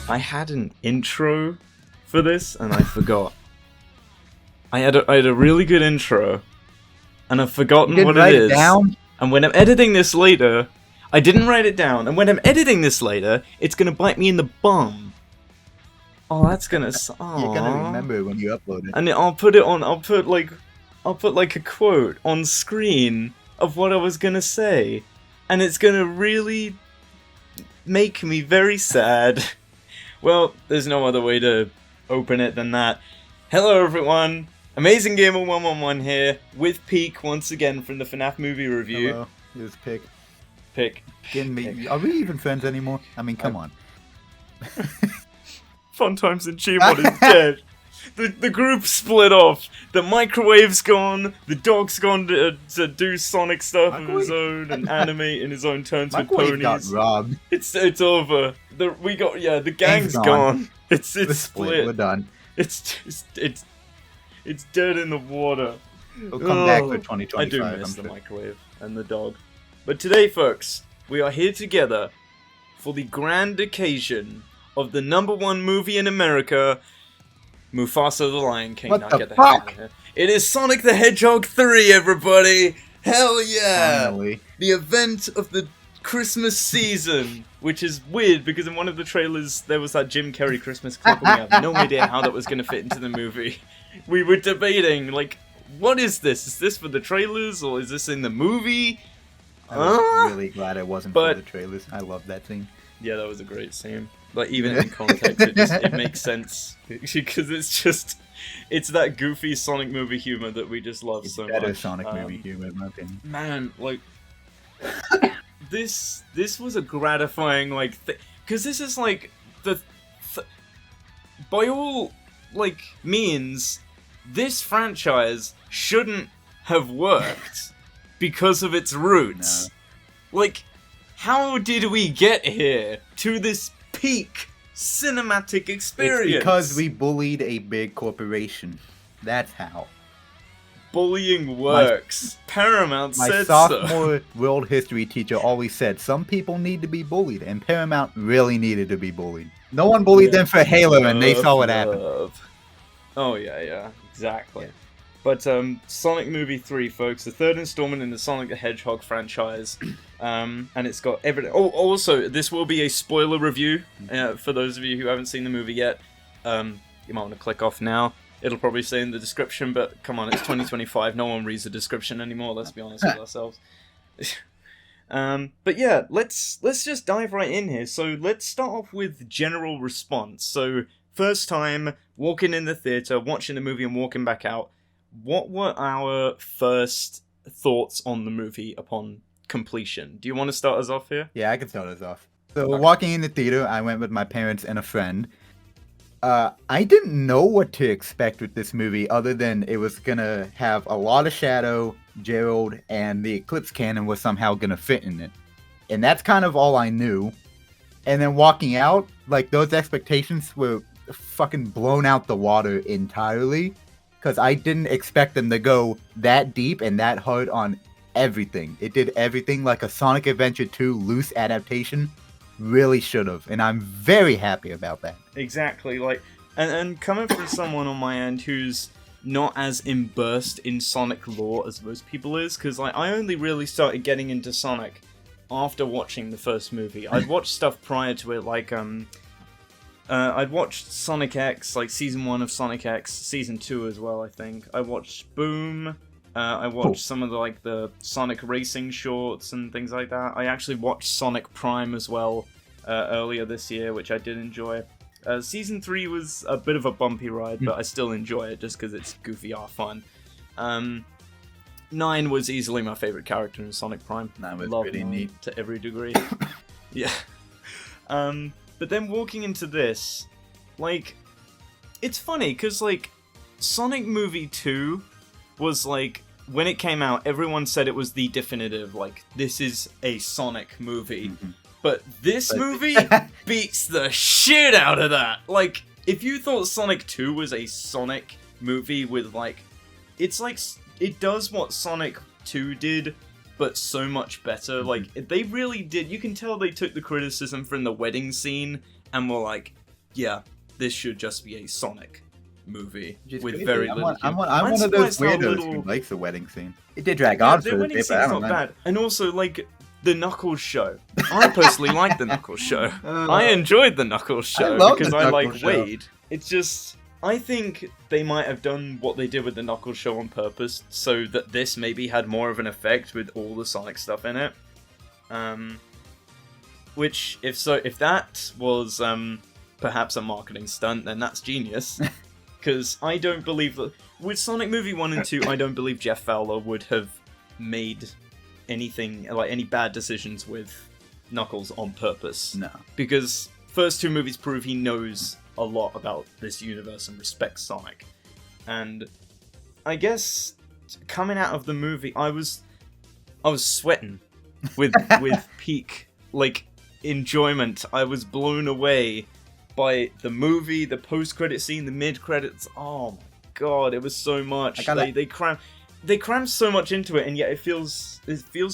I had an intro for this, and I forgot. I had a really good intro, and I've forgotten what it is. Down? And when I'm editing this later, I didn't write it down. And when I'm editing this later, it's gonna bite me in the bum. Oh, that's gonna. You're gonna remember when you upload it. And I'll put it on. I'll put like a quote on screen of what I was gonna say, and it's gonna really make me very sad. Well, there's no other way to open it than that. Hello everyone, Amazing Gamer 111 here, with PiQ once again from the FNAF movie review. Hello, here's PiQ. PiQ. Are we even friends anymore? I mean, come on. Fun times in Gmod is dead. The group split off. The microwave's gone. The dog's gone to do Sonic stuff on his own and animate in his own turns with ponies. Got robbed. It's over. The gang's gone. It's split. We're done. It's dead in the water. We'll come back for 2025. I do miss the microwave and the dog. But today, folks, we are here together for the grand occasion of the #1 movie in America, Mufasa the Lion King. What now the get fuck? hell out of here. It is Sonic the Hedgehog 3, everybody! Hell yeah! Finally. The event of the Christmas season, which is weird because in one of the trailers there was that Jim Carrey Christmas clip and we have no idea how that was going to fit into the movie. We were debating, like, what is this? Is this for the trailers or is this in the movie? I was really glad it wasn't for the trailers. I love that scene. Yeah, that was a great scene. Like, even in context, it makes sense. Because it's that goofy Sonic movie humor that we just love so much. Better Sonic movie humor, in my opinion. Man, like, this was a gratifying, like, because this is, like, by all, like, means, this franchise shouldn't have worked because of its roots. No. Like, how did we get here to this peak cinematic experience? It's because we bullied a big corporation. That's how. Bullying works. Paramount said so. My sophomore world history teacher always said, some people need to be bullied, and Paramount really needed to be bullied. No one bullied them for Halo, and they saw what happened. Oh, yeah, exactly. Yeah. But Sonic Movie 3, folks, the third installment in the Sonic the Hedgehog franchise, and it's got everything. Oh, also, this will be a spoiler review for those of you who haven't seen the movie yet. You might want to click off now. It'll probably say in the description, but come on, it's 2025. No one reads the description anymore. Let's be honest with ourselves. But yeah, let's just dive right in here. So let's start off with general response. So first time walking in the theater, watching the movie, and walking back out. What were our first thoughts on the movie upon completion? Do you want to start us off here? Yeah, I can start us off. So walking in the theater, I went with my parents and a friend. I didn't know what to expect with this movie other than it was gonna have a lot of shadow, Gerald, and the Eclipse Cannon was somehow gonna fit in it. And that's kind of all I knew. And then walking out, like, those expectations were fucking blown out the water entirely. Because I didn't expect them to go that deep and that hard on everything. It did everything like a Sonic Adventure 2 loose adaptation really should have. And I'm very happy about that. Exactly. Like, and coming from someone on my end who's not as immersed in Sonic lore as most people is, because like, I only really started getting into Sonic after watching the first movie. I'd watched stuff prior to it, like, I'd watched Sonic X, like Season 1 of Sonic X, Season 2 as well, I think. I watched Boom, I watched some of the Sonic Racing shorts and things like that. I actually watched Sonic Prime as well earlier this year, which I did enjoy. Season 3 was a bit of a bumpy ride, but I still enjoy it just because it's goofy fun. 9 was easily my favorite character in Sonic Prime. That was Love pretty 9 neat. To every degree. Yeah. But then walking into this, like, it's funny, because, like, Sonic Movie 2 was, like, when it came out, everyone said it was the definitive, like, this is a Sonic movie. Mm-hmm. But this movie beats the shit out of that! Like, if you thought Sonic 2 was a Sonic movie with, like, it's like, it does what Sonic 2 did, but so much better. Like, they really did. You can tell they took the criticism from the wedding scene and were like, yeah, this should just be a Sonic movie Just with crazy. very I'm little one, I'm humor. one, I'm one of those surprised how weirdos who little- likes the wedding scene. It did drag Yeah, on the for a wedding bit, but I scene's don't not mind. bad. And also, like, the Knuckles show. I personally like the Knuckles show. Uh, I enjoyed the Knuckles show love because the I like Knuckles show. Wade. It's just, I think they might have done what they did with the Knuckles show on purpose, so that this maybe had more of an effect with all the Sonic stuff in it. Which, if that was perhaps a marketing stunt, then that's genius. Because I don't believe that with Sonic Movie 1 and 2, I don't believe Jeff Fowler would have made anything like any bad decisions with Knuckles on purpose. No. Because first two movies prove he knows a lot about this universe and respects Sonic. And I guess coming out of the movie, I was sweating with peak enjoyment. I was blown away by the movie, the post-credit scene, the mid-credits. Oh my god, it was so much. They crammed so much into it, and yet it feels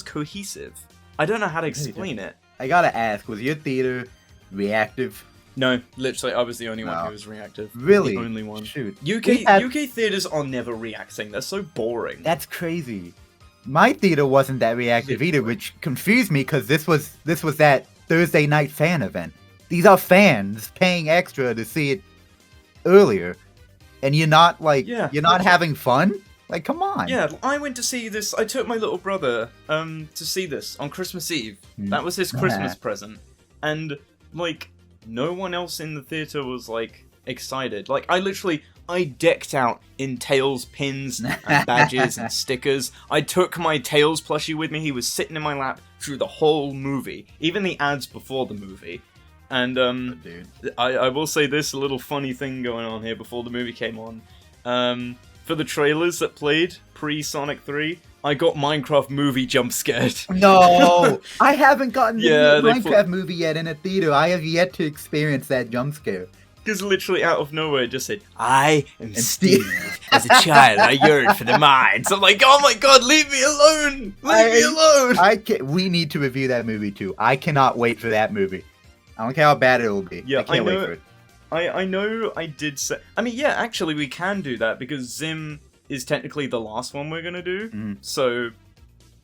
cohesive. I don't know how to explain it. I gotta ask, was your theater reactive? No, literally, I was the only one No. who was reactive. Really? The only one. Shoot. UK theaters are never reacting. They're so boring. That's crazy. My theater wasn't that reactive either, which confused me because this was that Thursday night fan event. These are fans paying extra to see it earlier, and you're not you're not having fun. Like, come on. Yeah, I went to see this. I took my little brother to see this on Christmas Eve. That was his Christmas present, and no one else in the theater was excited. I decked out in Tails pins and badges and stickers. I took my Tails plushie with me. He was sitting in my lap through the whole movie, even the ads before the movie. And Dude. I will say this, a little funny thing going on here before the movie came on. For the trailers that played pre-Sonic 3, I got Minecraft movie jump scared. No, I haven't gotten the Yeah, they Minecraft movie yet in a theater. I have yet to experience that jump scare. Because literally out of nowhere it just said, I am And Steve. As a child, I yearned for the mines. I'm like, oh my god, leave me alone! Leave me alone! We need to review that movie too. I cannot wait for that movie. I don't care how bad it will be. Yeah, I can't wait for it. I know I did say... I mean, yeah, actually we can do that because Zim is technically the last one we're going to do. Mhm. So,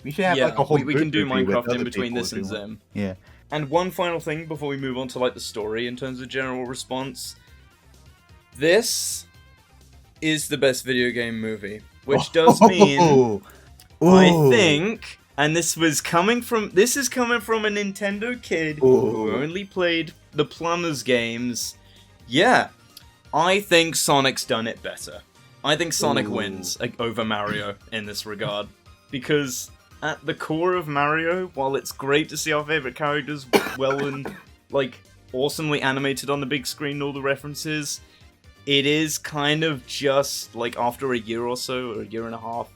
We should have yeah, a whole we can do group review with Minecraft in other between people this if we and want. Zim. Yeah. And one final thing before we move on to the story in terms of general response. This is the best video game movie, which does mean I Ooh. think, and this is coming from a Nintendo kid who only played the Plumbers games. Yeah, I think Sonic's done it better. I think Sonic wins over Mario in this regard, because at the core of Mario, while it's great to see our favorite characters well and awesomely animated on the big screen, all the references, it is kind of just after a year or so, or a year and a half.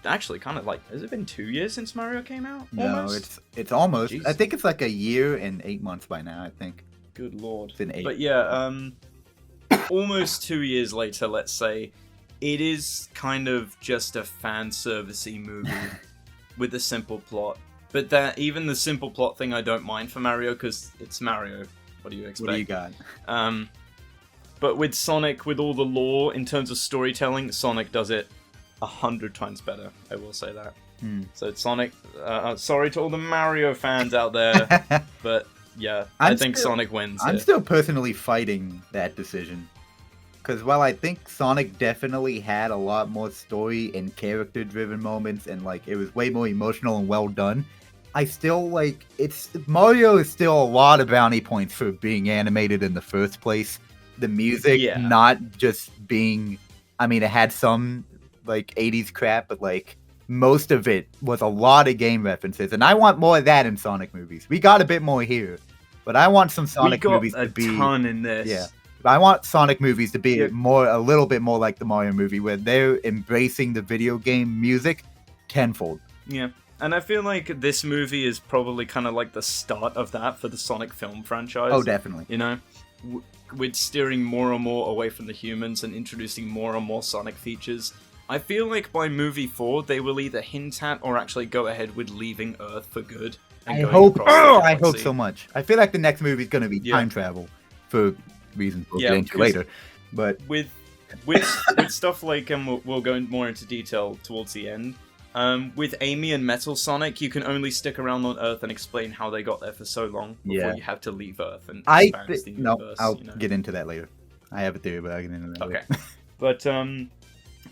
Actually, kind of has it been 2 years since Mario came out? No, Almost? it's almost. Jeez. I think it's a year and 8 months by now. I think. Good lord. It's an 8. But yeah, almost 2 years later, let's say, it is kind of just a fan servicey movie with a simple plot. But even the simple plot thing I don't mind for Mario, because it's Mario. What do you expect? What do you got? But with Sonic, with all the lore in terms of storytelling, Sonic does it 100 times better. I will say that. So it's Sonic. Sorry to all the Mario fans out there, but yeah, I think Sonic wins. I'm still personally fighting that decision. Because while I think Sonic definitely had a lot more story and character-driven moments, and it was way more emotional and well done, I still Mario is still a lot of bounty points for being animated in the first place. The music not just being, I mean, it had some 80s crap, but most of it was a lot of game references, and I want more of that in Sonic movies. We got a bit more here, but I want some Sonic movies to be a ton in this. Yeah. I want Sonic movies to be a little bit more like the Mario movie, where they're embracing the video game music tenfold. Yeah, and I feel like this movie is probably kind of the start of that for the Sonic film franchise. Oh, definitely. You know, with steering more and more away from the humans and introducing more and more Sonic features. I feel like by movie 4, they will either hint at or actually go ahead with leaving Earth for good. And I hope. across the I hope galaxy. so much. I feel like the next movie is going to be time travel for reasons we'll Yeah, get into 'cause- later. But with stuff like, and we'll go more into detail towards the end. With Amy and Metal Sonic, you can only stick around on Earth and explain how they got there for so long before you have to leave Earth and expand the universe. I'll get into that later. I have a theory, but I'll get into that Okay. later. But,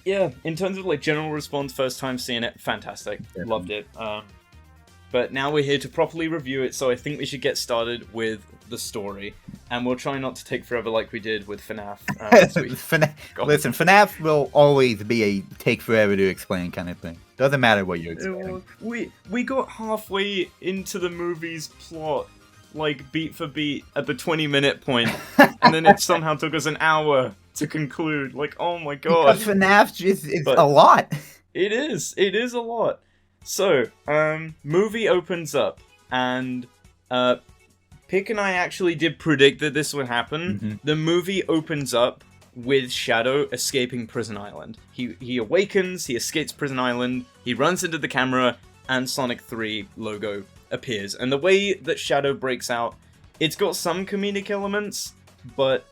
yeah, in terms of, like, general response, first time seeing it, fantastic. Definitely. Loved it. But now we're here to properly review it, so I think we should get started with the story. And we'll try not to take forever like we did with FNAF. Listen, FNAF will always be a take forever to explain kind of thing. Doesn't matter what you're explaining. We got halfway into the movie's plot, like, beat for beat at the 20-minute point, and then it somehow took us an hour to conclude. Like, oh my god. Because FNAF is a lot. It is a lot. So, movie opens up, and PiQ and I actually did predict that this would happen. Mm-hmm. The movie opens up with Shadow escaping Prison Island. He awakens, he escapes Prison Island, he runs into the camera, and Sonic 3 logo appears. And the way that Shadow breaks out, it's got some comedic elements, but,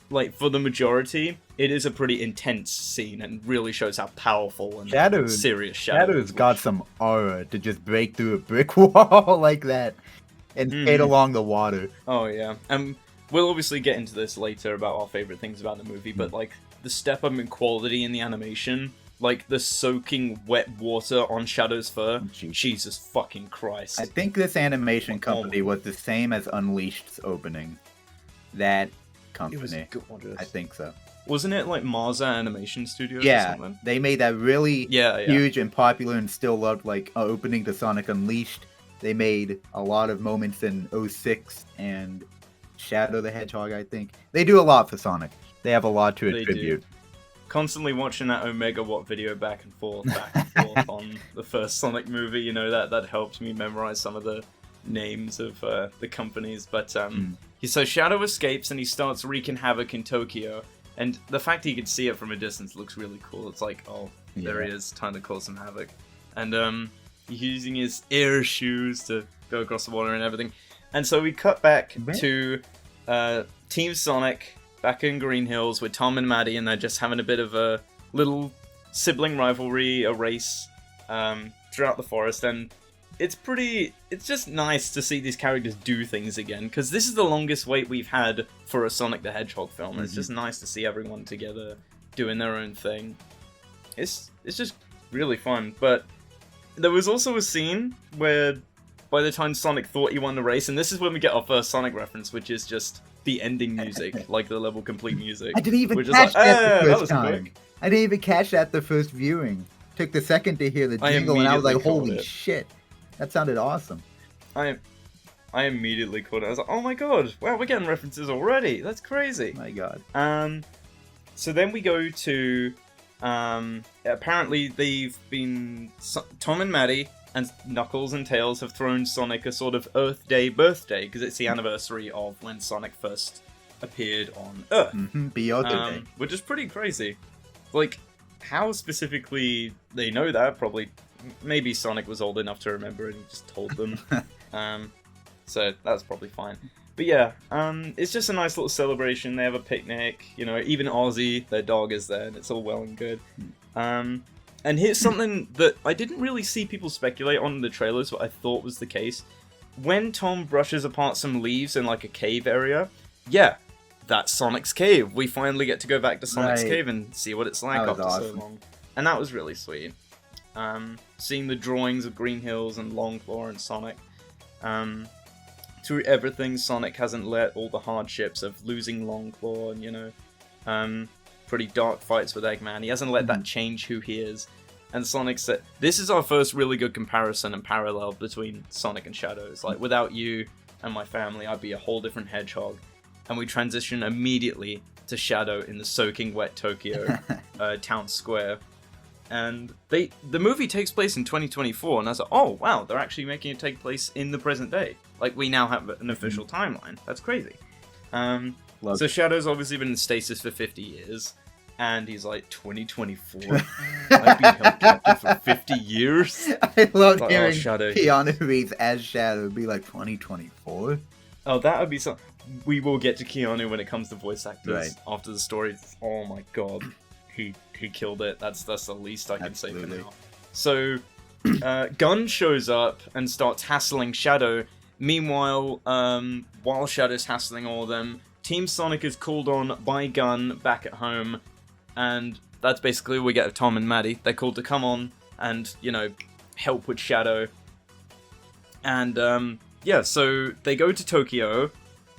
like, for the majority, it is a pretty intense scene and really shows how powerful and serious Shadow is. Shadow's got some aura to just break through a brick wall like that and skate along the water. Oh, yeah. We'll obviously get into this later about our favorite things about the movie, but, like, the step up in quality in the animation, like, the soaking wet water on Shadow's fur, Jesus fucking Christ. I think this animation company was the same as Unleashed's opening. That company. It was gorgeous. I think so. Wasn't it, like, Marza Animation Studios or something? They made that really Yeah. huge and popular and still loved, like, opening to Sonic Unleashed. They made a lot of moments in 06 and Shadow the Hedgehog, I think. They do a lot for Sonic. They have a lot to attribute. Constantly watching that Omega Watt video back and forth on the first Sonic movie, you know, that helped me memorize some of the names of the companies. But so Shadow escapes and he starts wreaking havoc in Tokyo. And the fact he could see it from a distance looks really cool. It's like, oh, there he is, time to cause some havoc. And he's using his air shoes to go across the water and everything. And so we cut back to Team Sonic back in Green Hills with Tom and Maddie, and they're just having a bit of a little sibling rivalry, a race throughout the forest. And it's just nice to see these characters do things again, because this is the longest wait we've had for a Sonic the Hedgehog film. It's just nice to see everyone together doing their own thing. It's just really fun. But there was also a scene where by the time Sonic thought he won the race, and this is when we get our first Sonic reference, which is just the ending music, like the level complete music. I didn't even catch that the first time. I didn't even catch that the first viewing. Took the second to hear the jingle, and I was like, holy shit. That sounded awesome. I immediately caught it. I was like, oh my god, wow, we're getting references already. That's crazy. My god. So then we go to, apparently they've been, Tom and Maddie and Knuckles and Tails have thrown Sonic a sort of Earth Day birthday, because it's the anniversary of when Sonic first appeared on Earth. Be Earth Day. Which is pretty crazy. Like, how specifically they know that, probably, maybe Sonic was old enough to remember and he just told them. So that's probably fine. But yeah, it's just a nice little celebration. They have a picnic, you know, even Ozzy, their dog, is there, and it's all well and good. And here's something that I didn't really see people speculate on in the trailers, but I thought was the case. When Tom brushes apart some leaves in, like, a cave area, yeah, that's Sonic's cave. We finally get to go back to Sonic's cave and see what it's like after so long. And that was really sweet. Seeing the drawings of Green Hills and Longclaw and Sonic. Through everything, Sonic hasn't let all the hardships of losing Longclaw and, you know, pretty dark fights with Eggman. He hasn't let that change who he is. And Sonic said, this is our first really good comparison and parallel between Sonic and Shadow. It's like, without you and my family, I'd be a whole different hedgehog. And we transition immediately to Shadow in the soaking wet Tokyo town square. And the movie takes place in 2024, and I was like, oh wow, they're actually making it take place in the present day. Like, we now have an official timeline. That's crazy. So Shadow's obviously been in stasis for 50 years, and he's like, 2024? I've been held captive for 50 years? I love like, hearing Shadow. Keanu Reeves as Shadow be like, 2024? Oh, that would be so... we will get to Keanu when it comes to voice actors Right. after the story. Oh my god, he killed it. That's the least I can say for Absolutely. now. So, Gunn shows up and starts hassling Shadow. Meanwhile, while Shadow's hassling all of them, Team Sonic is called on by Gunn back at home, and that's basically where we get Tom and Maddie. They're called to come on and, you know, help with Shadow. And, yeah, so they go to Tokyo,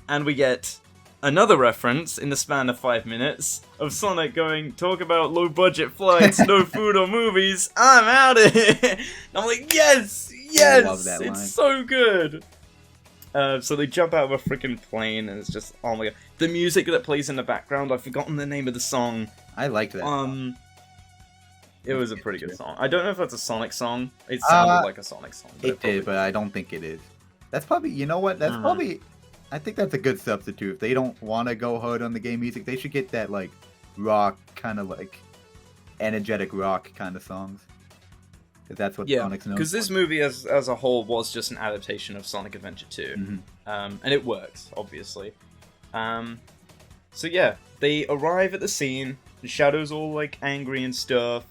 and we get another reference in the span of 5 minutes of Sonic going, talk about low-budget flights, no food or movies, I'm out of here! And I'm like, yes! Yes! I love that line. It's so good! So they jump out of a freaking plane, and it's just, oh my god. The music that plays in the background, I've forgotten the name of the song. I liked that. It was a pretty good song. I don't know if that's a Sonic song. It sounded like a Sonic song. It did, but I don't think it is. That's probably, you know what? That's probably, I think that's a good substitute. If they don't want to go hard on the game music, they should get that, like, rock, kind of like, energetic rock kind of songs. Because that's what Sonic's known for. Because this movie as a whole was just an adaptation of Sonic Adventure 2. And it works, obviously. So yeah, they arrive at the scene. The Shadow's all, like, angry and stuff.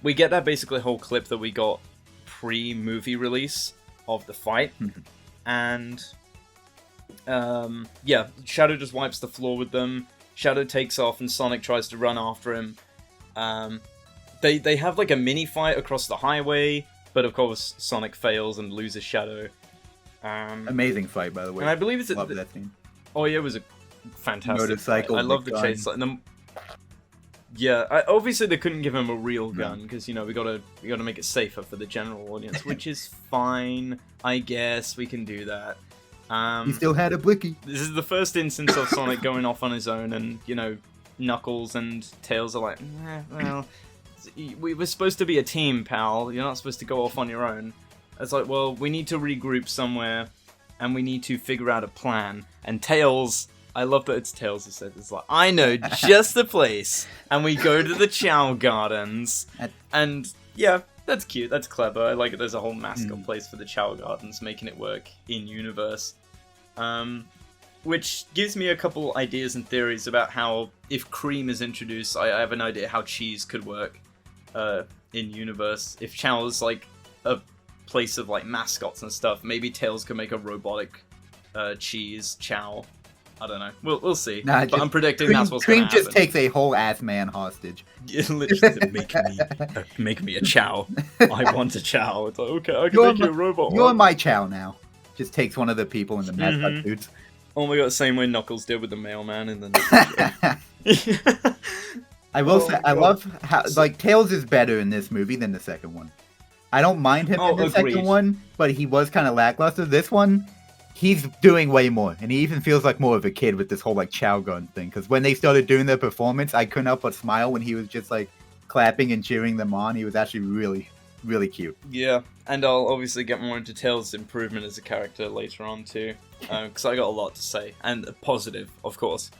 We get that basically whole clip that we got pre-movie release of the fight. And, yeah, Shadow just wipes the floor with them. Shadow takes off and Sonic tries to run after him. They have, like, a mini-fight across the highway, but of course Sonic fails and loses Shadow. Amazing fight, by the way. And I believe it's... Love that scene. Oh yeah, it was a fantastic Motorcycle fight. I love the gun. chase. Yeah, obviously they couldn't give him a real gun, because, you know, we gotta make it safer for the general audience, which is fine, I guess, we can do that. He still had a blicky. This is the first instance of Sonic going off on his own, and, you know, Knuckles and Tails are like, well, we were supposed to be a team, pal, you're not supposed to go off on your own. It's like, well, we need to regroup somewhere, and we need to figure out a plan. And Tails, I love that it's Tails who said this, like, I know just the place, and we go to the Chow Gardens, and, yeah, that's cute, that's clever, I like it, there's a whole mascot place for the Chow Gardens, making it work in-universe. Which gives me a couple ideas and theories about how, if cream is introduced, I have an idea how cheese could work, in-universe. If Chow is, like, a place of, like, mascots and stuff, maybe Tails could make a robotic, cheese Chow. I don't know. We'll see. Nah, but I'm predicting that's what's going to happen. Cream just takes a whole ass man hostage. It literally make me a Chow. I want a Chow. It's like, okay, I can make you a robot. You're my Chow now. Just takes one of the people in the mascot suits. Oh my god, same way Knuckles did with the mailman in the I will say, I love how, like, Tails is better in this movie than the second one. I don't mind him in the second one, but he was kind of lackluster. This one, he's doing way more, and he even feels like more of a kid with this whole, like, Chow gun thing. Because when they started doing their performance, I couldn't help but smile when he was just, like, clapping and cheering them on. He was actually really, really cute. Yeah, and I'll obviously get more into Tails' improvement as a character later on too, because I got a lot to say, and positive, of course.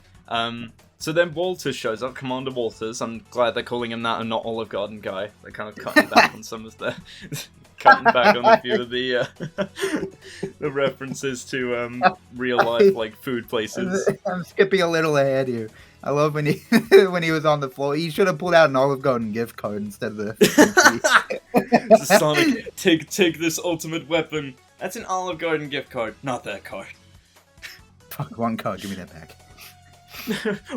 So then Walters shows up, Commander Walters. I'm glad they're calling him that and not Olive Garden guy. They're kind of cutting back on some of the... cutting back on a few of the the references to real life, like, food places. I'm skipping a little ahead here. I love when he when he was on the floor. He should have pulled out an Olive Garden gift card instead of the... Sonic, take this ultimate weapon. That's an Olive Garden gift card, not that card. Fuck, one card, give me that back.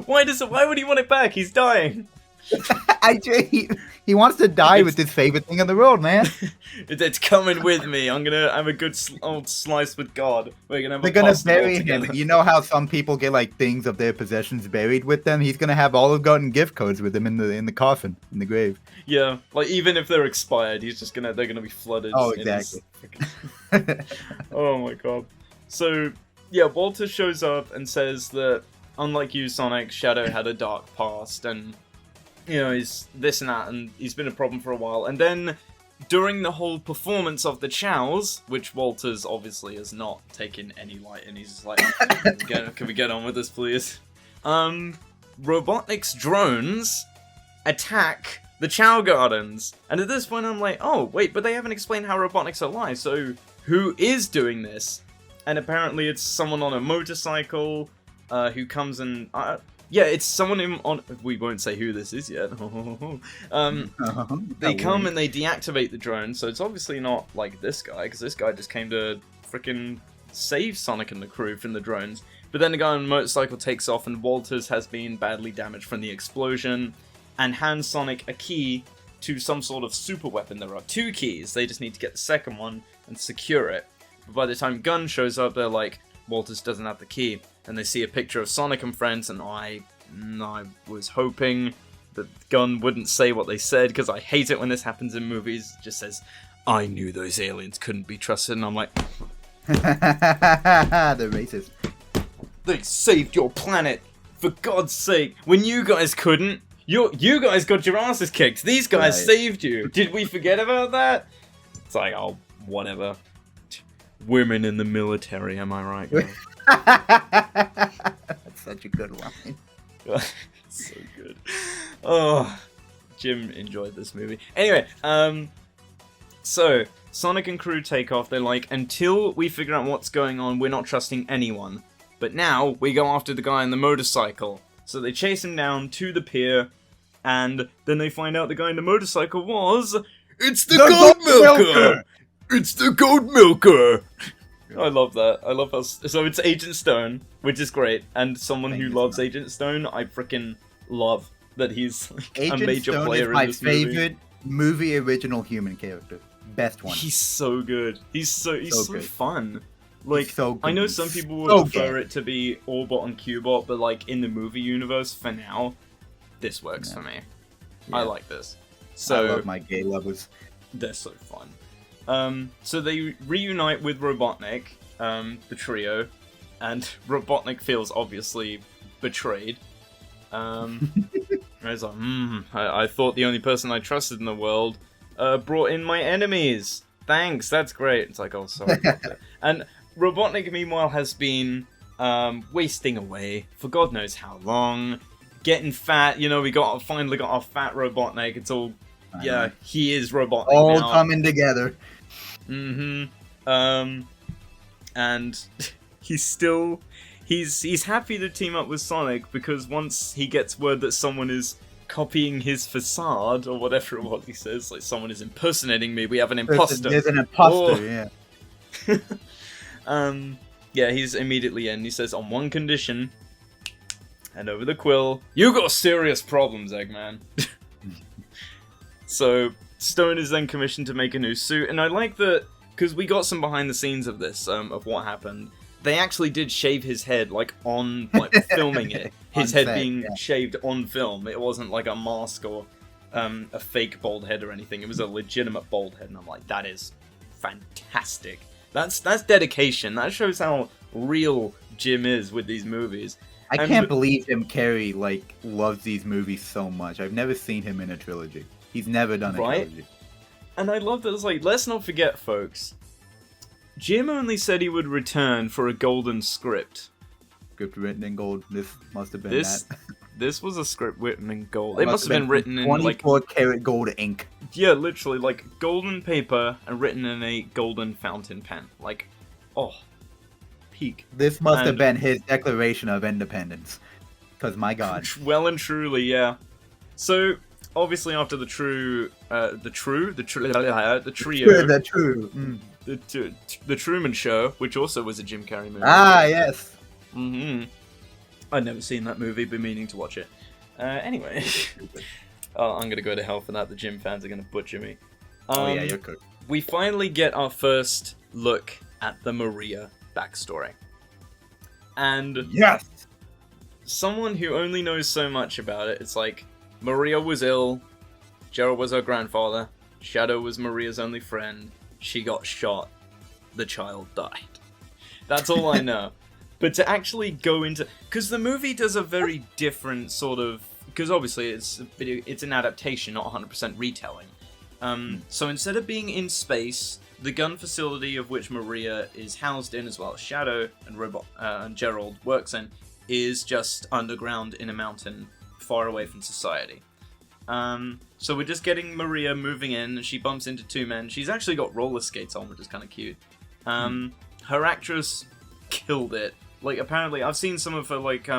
Why would he want it back? He's dying. He wants to die with his favorite thing in the world, man. It's coming with me. I'm gonna have a good old slice with God. They're gonna bury him. You know how some people get, like, things of their possessions buried with them? He's gonna have Olive Garden gift cards with him in the coffin, in the grave. Yeah, like, even if they're expired, they're gonna be flooded. Oh, exactly. Oh my god. So yeah, Walter shows up and says that, unlike you, Sonic, Shadow had a dark past, and, you know, he's this and that, and he's been a problem for a while. And then, during the whole performance of the Chows, which Walters obviously has not taken any light in, he's just like, can we get on with this, please? Robotnik's drones attack the Chow Gardens. And at this point I'm like, oh, wait, but they haven't explained how Robotnik's alive, so who is doing this? and apparently it's someone on a motorcycle who comes and yeah, it's someone on. We won't say who this is yet. They come and they deactivate the drone, so it's obviously not like this guy, because this guy just came to freaking save Sonic and the crew from the drones. But then the guy on the motorcycle takes off, and Walters has been badly damaged from the explosion, and hands Sonic a key to some sort of super weapon. There are 2 keys. They just need to get the second one and secure it. But by the time Gunn shows up, they're like, Walters doesn't have the key. And they see a picture of Sonic and friends, and I was hoping that Gunn wouldn't say what they said, because I hate it when this happens in movies. It just says, I knew those aliens couldn't be trusted, and I'm like... They're racist. They saved your planet, for God's sake, when you guys couldn't. You guys got your asses kicked. These guys saved you. Did we forget about that? It's like, oh, whatever. Women in the military, am I right, guys? That's such a good line. So good. Oh, Jim enjoyed this movie. Anyway, so Sonic and crew take off. They're like, until we figure out what's going on, we're not trusting anyone. But now we go after the guy on the motorcycle. So they chase him down to the pier, and then they find out the guy on the motorcycle was... It's the Gold Milker! It's the Gold Milker! I love that. I love how... So it's Agent Stone, which is great, and someone who loves Agent Stone, I freaking love that he's like, a major player in this movie. Agent Stone is my favorite movie original human character. Best one. He's so good. He's so good. fun. Like, so I know some people would prefer it to be Orbot and Cubot, but like in the movie universe, for now, this works for me. Yeah. I like this. So I love my gay lovers. They're so fun. So they reunite with Robotnik, the trio, and Robotnik feels obviously betrayed. He's like, I thought the only person I trusted in the world brought in my enemies. Thanks, that's great. It's like, oh, sorry about that. And Robotnik, meanwhile, has been wasting away for God knows how long, getting fat. You know, we finally got our fat Robotnik. It's all, yeah, he is Robotnik all now. coming together. And he's happy to team up with Sonic, because once he gets word that someone is copying his facade, or whatever it was he says, like, someone is impersonating me, we have an imposter. There's an imposter, yeah. Yeah, he's immediately in. He says, on one condition, and over the quill, you got serious problems, Eggman. So Stone is then commissioned to make a new suit, and I like that, because we got some behind the scenes of this, of what happened. They actually did shave his head, like, on, like, filming it. His head being shaved on film. It wasn't like a mask or a fake bald head or anything. It was a legitimate bald head, and I'm like, that is fantastic. That's dedication. That shows how real Jim is with these movies. I can't believe Jim Carrey, like, loves these movies so much. I've never seen him in a trilogy. He's never done a trilogy. And I love that it's like, let's not forget, folks, Jim only said he would return for a golden script. Script written in gold. This must have been that. This was a script written in gold. It must have been written in 24 karat gold ink. Yeah, literally, like, golden paper and written in a golden fountain pen. Like, oh, peak. This must have been his Declaration of Independence. Because, my God. Well and truly, yeah. So, obviously, after the Truman Show, which also was a Jim Carrey movie. Ah, yes. I'd never seen that movie, been meaning to watch it. Anyway, I'm gonna go to hell for that. The Jim fans are gonna butcher me. Oh yeah, you're cooked. We finally get our first look at the Maria backstory, and yes, someone who only knows so much about it. It's like Maria was ill, Gerald was her grandfather, Shadow was Maria's only friend. She got shot, the child died. That's all I know. But to actually go into... Because the movie does a very different sort of... Because obviously it's an adaptation, not 100% retelling. So instead of being in space, the gun facility of which Maria is housed in, as well as Shadow and Gerald works in, is just underground in a mountain far away from society. So we're just getting Maria moving in, and she bumps into 2 men. She's actually got roller skates on, which is kind of cute. Her actress killed it. Like, apparently, I've seen some of her, like,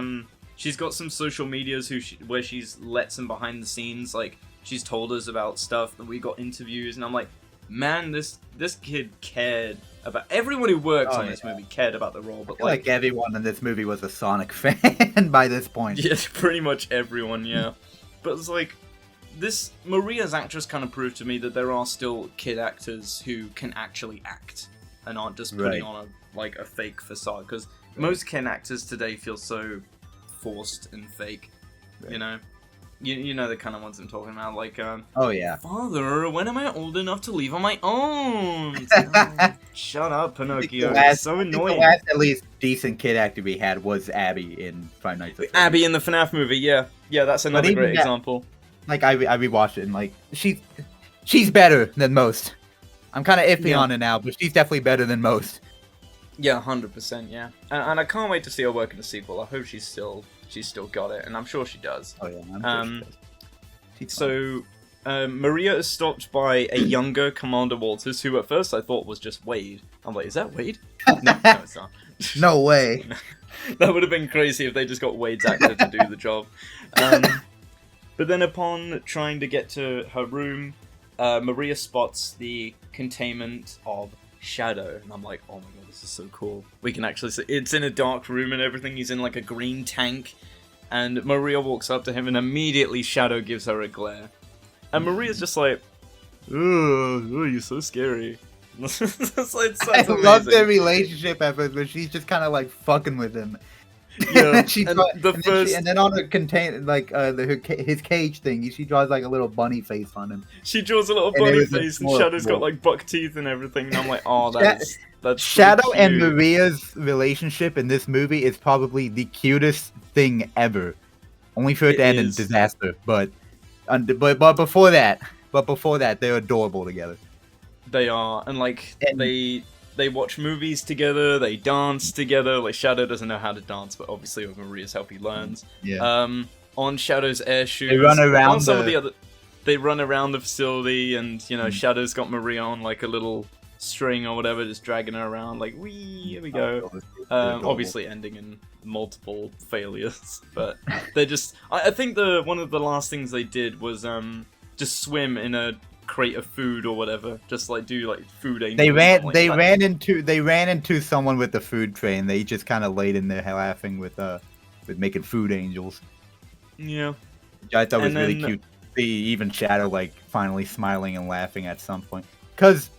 she's got some social medias where she's let some behind the scenes, like, she's told us about stuff, and we got interviews, and I'm like, man, this kid cared about, everyone who works on this movie cared about the role, but like everyone in this movie was a Sonic fan by this point. Yeah, pretty much everyone, yeah. But it's like, Maria's actress kind of proved to me that there are still kid actors who can actually act, and aren't just putting on a fake facade, because most kid actors today feel so forced and fake, you know? You know the kind of ones I'm talking about, like, oh yeah. Father, when am I old enough to leave on my own? Shut up, Pinocchio. It's so annoying. The last, at least, decent kid actor we had was Abby in Five Nights at Freddy's. Abby in the FNAF movie, yeah. Yeah, that's another great example. Like, I rewatched it, and, like, she's better than most. I'm kind of iffy on her now, but she's definitely better than most. Yeah, 100%, yeah. And I can't wait to see her work in the sequel. I hope she's still got it, and I'm sure she does. Oh yeah, I'm sure she does. So, Maria is stopped by a younger Commander Walters, who at first I thought was just Wade. I'm like, is that Wade? No, it's not. No way. That would have been crazy if they just got Wade's actor to do the job. But then upon trying to get to her room, Maria spots the containment of Shadow, and I'm like, oh my god, this is so cool. We can actually see, it's in a dark room and everything, he's in like a green tank, and Maria walks up to him, and immediately Shadow gives her a glare. And Maria's just like, oh, you're so scary. I love their relationship at first, but she's just kind of like fucking with him. Yeah, and then on her his cage thing, she draws like a little bunny face on him. She draws a little bunny face, and Shadow's got like buck teeth and everything, and I'm like, oh, that's Shadow so and Maria's relationship in this movie is probably the cutest thing ever. Only for it to end in disaster, but before that, they're adorable together. They are, and like they watch movies together, they dance together. Like, Shadow doesn't know how to dance, but obviously with Maria's help he learns. Yeah. On Shadow's air shoes, they run around they run around the facility, and you know, Shadow's got Maria on like a little string or whatever, just dragging her around. Like, wee, here we go. Obviously ending in multiple failures, but they just. I think one of the last things they did was just swim in a crate of food or whatever, just like do like food angels. They ran into someone with the food tray, and they just kind of laid in there laughing with making food angels. Yeah, which I thought was really cute. See even Shadow like finally smiling and laughing at some point, because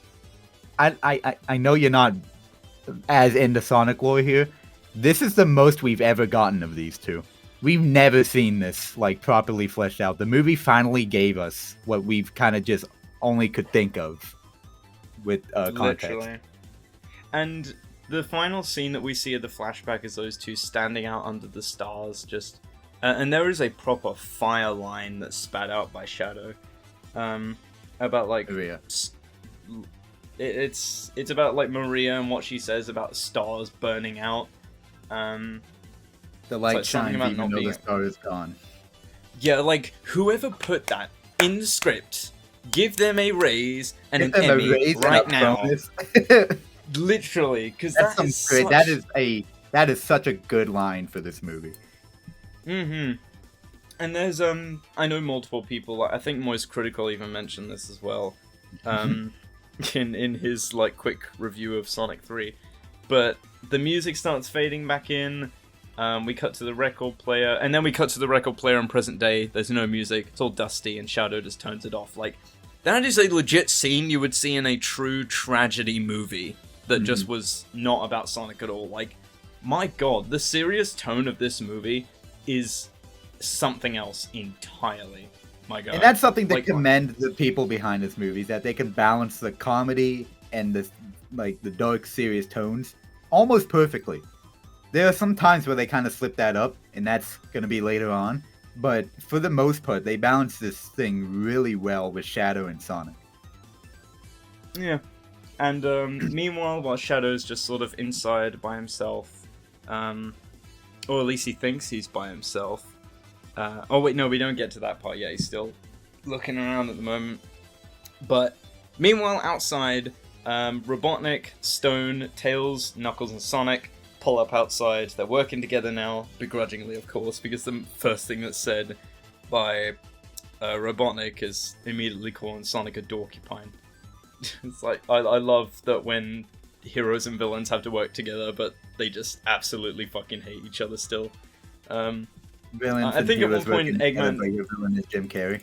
I know you're not as into Sonic lore here. This is the most we've ever gotten of these two. We've never seen this like properly fleshed out. The movie finally gave us what we've kind of just only could think of with context. Literally. And the final scene that we see of the flashback is those two standing out under the stars, just and there is a proper fire line that's spat out by Shadow, about like it's about like Maria and what she says about stars burning out. The light shines even though the star is gone. Yeah, like, whoever put that in the script, give them a raise and an Emmy right now. Literally, because that is such a good line for this movie. Mm-hmm. And there's I know multiple people. Like, I think Moist Critical even mentioned this as well, in his like quick review of Sonic 3. But the music starts fading back in. We cut to the record player, and then we cut to the record player in present day. There's no music. It's all dusty, and Shadow just turns it off. Like, that is a legit scene you would see in a true tragedy movie that just was not about Sonic at all. Like, my god, the serious tone of this movie is something else entirely. My god. And that's something to commend the people behind this movie, that they can balance the comedy and the dark, serious tones almost perfectly. There are some times where they kind of slip that up, and that's going to be later on. But for the most part, they balance this thing really well with Shadow and Sonic. Yeah. And meanwhile, while Shadow's just sort of inside by himself, or at least he thinks he's by himself. Oh wait, no, we don't get to that part yet. He's still looking around at the moment. But meanwhile, outside, Robotnik, Stone, Tails, Knuckles, and Sonic pull up outside. They're working together now, begrudgingly, of course, because the first thing that's said by Robotnik is immediately calling Sonic a dorcupine. It's like, I love that when heroes and villains have to work together, but they just absolutely fucking hate each other still. Villains I think at one point Eggman... Your villain is Jim Carrey.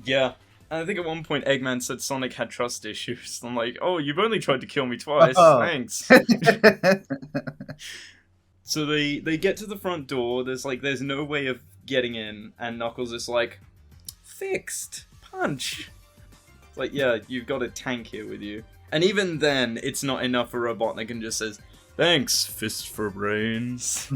Yeah. I think at one point Eggman said Sonic had trust issues. I'm like, oh, you've only tried to kill me twice. Thanks. So they get to the front door. There's no way of getting in, and Knuckles is like, fixed. Punch. It's like, yeah, you've got a tank here with you. And even then, it's not enough for Robotnik and just says, thanks, fist for brains.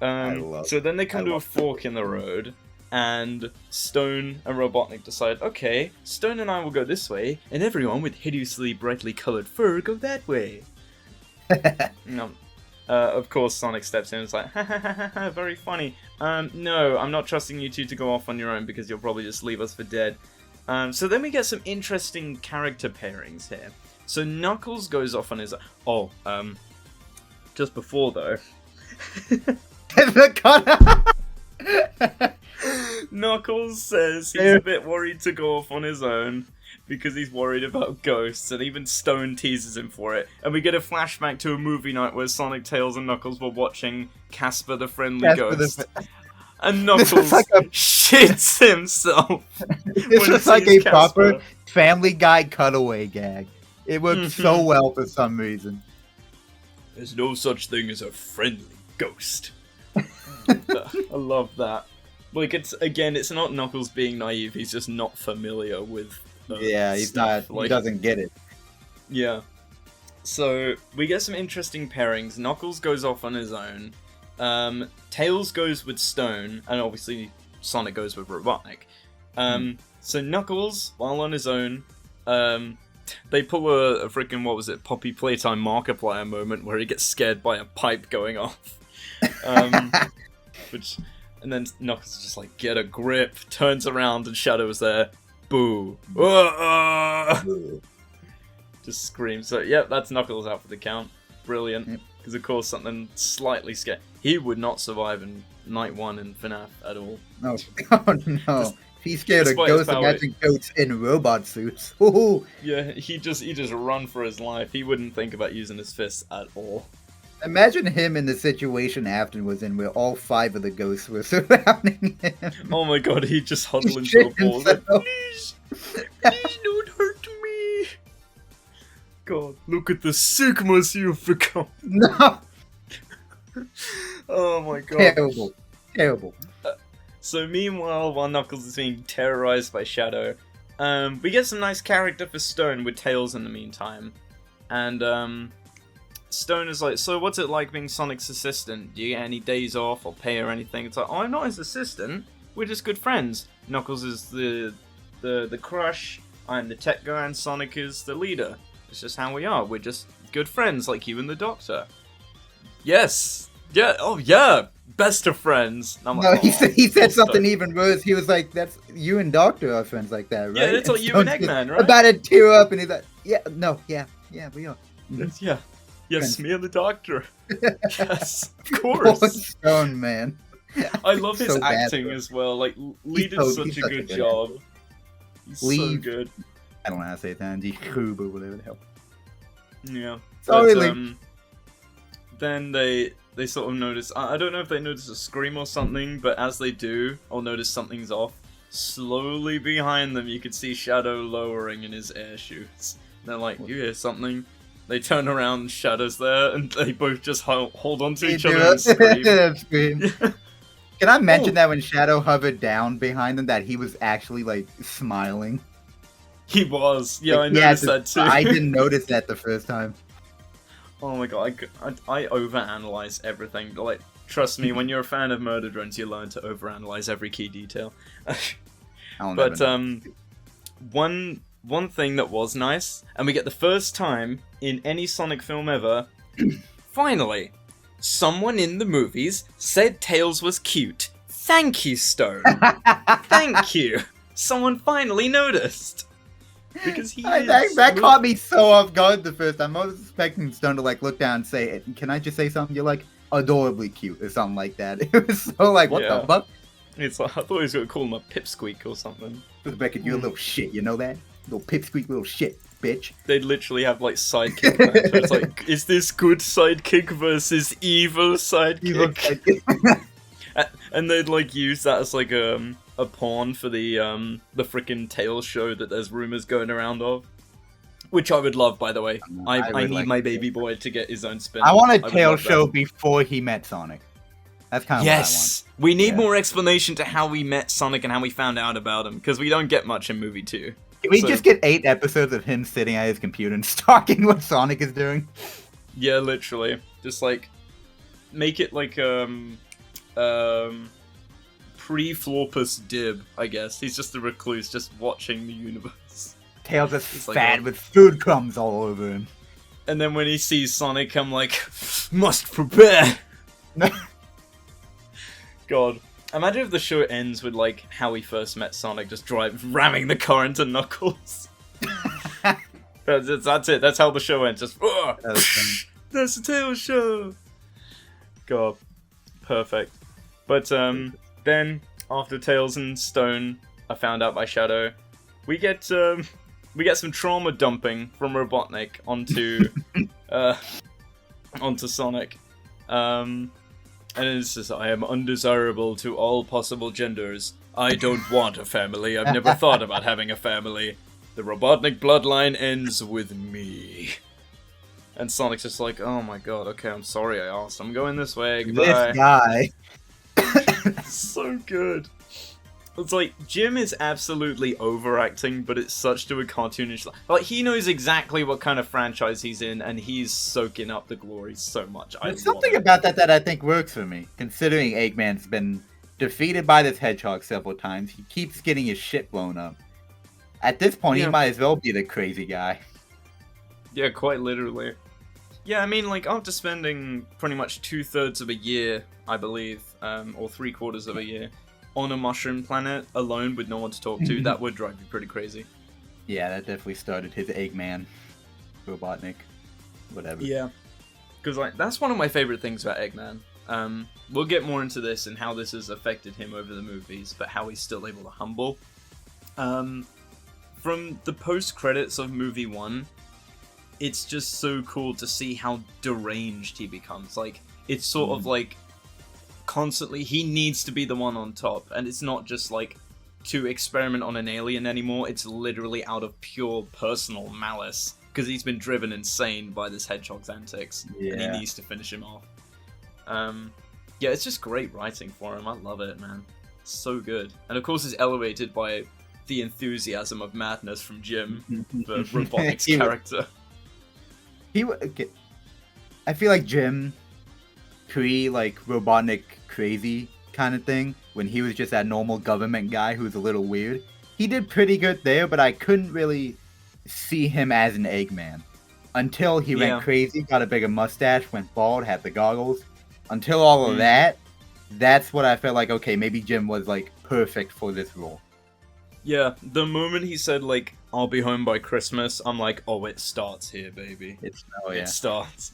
So then they come to a fork in the road, and Stone and Robotnik decide, okay, Stone and I will go this way, and everyone with hideously brightly coloured fur go that way. Of course, Sonic steps in and is like, ha ha ha ha, very funny. No, I'm not trusting you two to go off on your own because you'll probably just leave us for dead. So then we get some interesting character pairings here. So Knuckles goes off on his... Oh, just before though... Knuckles says he's a bit worried to go off on his own because he's worried about ghosts, and even Stone teases him for it. And we get a flashback to a movie night where Sonic, Tails, and Knuckles were watching Casper the Friendly Ghost. And Knuckles shits himself. This was like a proper Family Guy cutaway gag. It worked so well for some reason. There's no such thing as a friendly ghost. I love that. Like, it's not Knuckles being naive, he's just not familiar with he's stuff. not, he doesn't get it. Yeah. So, we get some interesting pairings. Knuckles goes off on his own. Tails goes with Stone, and obviously Sonic goes with Robotnik. So Knuckles, while on his own, they pull a freaking, what was it, Poppy Playtime Markiplier moment where he gets scared by a pipe going off. And then Knuckles is just like, get a grip, turns around and Shadow is there. Boo. Just screams. So, yeah, that's Knuckles out for the count. Brilliant. Because, of course, something slightly scary. He would not survive in Night 1 in FNAF at all. No. Oh, no. He's scared of ghosts. Imagine ghosts in robot suits. Ooh. Yeah, he just run for his life. He wouldn't think about using his fists at all. Imagine him in the situation Afton was in, where all 5 of the ghosts were surrounding him. Oh my god, he'd just huddle into a ball. Like, please don't hurt me. God, look at the Sigmas you've become. No. Oh my god. Terrible. Terrible. So meanwhile, while Knuckles is being terrorized by Shadow, we get some nice character for Stone with Tails in the meantime. And, Stone is like, so what's it like being Sonic's assistant? Do you get any days off or pay or anything? It's like, oh, I'm not his assistant. We're just good friends. Knuckles is the crush. I'm the tech guy, and Sonic is the leader. It's just how we are. We're just good friends, like you and the Doctor. Yes. Yeah. Oh, yeah. Best of friends. And I'm like, no, he said something even worse. He was like, "That's you and Doctor are friends like that, right?" Yeah, it's like you and Eggman, right? About to tear up, and he's like, "Yeah, no, yeah, we are." Yeah. Yes, me and the Doctor. Yes, of course. Poor Stone, man. I love his acting as well. Like, Lee did such a good job. He's so good. I don't know how to say it, Andy. Krub or whatever the hell. Yeah. Sorry, but, Lee. Then they sort of notice. I don't know if they notice a scream or something, but as they do, I'll notice something's off. Slowly behind them, you can see Shadow lowering in his air chutes. They're like, "You hear something?" They turn around, Shadow's there, and they both just hold on to each other and scream. Can I mention that when Shadow hovered down behind them, that he was actually, like, smiling? He was. Yeah, like, I noticed that too. I didn't notice that the first time. Oh my god, I overanalyze everything. Like, trust me, when you're a fan of Murder Drones, you learn to overanalyze every key detail. But, one thing that was nice, and we get the first time in any Sonic film ever, finally, someone in the movies said Tails was cute. Thank you, Stone. Thank you. Someone finally noticed. Because he that caught me so off guard the first time. I was expecting Stone to like look down and say, "Can I just say something?" You're like adorably cute or something like that. It was so like, what the fuck? It's like, I thought he was gonna call him a pipsqueak or something. Rebecca, you're a little shit. You know that? Little pipsqueak, little shit, bitch. They'd literally have like sidekick banter. It's like, is this good sidekick versus evil sidekick? And they'd like use that as like a pawn for the frickin' Tails show that there's rumors going around of. Which I would love, by the way. I need my baby boy to get his own spin. I want a Tails show before he met Sonic. That's kind of what I want. We need more explanation to how we met Sonic and how we found out about him, because we don't get much in movie 2. Can we just get 8 episodes of him sitting at his computer and stalking what Sonic is doing? Yeah, literally. Just like make it like pre-Florpus Dib, I guess. He's just a recluse just watching the universe. Tails is fat with food crumbs all over him. And then when he sees Sonic, I'm like, must prepare! God. Imagine if the show ends with, like, how he first met Sonic, just ramming the car into Knuckles. That's it. That's how the show ends. Just, that's the Tails show! God. Perfect. But, then, after Tails and Stone are found out by Shadow, we get some trauma dumping from Robotnik onto Sonic. And it says, I am undesirable to all possible genders. I don't want a family. I've never thought about having a family. The Robotnik bloodline ends with me. And Sonic's just like, oh my god, okay, I'm sorry I asked. I'm going this way, goodbye. This guy. So good. It's like, Jim is absolutely overacting, but it's such to a cartoonish... Like, he knows exactly what kind of franchise he's in, and he's soaking up the glory so much. There's something about that I think works for me, considering Eggman's been defeated by this hedgehog several times. He keeps getting his shit blown up. At this point, he might as well be the crazy guy. Yeah, quite literally. Yeah, I mean, like, after spending pretty much 2/3 of a year, I believe, or 3/4 of a year, on a mushroom planet alone with no one to talk to, that would drive you pretty crazy. Yeah, that definitely started his Eggman, Robotnik, whatever. Yeah, because like that's one of my favorite things about Eggman. We'll get more into this and how this has affected him over the movies, but how he's still able to humble. From the post-credits of movie 1, it's just so cool to see how deranged he becomes. Like, it's sort of like constantly he needs to be the one on top, and it's not just like to experiment on an alien anymore. It's literally out of pure personal malice because he's been driven insane by this hedgehog's antics, and he needs to finish him off. Yeah, it's just great writing for him. I love it, man. It's so good. And of course it's elevated by the enthusiasm of madness from Jim for Robotnik's character. I feel like Jim like Robotnik crazy kind of thing, when he was just that normal government guy who was a little weird, he did pretty good there, but I couldn't really see him as an Eggman until he went crazy, got a bigger mustache, went bald, had the goggles. Until all of that, that's what I felt like, okay, maybe Jim was like perfect for this role. Yeah, the moment he said like, I'll be home by Christmas, I'm like, oh, it starts here, baby. It starts.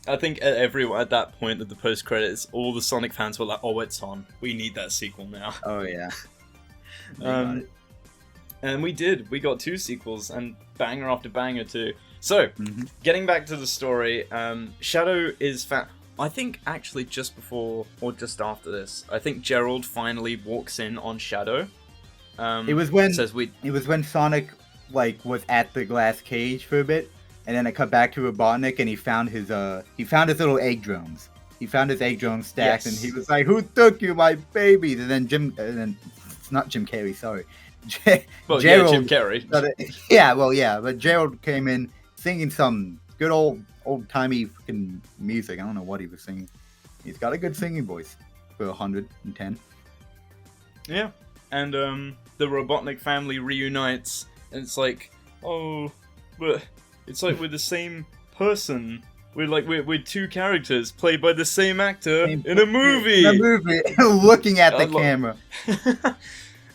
I think at that point of the post-credits, all the Sonic fans were like, oh, it's on. We need that sequel now. Oh, yeah. And we did. We got 2 sequels, and banger after banger, too. So, getting back to the story, Shadow is I think, actually, just before, or just after this, I think Gerald finally walks in on Shadow. It was when Sonic, like, was at the glass cage for a bit. And then it cut back to Robotnik, and he found his little egg drones. He found his egg drones stacked, and he was like, "Who took you, my babies?" And then it's not Jim Carrey, sorry. Gerald, Jim Carrey. But Gerald came in singing some good old-timey fucking music. I don't know what he was singing. He's got a good singing voice for 110. Yeah, and the Robotnik family reunites, and it's like, oh, but it's like we're the same person. We're 2 characters played by the same actor in a movie. Looking at the camera.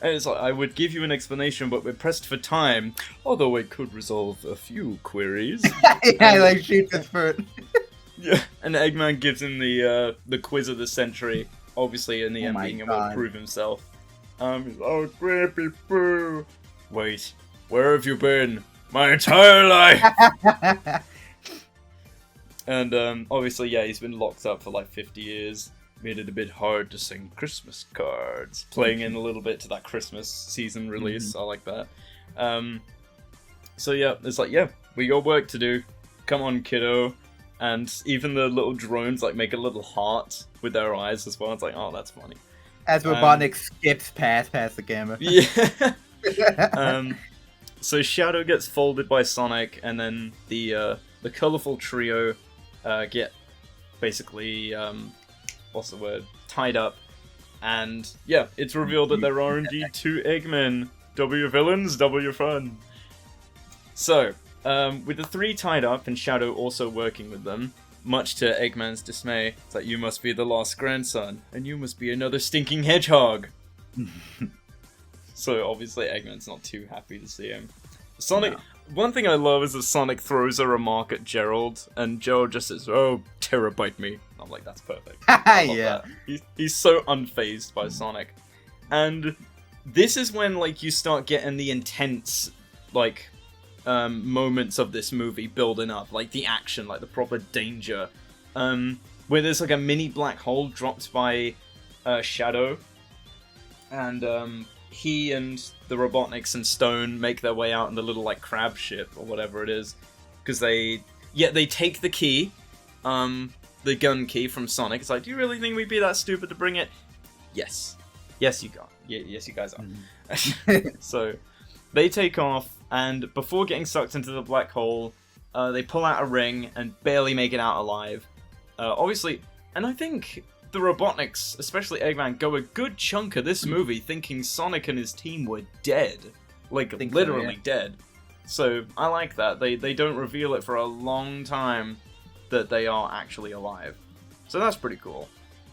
And it's like, I would give you an explanation, but we're pressed for time. Although I could resolve a few queries. Yeah, like shoots his foot. Yeah, and Eggman gives him the quiz of the century, obviously in the end being able to prove himself. He's oh, Grippy Boo. Wait, where have you been? My entire life! And obviously, yeah, he's been locked up for like 50 years. Made it a bit hard to sing Christmas cards. Playing in a little bit to that Christmas season release. I like that. So yeah, it's like, yeah, we got work to do. Come on, kiddo. And even the little drones like make a little heart with their eyes as well. It's like, oh, that's funny. As Robotnik skips past the camera. Yeah. So Shadow gets folded by Sonic, and then the colorful trio get basically what's the word? Tied up, and yeah, it's revealed that there are indeed 2 Eggmen. W villains, W fun. So, with the 3 tied up and Shadow also working with them, much to Eggman's dismay, it's like, you must be the lost grandson, and you must be another stinking hedgehog. So obviously Eggman's not too happy to see him. Sonic. No. One thing I love is that Sonic throws a remark at Gerald, and Gerald just says, "Oh, terabyte me." I'm like, that's perfect. Yeah. That. He's so unfazed by Sonic, and this is when like you start getting the intense like moments of this movie building up, like the action, like the proper danger, where there's like a mini black hole dropped by Shadow, and he and the Robotniks and Stone make their way out in the little like crab ship or whatever it is, because they take the key, the gun key from Sonic. It's like, do you really think we'd be that stupid to bring it? Yes you got. Yes you guys are. So they take off, and before getting sucked into the black hole, they pull out a ring and barely make it out alive. Obviously, and I think the Robotniks, especially Eggman, go a good chunk of this movie thinking Sonic and his team were dead. Like, literally dead. So, I like that. They don't reveal it for a long time that they are actually alive. So that's pretty cool.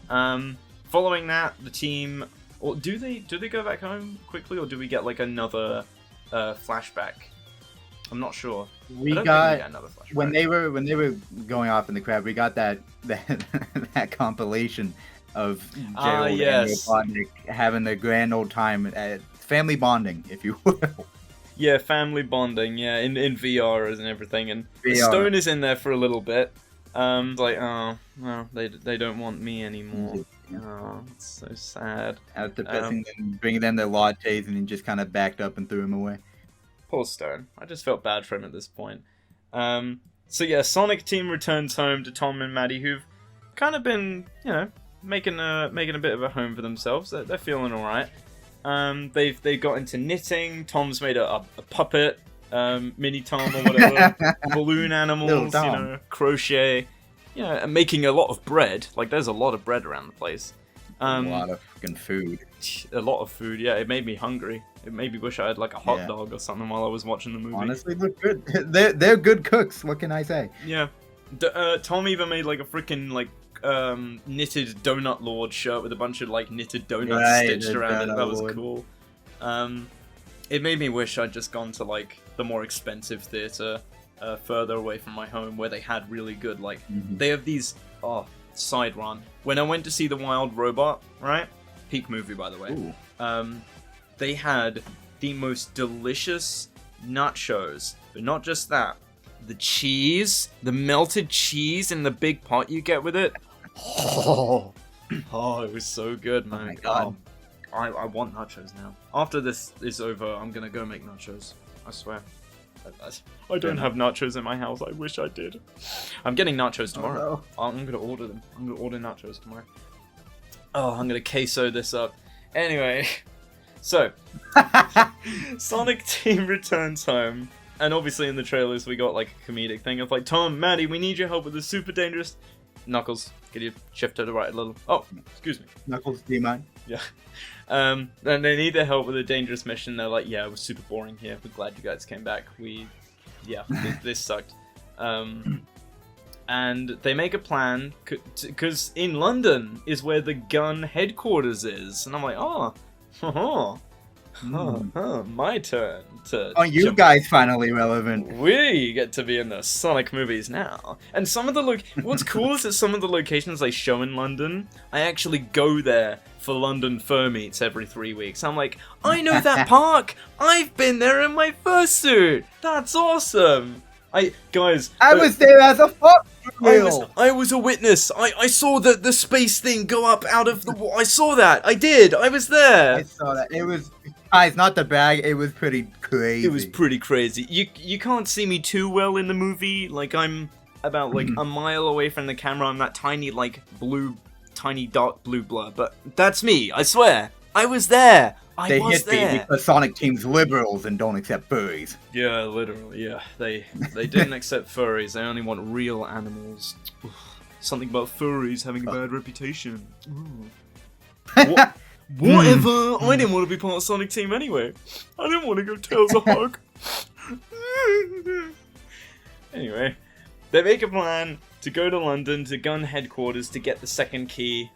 Following that, the team... Or do they go back home quickly, or do we get, like, another flashback? I'm not sure. We got another flashback. When they were going off in the crowd, we got that compilation of Gerald and Robotnik having a grand old time at family bonding, if you will. Yeah, family bonding. Yeah, in VR and everything, and Stone is in there for a little bit. Like, oh, well, they don't want me anymore. Oh, it's so sad. After bringing them their lattes, and he just kind of backed up and threw them away. Poor Stone. I just felt bad for him at this point. So yeah, Sonic team returns home to Tom and Maddie, who've kind of been, you know, making a bit of a home for themselves. They're feeling all right. They've got into knitting. Tom's made a puppet, mini Tom or whatever, balloon animals, you know, crochet. Yeah, and making a lot of bread. Like, there's a lot of bread around the place. A lot of fucking food. A lot of food, yeah. It made me hungry. It made me wish I had, like, a hot dog or something while I was watching the movie. Honestly, look good. They're good cooks. What can I say? Yeah. Tom even made, like, a freaking, like, knitted Donut Lord shirt with a bunch of, like, knitted donuts stitched around it. That was cool. It made me wish I'd just gone to, like, the more expensive theater further away from my home, where they had really good, like, they have these, side run. When I went to see The Wild Robot, right? Peak movie, by the way. They had the most delicious nachos, but not just that. The cheese, the melted cheese in the big pot you get with it. Oh, it was so good, man. Oh my god. I want nachos now. After this is over, I'm gonna go make nachos. I swear. I don't have nachos in my house. I wish I did. I'm getting nachos tomorrow. Oh, no. I'm gonna order them. I'm gonna order nachos tomorrow. Oh, I'm gonna queso this up. Anyway, so Sonic team returns home, and obviously in the trailers we got like a comedic thing of like, Tom, Maddie, we need your help with the super dangerous. Knuckles, can you shift to the right a little? Oh, excuse me. Knuckles, do you mind? Yeah. And they need their help with a dangerous mission. They're like, yeah, it was super boring here. We're glad you guys came back. This sucked. And they make a plan, because in London is where the gun headquarters is. And I'm like, My turn to Oh, you jump. guys finally relevant. We get to be in the Sonic movies now. And some of the what's cool is that some of the locations they show in London, I actually go there for London fur meets every 3 weeks. I'm like, I know that park! I've been there in my fursuit! That's awesome! I was there as a fuck real. I was a witness. I saw the space thing go up out of the wall. I saw that. I did. I was there. I saw that. It was, guys, not the bag. It was pretty crazy. It was pretty crazy. You can't see me too well in the movie. Like, I'm about like a mile away from the camera. I'm that tiny tiny dark blue blur. But that's me. I swear. I was there. They hit me because Sonic Team's liberals and don't accept furries. Yeah, literally. Yeah, they didn't accept furries. They only want real animals. Something about furries having a bad reputation. Whatever. I didn't want to be part of Sonic Team anyway. I didn't want to give Tails a hug. Anyway, they make a plan to go to London to gun headquarters to get the second key.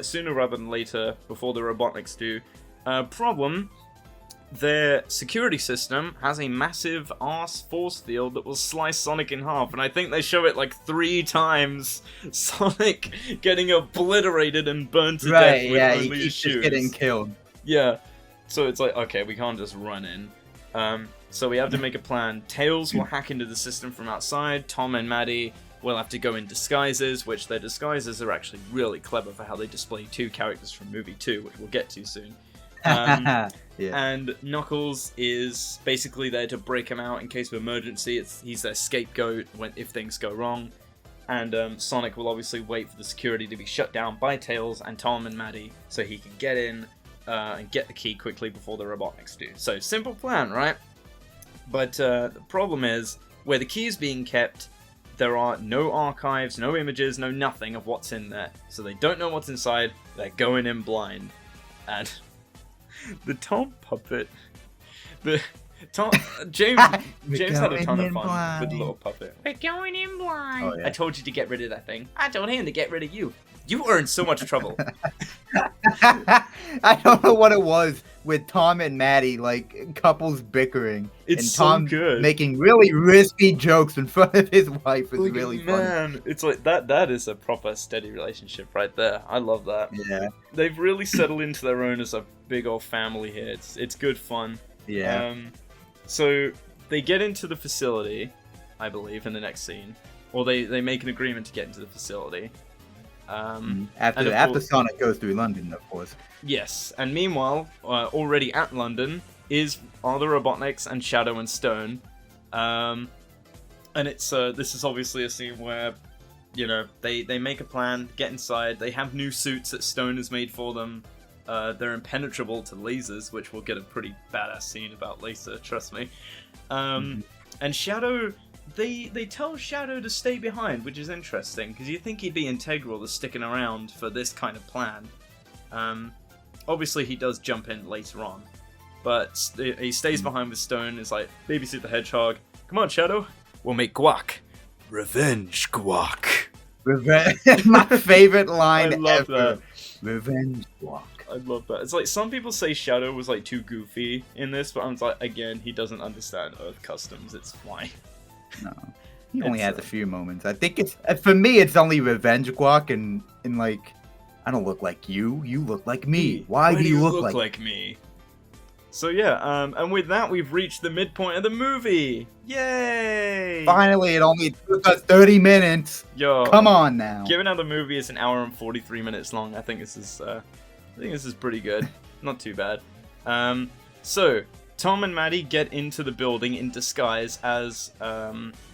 Sooner rather than later, before the Robotniks do. Problem: their security system has a massive arse force field that will slice Sonic in half, and I think they show it like 3 times. Sonic getting obliterated and burned to death with only his shoes. Just getting killed. Yeah, so it's like, okay, we can't just run in. So we have to make a plan. Tails will hack into the system from outside. Tom and Maddie will have to go in disguises, which their disguises are actually really clever for how they display 2 characters from movie 2, which we'll get to soon. Yeah. And Knuckles is basically there to break him out in case of emergency. He's their scapegoat if things go wrong. And Sonic will obviously wait for the security to be shut down by Tails and Tom and Maddie so he can get in and get the key quickly before the Robotniks do. So, simple plan, right? But the problem is, where the key is being kept, there are no archives, no images, no nothing of what's in there. So they don't know what's inside, they're going in blind. And the Tom puppet... James had a ton of fun with the little puppet. We're going in blind. Oh, yeah. I told you to get rid of that thing. I told him to get rid of you. You were in so much trouble. I don't know what it was with Tom and Maddie, like couples bickering. It's and Tom so good. Making really risky jokes in front of his wife is really funny. Man, it's like that is a proper steady relationship right there. I love that. Yeah. They've really settled into their own as a big old family here. It's good fun. Yeah. So they get into the facility, I believe, in the next scene. Or they make an agreement to get into the facility. After Sonic goes through London, of course. Yes, and meanwhile, already at London are the Robotniks and Shadow and Stone. And it's this is obviously a scene where, you know, they make a plan, get inside, they have new suits that Stone has made for them. They're impenetrable to lasers, which we'll get a pretty badass scene about later, trust me. And Shadow... They tell Shadow to stay behind, which is interesting, because you think he'd be integral to sticking around for this kind of plan. Obviously, he does jump in later on, but he stays behind with Stone, is like, babysit the Hedgehog. Come on, Shadow, we'll make guac. Revenge guac. Revenge. My favorite line I love ever. that. Revenge guac. I love that. It's like, some people say Shadow was like too goofy in this, but I'm like, again, he doesn't understand Earth customs, it's fine. No, he only has a few moments. I think it's for me. It's only revenge guac and like, I don't look like you. You look like me. Why do you look like me? So yeah, and with that, we've reached the midpoint of the movie. Yay! Finally, it only took us 30 minutes. Yo, come on now. Given how the movie is 1 hour and 43 minutes long, I think this is pretty good. Not too bad. So. Tom and Maddie get into the building in disguise as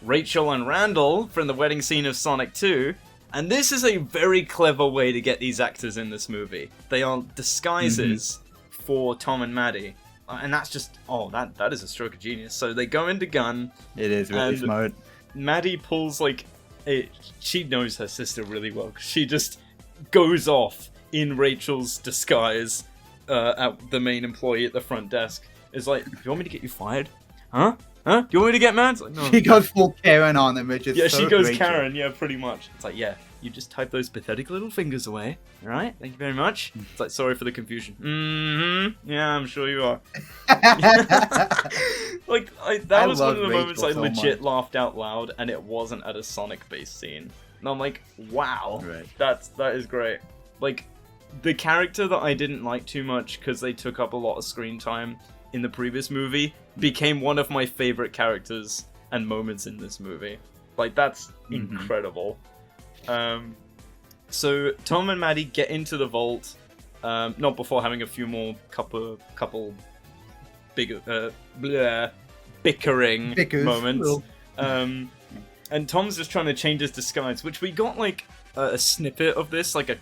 Rachel and Randall from the wedding scene of Sonic 2. And this is a very clever way to get these actors in this movie. They are disguises for Tom and Maddie. And that's just, that is a stroke of genius. So they go into gun. It is really smart. Maddie pulls she knows her sister really well. She just goes off in Rachel's disguise at the main employee at the front desk. Is like, do you want me to get you fired? Huh? Do you want me to get mad? It's like, no. She goes full Karen on them, which is she goes Rachel. Karen, yeah, pretty much. It's like, yeah, you just type those pathetic little fingers away. All right, thank you very much. It's like, sorry for the confusion. Mm-hmm. Yeah, I'm sure you are. Like, that was one of the moments I legit laughed out loud, and it wasn't at a Sonic-based scene. And I'm like, wow, that is great. Like, the character that I didn't like too much because they took up a lot of screen time in the previous movie became one of my favorite characters and moments in this movie. Like, that's incredible. So Tom and Maddie get into the vault, not before having a few more couple bigger bickering moments. And Tom's just trying to change his disguise, which we got like a snippet of this, like a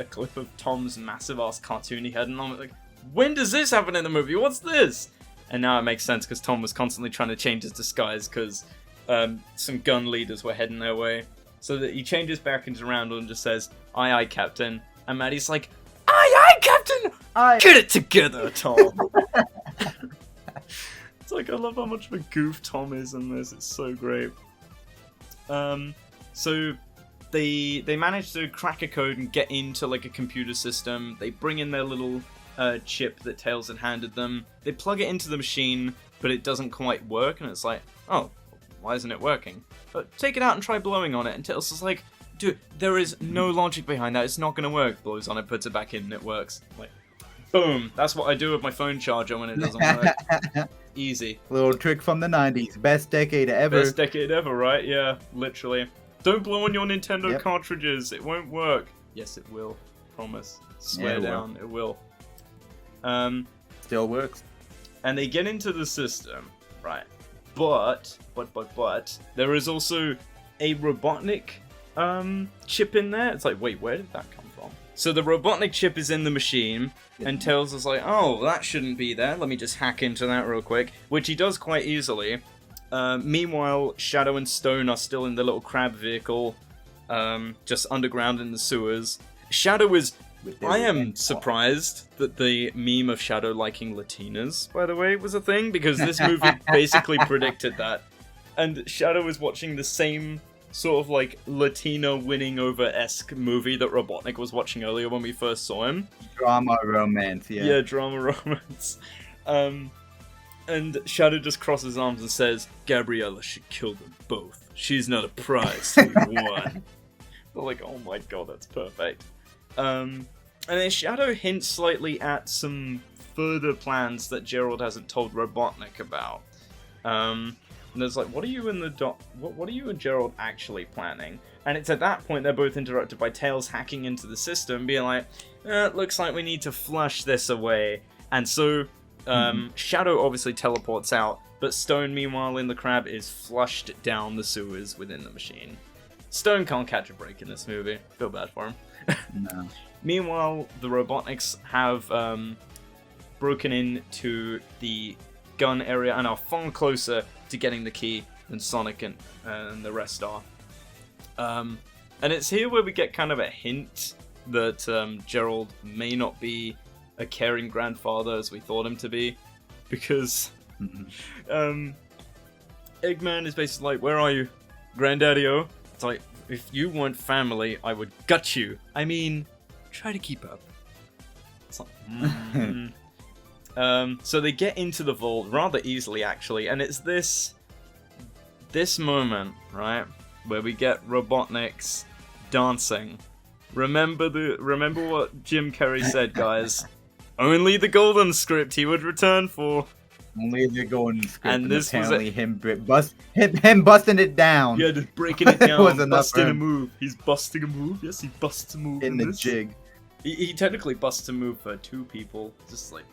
clip of Tom's massive ass cartoony head, and I'm like, when does this happen in the movie? What's this? And now it makes sense because Tom was constantly trying to change his disguise because some gun leaders were heading their way. So that he changes back into Randall and just says, "Aye, aye, Captain." And Maddie's like, "Aye, aye, Captain! Aye. Get it together, Tom." It's like, I love how much of a goof Tom is in this. It's so great. So they manage to crack a code and get into like a computer system. They bring in their little chip that Tails had handed them. They plug it into the machine, but it doesn't quite work. And it's like, oh, why isn't it working? But take it out and try blowing on it. And Tails is like, dude, there is no logic behind that. It's not going to work. Blows on it, puts it back in, and it works. Like, boom. That's what I do with my phone charger when it doesn't work. Easy. Little trick from the 90s. Best decade ever. Best decade ever, right? Yeah, literally. Don't blow on your Nintendo cartridges. It won't work. Yes, it will. Promise. Swear down. It will. Still works. And they get into the system, right? But there is also a Robotnik chip in there. It's like, wait, where did that come from? So the Robotnik chip is in the machine, and Tails is like, oh, that shouldn't be there. Let me just hack into that real quick, which he does quite easily. Meanwhile, Shadow and Stone are still in the little crab vehicle, just underground in the sewers. Shadow is... I am surprised that the meme of Shadow liking Latinas, by the way, was a thing, because this movie basically predicted that. And Shadow is watching the same sort of like Latina winning over-esque movie that Robotnik was watching earlier when we first saw him. Drama romance, yeah. Yeah, drama romance. And Shadow just crosses his arms and says, Gabriella should kill them both. She's not a prize to be won. They're like, oh my god, that's perfect. And then Shadow hints slightly at some further plans that Gerald hasn't told Robotnik about. And there's like, what are you and Gerald actually planning? And it's at that point they're both interrupted by Tails hacking into the system, being like, it looks like we need to flush this away. And so Shadow obviously teleports out, but Stone, meanwhile, in the crab is flushed down the sewers within the machine. Stone can't catch a break in this movie. Feel bad for him. No. Meanwhile, the Robotniks have broken into the gun area and are far closer to getting the key than Sonic and the rest are. And it's here where we get kind of a hint that Gerald may not be a caring grandfather as we thought him to be, because Eggman is basically like, where are you, Granddaddy-O? It's like, if you weren't family, I would gut you. I mean, try to keep up. It's like, so they get into the vault rather easily, actually, and it's this moment, right, where we get Robotniks dancing. Remember what Jim Carrey said, guys. Only the golden script he would return for. Only the golden script. And this apparently was him busting it down. Yeah, just breaking it down, busting a move. He's busting a move. Yes, he busts a move in the this. jig. He technically busts a move for two people. Just like,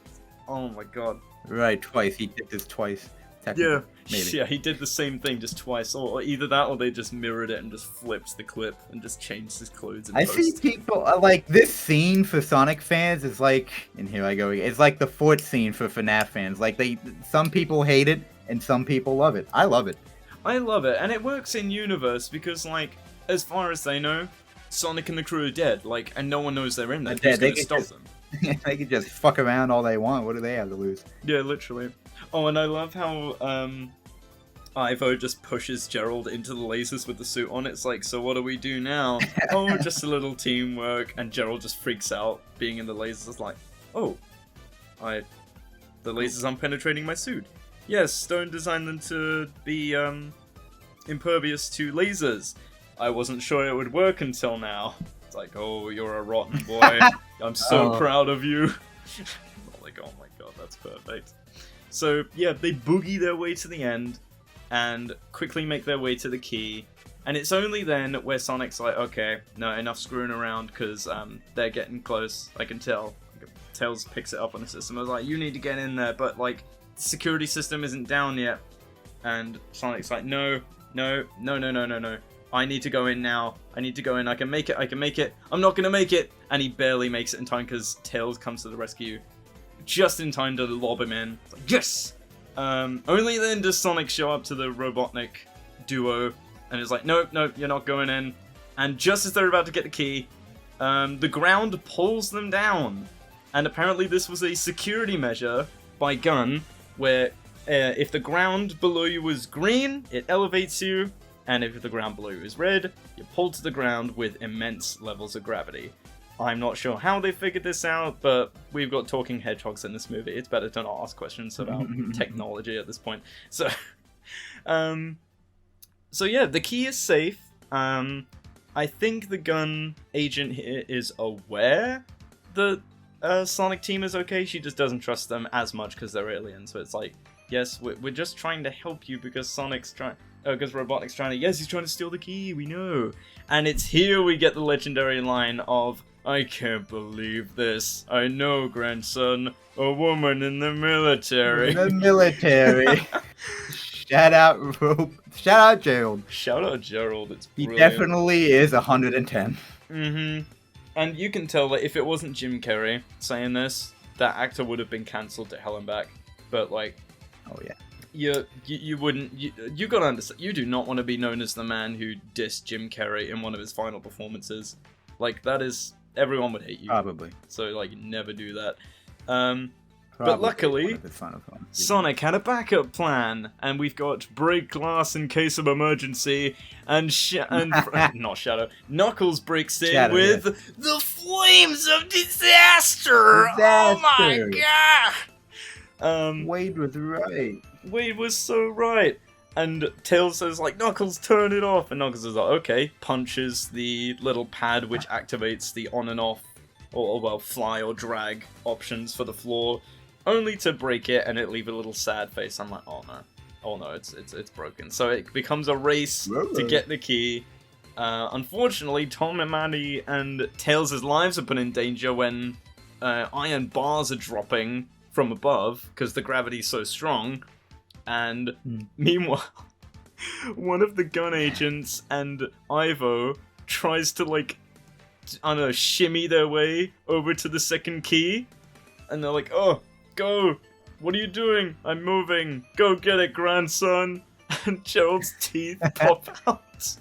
oh my god. Right, twice. He did this twice. Yeah, maybe. Yeah, he did the same thing just twice, or either that, or they just mirrored it and just flipped the clip and just changed his clothes. I see people like this scene for Sonic fans is like, and here I go. It's like the fourth scene for FNAF fans. Like some people hate it and some people love it. I love it. I love it, and it works in universe because, like, as far as they know, Sonic and the crew are dead. Like, and no one knows they're in there. Who's gonna stop them? They can just fuck around all they want. What do they have to lose? Yeah, literally. Oh, and I love how Ivo just pushes Gerald into the lasers with the suit on. It's like, so what do we do now? Oh, just a little teamwork. And Gerald just freaks out being in the lasers. It's like, oh, the lasers aren't penetrating my suit. Yes, Stone designed them to be impervious to lasers. I wasn't sure it would work until now. It's like, oh, you're a rotten boy. I'm so proud of you. Like, oh my god, that's perfect. So, yeah, they boogie their way to the end and quickly make their way to the key. And it's only then where Sonic's like, okay, no, enough screwing around, because they're getting close, I can tell. Tails picks it up on the system. I was like, you need to get in there, but, like, the security system isn't down yet. And Sonic's like, no. I need to go in now. I need to go in. I can make it. I'm not gonna make it. And he barely makes it in time because Tails comes to the rescue just in time to lob him in. It's like, yes! Only then does Sonic show up to the Robotnik duo and is like, nope, you're not going in. And just as they're about to get the key, the ground pulls them down. And apparently this was a security measure by Gun, where if the ground below you was green, it elevates you, and if the ground below you is red, you're pulled to the ground with immense levels of gravity. I'm not sure how they figured this out, but we've got talking hedgehogs in this movie. It's better to not ask questions about technology at this point. So, so yeah, the key is safe. I think the Gun agent here is aware that Sonic team is okay. She just doesn't trust them as much because they're aliens. So it's like, yes, we're just trying to help you because because Robotnik's trying to, yes, he's trying to steal the key, we know. And it's here we get the legendary line of, I can't believe this. I know, grandson, a woman in the military. In the military. Shout out Gerald. Shout out Gerald, it's he brilliant. He definitely is 110. Mm-hmm. And you can tell that if it wasn't Jim Carrey saying this, that actor would have been cancelled to hell and back. But, like... Oh, yeah. You wouldn't... You gotta understand, you do not want to be known as the man who dissed Jim Carrey in one of his final performances. Like, that is... Everyone would hate you. Probably. So, like, never do that. But luckily, Sonic had a backup plan, and we've got break glass in case of emergency, and not Shadow, Knuckles breaks in with the flames of disaster! Oh my god! Wade was right. Wade was so right. And Tails says, like, Knuckles, turn it off, and Knuckles is like, okay, punches the little pad which activates the on and off, or well, fly or drag options for the floor, only to break it and it leave a little sad face. I'm like, oh no, it's broken. So it becomes a race to get the key. Unfortunately, Tom and Maddie and Tails' lives are put in danger when iron bars are dropping from above because the gravity's so strong. And meanwhile, one of the Gun agents and Ivo tries to, like, I don't know, shimmy their way over to the second key. And they're like, oh, go! What are you doing? I'm moving! Go get it, grandson! And Gerald's teeth pop out.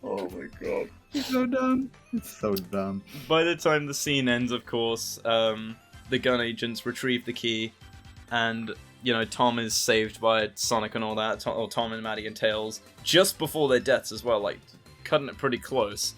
Oh my god. It's so dumb. It's so dumb. By the time the scene ends, of course, the Gun agents retrieve the key. And, you know, Tom is saved by Sonic and all that. Or Tom and Maddie and Tails. Just before their deaths as well. Like, cutting it pretty close.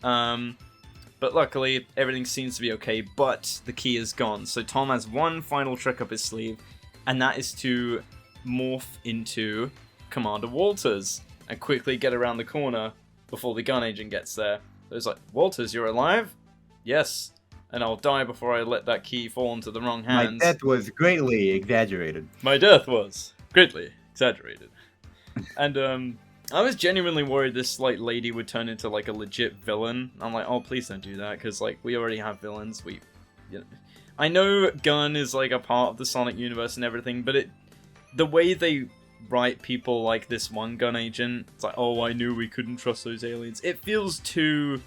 But luckily, everything seems to be okay, but the key is gone. So Tom has one final trick up his sleeve, and that is to morph into Commander Walters and quickly get around the corner before the Gun agent gets there. So it's like, Walters, you're alive? Yes. And I'll die before I let that key fall into the wrong hands. My death was greatly exaggerated. My death was greatly exaggerated. And, I was genuinely worried this, like, lady would turn into, like, a legit villain. I'm like, oh, please don't do that, because, like, we already have villains. You know. I know Gun is, like, a part of the Sonic universe and everything, but the way they write people like this one Gun agent, it's like, oh, I knew we couldn't trust those aliens. It feels too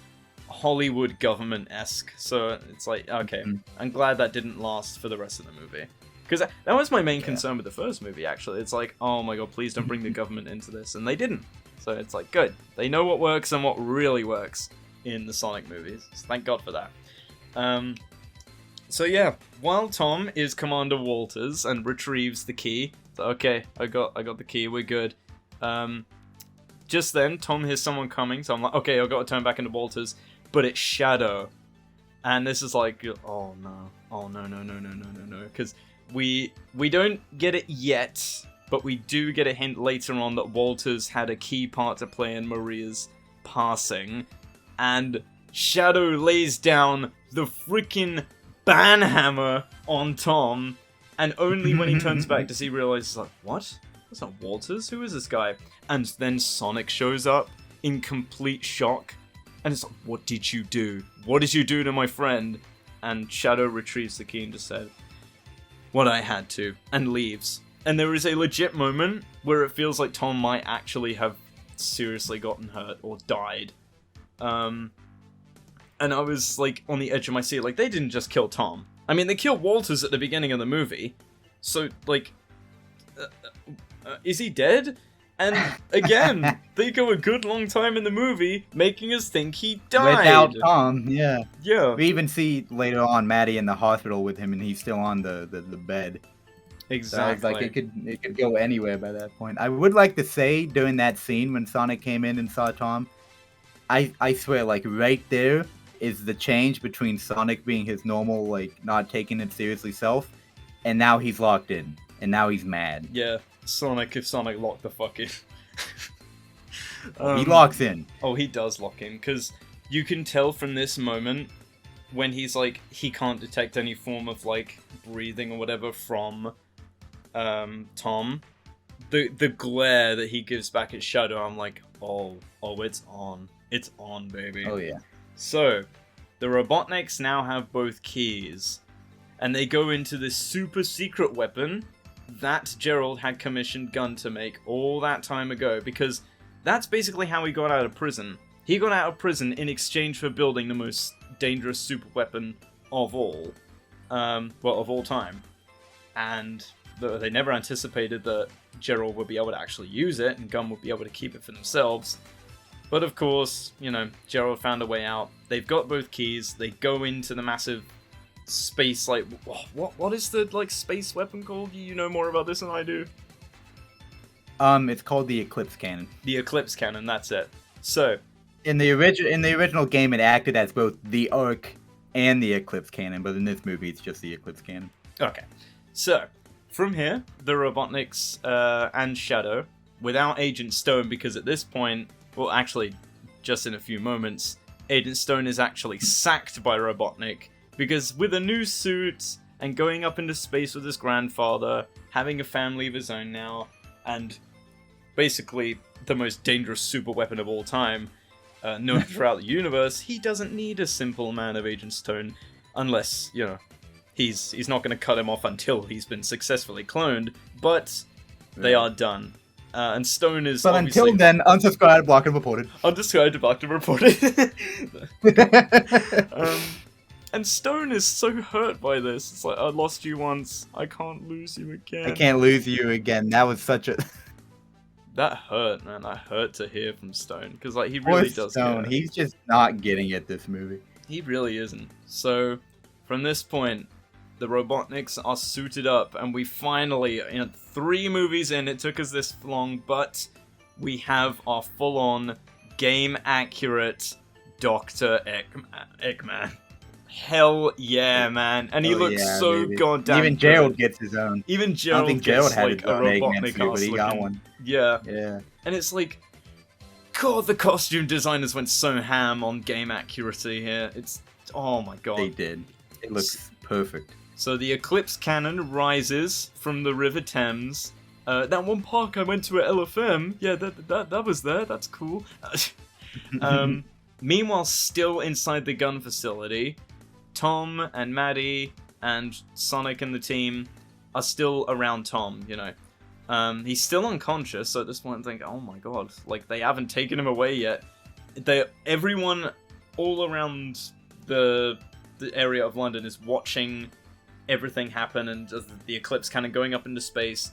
Hollywood government-esque, so it's like, okay, I'm glad that didn't last for the rest of the movie. Because that was my main concern with the first movie, actually. It's like, oh my god, please don't bring the government into this. And they didn't. So it's like, good. They know what works and what really works in the Sonic movies. So thank god for that. So yeah, while Tom is Commander Walters and retrieves the key, Okay, I got the key. We're good. Just then, Tom hears someone coming, so I'm like, okay, I've got to turn back into Walters, but it's Shadow, and this is like, oh no, because we don't get it yet, but we do get a hint later on that Walters had a key part to play in Maria's passing, and Shadow lays down the freaking banhammer on Tom, and only when he turns back does he realize, like, what? That's not Walters? Who is this guy? And then Sonic shows up in complete shock, and it's like, what did you do? What did you do to my friend? And Shadow retrieves the key and just said, what I had to, and leaves. And there is a legit moment where it feels like Tom might actually have seriously gotten hurt or died. And I was, like, on the edge of my seat, like, they didn't just kill Tom. I mean, they killed Walters at the beginning of the movie, so, like, is he dead? And, again, they go a good long time in the movie making us think he died. Without Tom, yeah. Yeah. We even see later on Maddie in the hospital with him, and he's still on the bed. Exactly. So like it could go anywhere by that point. I would like to say during that scene when Sonic came in and saw Tom, I swear, like, right there is the change between Sonic being his normal, like, not taking it seriously self, and now he's locked in, and now he's mad. Yeah. If Sonic locked the fuck in. He locks in. Oh, he does lock in, because you can tell from this moment when he's like, he can't detect any form of, like, breathing or whatever from Tom. The glare that he gives back at Shadow, I'm like, oh, it's on. It's on, baby. Oh, yeah. So, the Robotniks now have both keys, and they go into this super secret weapon that Gerald had commissioned Gunn to make all that time ago, because that's basically how he got out of prison. He got out of prison in exchange for building the most dangerous super weapon of all. Of all time. And they never anticipated that Gerald would be able to actually use it, and Gunn would be able to keep it for themselves. But of course, you know, Gerald found a way out. They've got both keys, they go into the massive space, like, what is the, like, space weapon called? You know more about this than I do. It's called the Eclipse Cannon. The Eclipse Cannon, that's it. So, in the original game, it acted as both the Arc and the Eclipse Cannon, but in this movie, it's just the Eclipse Cannon. Okay. So, from here, the Robotniks and Shadow, without Agent Stone, because at this point, well, actually, just in a few moments, Agent Stone is actually sacked by Robotnik, because with a new suit, and going up into space with his grandfather, having a family of his own now, and basically the most dangerous super weapon of all time, known throughout the universe, he doesn't need a simple man of Agent Stone, unless, you know, he's not going to cut him off until he's been successfully cloned, but they are done. And Stone is But until then, unsubscribed, blocked, and reported. Unsubscribed, blocked, and reported. And Stone is so hurt by this. It's like, I lost you once, I can't lose you again. I can't lose you again. That was such a... That hurt, man. That hurt to hear from Stone, because, like, he really does Stone. care. He's just not getting it this movie. He really isn't. So, from this point, the Robotniks are suited up, and we finally, 3 movies in, it took us this long, but we have our full-on, game-accurate Dr. Eggman. Hell yeah, man. And he looks so baby. goddamn Even Gerald gets his own. Even I Gerald don't think gets, Gerald had like, his a own Eggman Robotnik suit, but he got looking. one. Yeah. Yeah. And it's like, God, the costume designers went so ham on game accuracy here. It's, oh my god. They did. It looks perfect. So the Eclipse Cannon rises from the River Thames. That one park I went to at LFM, yeah, that was there, that's cool. Meanwhile, still inside the gun facility, Tom and Maddie and Sonic and the team are still around Tom, you know. He's still unconscious, so at this point I'm thinking, oh my god, like, they haven't taken him away yet. Everyone all around the area of London is watching everything happen, and the Eclipse Cannon going up into space.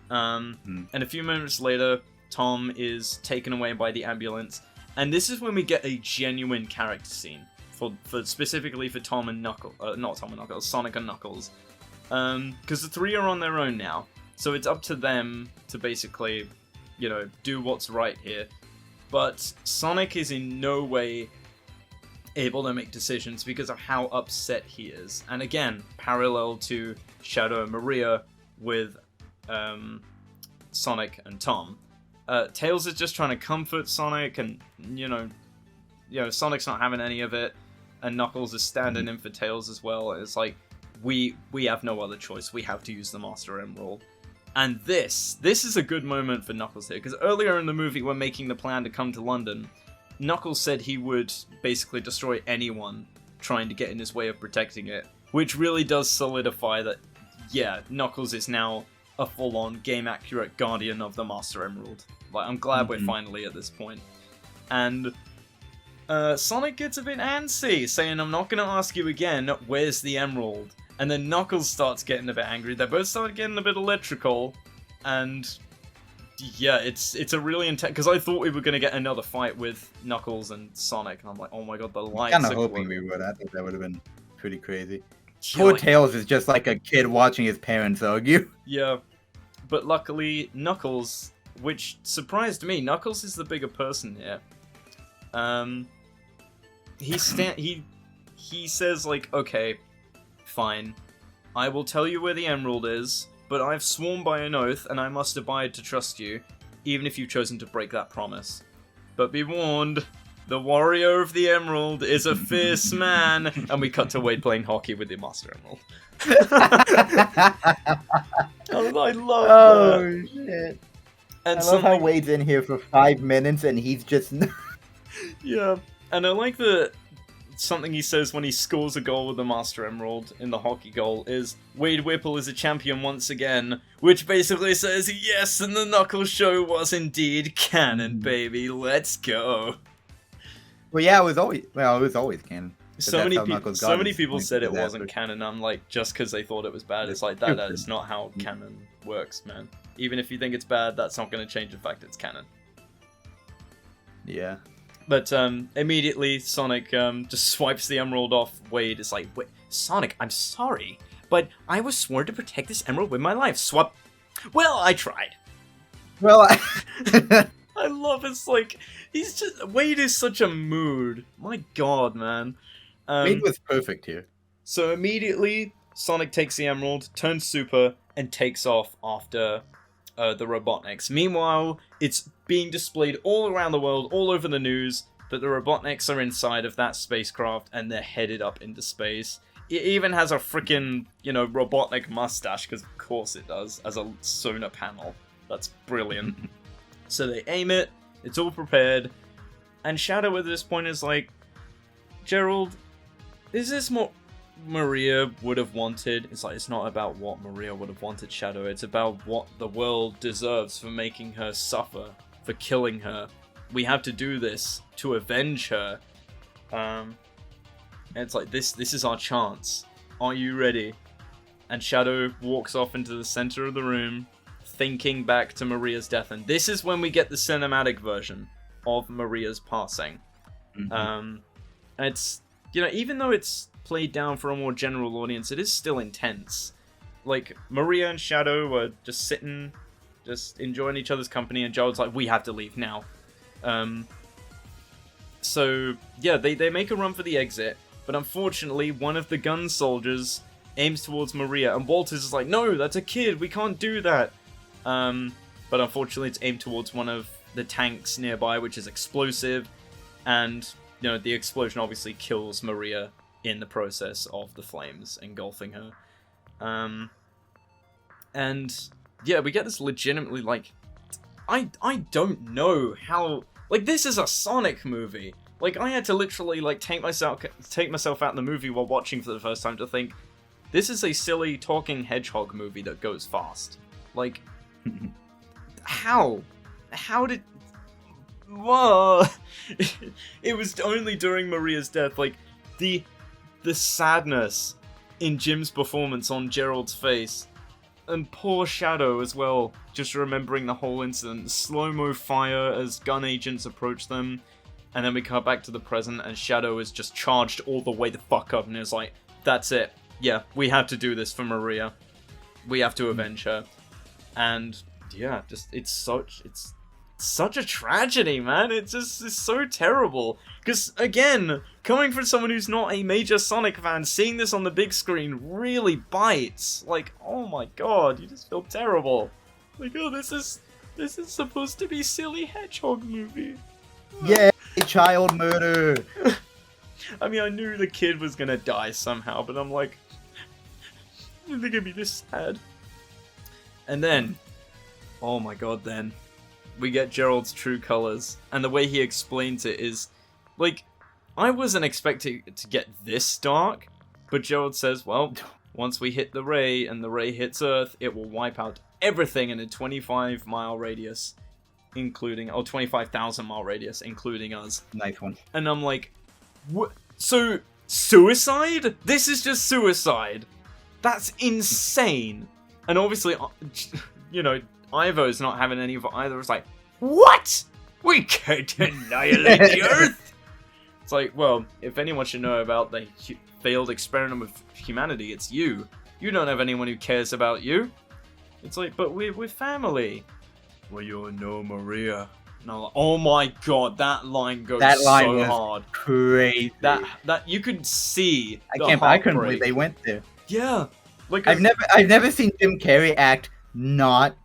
And a few moments later, Tom is taken away by the ambulance, and this is when we get a genuine character scene. Specifically for Tom and Knuckles, not Tom and Knuckles, Sonic and Knuckles. Because the 3 are on their own now. So it's up to them to basically, do what's right here. But Sonic is in no way able to make decisions because of how upset he is. And again, parallel to Shadow and Maria with Sonic and Tom. Tails is just trying to comfort Sonic, and Sonic's not having any of it, and Knuckles is standing in for Tails as well. It's like, we have no other choice. We have to use the Master Emerald. And this is a good moment for Knuckles here, because earlier in the movie, when making the plan to come to London, Knuckles said he would basically destroy anyone trying to get in his way of protecting it, which really does solidify that, yeah, Knuckles is now a full-on, game-accurate guardian of the Master Emerald. Like, I'm glad we're finally at this point. And Sonic gets a bit antsy, saying, I'm not going to ask you again, where's the Emerald? And then Knuckles starts getting a bit angry. They both start getting a bit electrical, and yeah, it's a really intense, because I thought we were going to get another fight with Knuckles and Sonic, and I'm like, oh my god, the lights I'm are kind of hoping glowing. we would. I think that would have been pretty crazy. Yeah, Poor Tails is just like a kid watching his parents argue. Yeah, but luckily, Knuckles, which surprised me, Knuckles is the bigger person here. He says, like, okay, fine, I will tell you where the Emerald is, but I've sworn by an oath, and I must abide to trust you, even if you've chosen to break that promise. But be warned, the warrior of the Emerald is a fierce man, and we cut to Wade playing hockey with the Master Emerald. I love that. Shit. And I love how Wade's in here for 5 minutes and he's just... Yeah, and I like that something he says when he scores a goal with the Master Emerald in the hockey goal is, Wade Whipple is a champion once again, which basically says, yes, and the Knuckles show was indeed canon, baby, let's go. Well, yeah, it was always canon. So many people said it wasn't canon. I'm like, just because they thought it was bad, it's like, that is not how canon works, man. Even if you think it's bad, that's not going to change the fact it's canon. Yeah. But immediately, Sonic just swipes the emerald off Wade. It's like, wait, Sonic, I'm sorry, but I was sworn to protect this emerald with my life. Swap. Well, I tried. Well, I love it's like, Wade is such a mood. My god, man. Wade was perfect here. So immediately, Sonic takes the emerald, turns super, and takes off after the Robotniks. Meanwhile, it's being displayed all around the world, all over the news, that the Robotniks are inside of that spacecraft and they're headed up into space. It even has a freaking, Robotnik mustache, because of course it does, as a sonar panel. That's brilliant. So they aim it, it's all prepared, and Shadow at this point is like, Gerald, is this what Maria would have wanted? It's like, it's not about what Maria would have wanted, Shadow, it's about what the world deserves for making her suffer, for killing her. We have to do this to avenge her. And it's like, this is our chance. Are you ready? And Shadow walks off into the center of the room, thinking back to Maria's death, and this is when we get the cinematic version of Maria's passing. And it's, even though it's played down for a more general audience, it is still intense. Like, Maria and Shadow were just sitting, just enjoying each other's company, and Gerald's like, we have to leave now. So, yeah, they make a run for the exit, but unfortunately, one of the gun soldiers aims towards Maria, and Walters is like, no, that's a kid, we can't do that. But unfortunately, it's aimed towards one of the tanks nearby, which is explosive, and, the explosion obviously kills Maria in the process of the flames engulfing her. And, yeah, we get this legitimately, like, I don't know how, like, this is a Sonic movie. Like, I had to literally, like, take myself out in the movie while watching for the first time to think, this is a silly talking hedgehog movie that goes fast. Like, how did... Whoa! It was only during Maria's death, like, the sadness in Jim's performance on Gerald's face, and poor Shadow as well, just remembering the whole incident. Slow-mo fire as gun agents approach them, and then we cut back to the present, and Shadow is just charged all the way the fuck up, and is like, that's it. Yeah, we have to do this for Maria. We have to avenge her. And yeah, it's such a tragedy, man. It's so terrible. Because again, coming from someone who's not a major Sonic fan, seeing this on the big screen really bites. Like, oh my god, you just feel terrible. Like, oh, this is supposed to be silly hedgehog movie. Yeah, child murder. I mean, I knew the kid was gonna die somehow, but I'm like, I didn't think it'd be this sad. And then, oh my god, then we get Gerald's true colors, and the way he explains it is, like, I wasn't expecting it to get this dark, but Gerald says, well, once we hit the ray and the ray hits Earth, it will wipe out everything in a 25-mile radius, including, 25,000-mile radius, including us. Nice one. And I'm like, what? So, suicide? This is just suicide. That's insane. And obviously, you know, Ivo's not having any of it either. It's like, what? We can't annihilate the Earth! It's like, well, if anyone should know about the failed experiment of humanity, it's you. You don't have anyone who cares about you. It's like, but we're family. Well, you're no Maria. And I'm like, oh my god, that line goes so hard. Crazy. That you could see. I couldn't believe they went there. Yeah. Like I've never seen Jim Carrey act not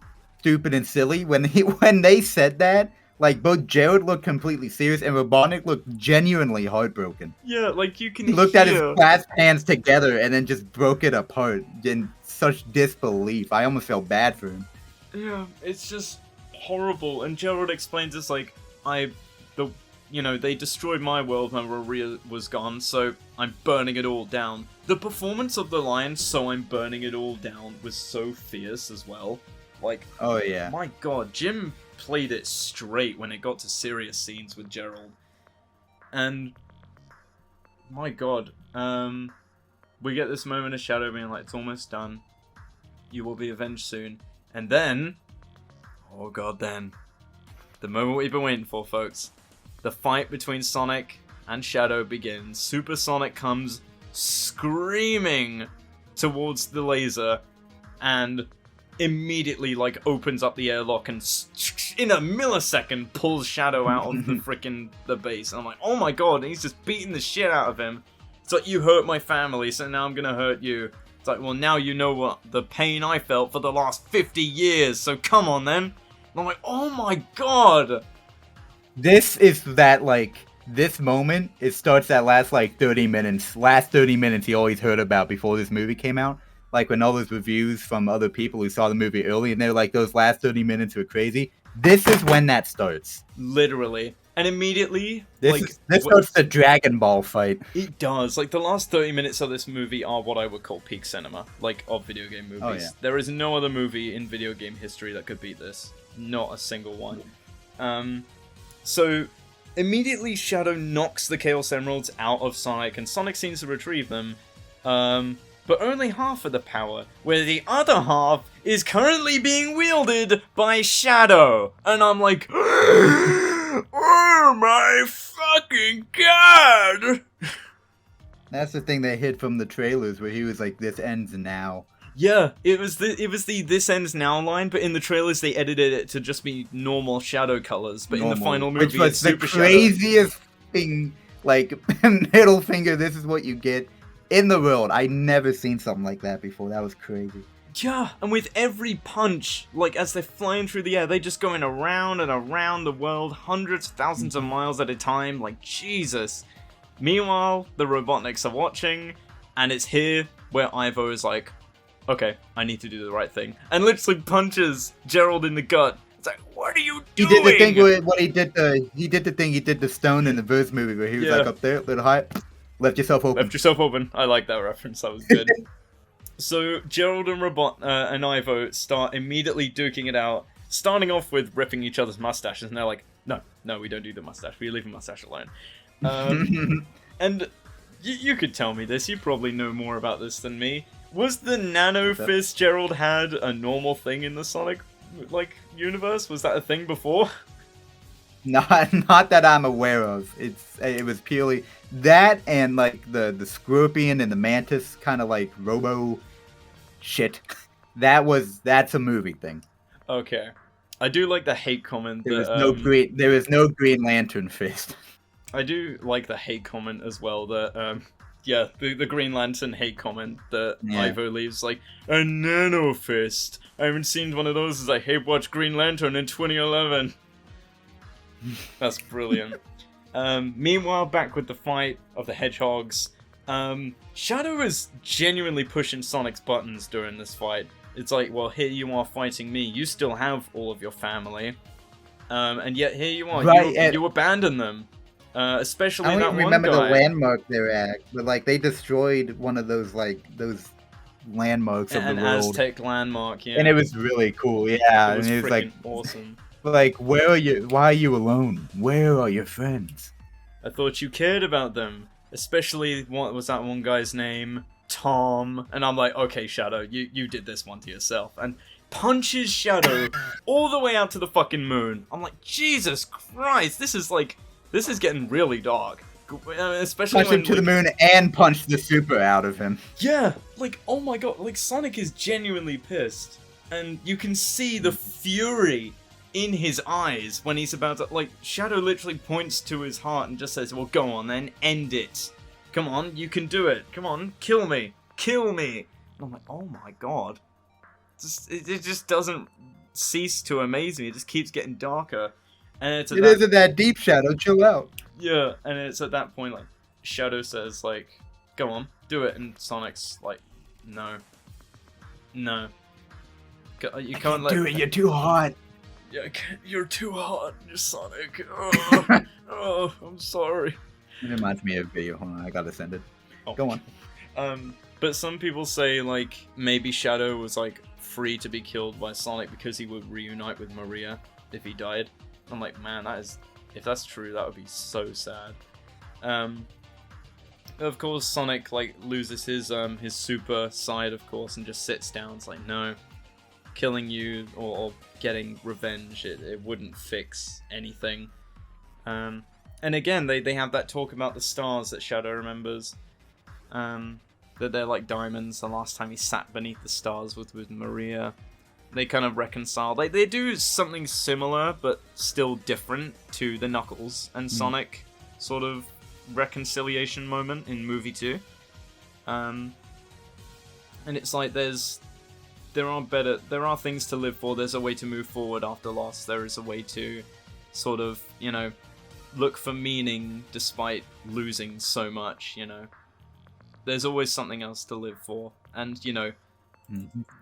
stupid and silly. When they said that, like, both Gerald looked completely serious and Robotnik looked genuinely heartbroken. Yeah, like you can He looked at his clasped hands together and then just broke it apart in such disbelief. I almost felt bad for him. Yeah, it's just horrible. And Gerald explains it's like, they destroyed my world when Maria was gone, so I'm burning it all down. The performance of the line, so I'm burning it all down, was so fierce as well. Like, oh yeah. My god, Jim played it straight when it got to serious scenes with Gerald. And, my god, we get this moment of Shadow being like, it's almost done. You will be avenged soon. And then, oh god, then, the moment we've been waiting for, folks. The fight between Sonic and Shadow begins. Super Sonic comes screaming towards the laser and immediately, like, opens up the airlock and in a millisecond pulls Shadow out of the base. And I'm like, oh my god, and he's just beating the shit out of him. It's like, you hurt my family, so now I'm gonna hurt you. It's like, well, now you know what the pain I felt for the last 50 years, so come on then. And I'm like, oh my god. This is that, like, this moment, it starts that last, like, 30 minutes. Last 30 minutes you always heard about before this movie came out. Like, when all those reviews from other people who saw the movie early, and they're like, those last 30 minutes were crazy. This is when that starts. Literally. And immediately, this starts the Dragon Ball fight. It does. Like, the last 30 minutes of this movie are what I would call peak cinema. Like, of video game movies. Oh, yeah. There is no other movie in video game history that could beat this. Not a single one. So, immediately Shadow knocks the Chaos Emeralds out of Sonic, and Sonic seems to retrieve them. But only half of the power, where the other half is currently being wielded by Shadow. And I'm like, oh my fucking god! That's the thing they hid from the trailers, where he was like, this ends now. Yeah, it was the this ends now line, but in the trailers they edited it to just be normal Shadow colors, but in the final movie which was it's the Super craziest thing, like, middle finger, this is what you get in the world. I never seen something like that before. That was crazy. Yeah, and with every punch, like, as they're flying through the air, they're just going around and around the world, hundreds, thousands of miles at a time, like, Jesus. Meanwhile, the Robotniks are watching, and it's here where Ivo is like, okay, I need to do the right thing. And literally punches Gerald in the gut. It's like, what are you doing? He did the thing where he did the stone in the Verse movie where he was like up there, little high, left yourself open. Left yourself open. I like that reference. That was good. So Gerald and Ivo start immediately duking it out, starting off with ripping each other's mustaches, and they're like, no, we don't do the mustache. We leave the mustache alone. And you could tell me this. You probably know more about this than me. Was the nano fist Gerald had a normal thing in the Sonic, like, universe? Was that a thing before? Not that I'm aware of. It was purely that and, like, the Scorpion and the Mantis kind of, like, robo shit. That's a movie thing. Okay. I do like the hate comment There that, is no green. There is no Green Lantern fist. I do like the hate comment as well that, yeah, the Green Lantern hate comment that Ivo leaves, like, a nano fist. I haven't seen one of those as I hate watch Green Lantern in 2011. That's brilliant. Meanwhile, back with the fight of the Hedgehogs, Shadow is genuinely pushing Sonic's buttons during this fight. It's like, well, here you are fighting me. You still have all of your family. And yet here you are. Right, you abandon them. Especially I that don't one remember guy. the landmark they're at, but like they destroyed one of those landmarks of An the world. Aztec landmark, yeah. And it was really cool, yeah. It was and it was like awesome. Like, where are you? Why are you alone? Where are your friends? I thought you cared about them. Especially, what was that one guy's name? Tom. And I'm like, okay, Shadow, you did this one to yourself. And punches Shadow all the way out to the fucking moon. I'm like, Jesus Christ, this is getting really dark. Especially Punch him to the moon and punch the super out of him. Yeah, like, oh my god, like, Sonic is genuinely pissed. And you can see the fury in his eyes when he's about to, like, Shadow literally points to his heart and just says, well, go on then, end it. Come on, you can do it. Come on, kill me. Kill me. And I'm like, oh my god. It just doesn't cease to amaze me. It just keeps getting darker. And it's isn't that deep, Shadow. Chill out. Yeah, and it's at that point, like, Shadow says, like, go on, do it. And Sonic's like, no. No. You can't let... Do it, you're too hot. Yeah, you're too hot, Sonic. Oh, I'm sorry. It reminds me of a video. Hold on, I gotta send it. Oh. Go on. But some people say, like, maybe Shadow was, like, free to be killed by Sonic because he would reunite with Maria if he died. I'm like, man, if that's true, that would be so sad. Of course, Sonic, like, loses his super side, of course, and just sits down. It's like, no, killing you or getting revenge, it wouldn't fix anything. And again, they have that talk about the stars that Shadow remembers. That they're like diamonds. The last time he sat beneath the stars with Maria. They kind of reconcile. They do something similar, but still different to the Knuckles and Sonic sort of reconciliation moment in movie 2. And it's like there are things to live for. There's a way to move forward after loss. There is a way to sort of, you know, look for meaning despite losing so much, you know. There's always something else to live for. And, you know,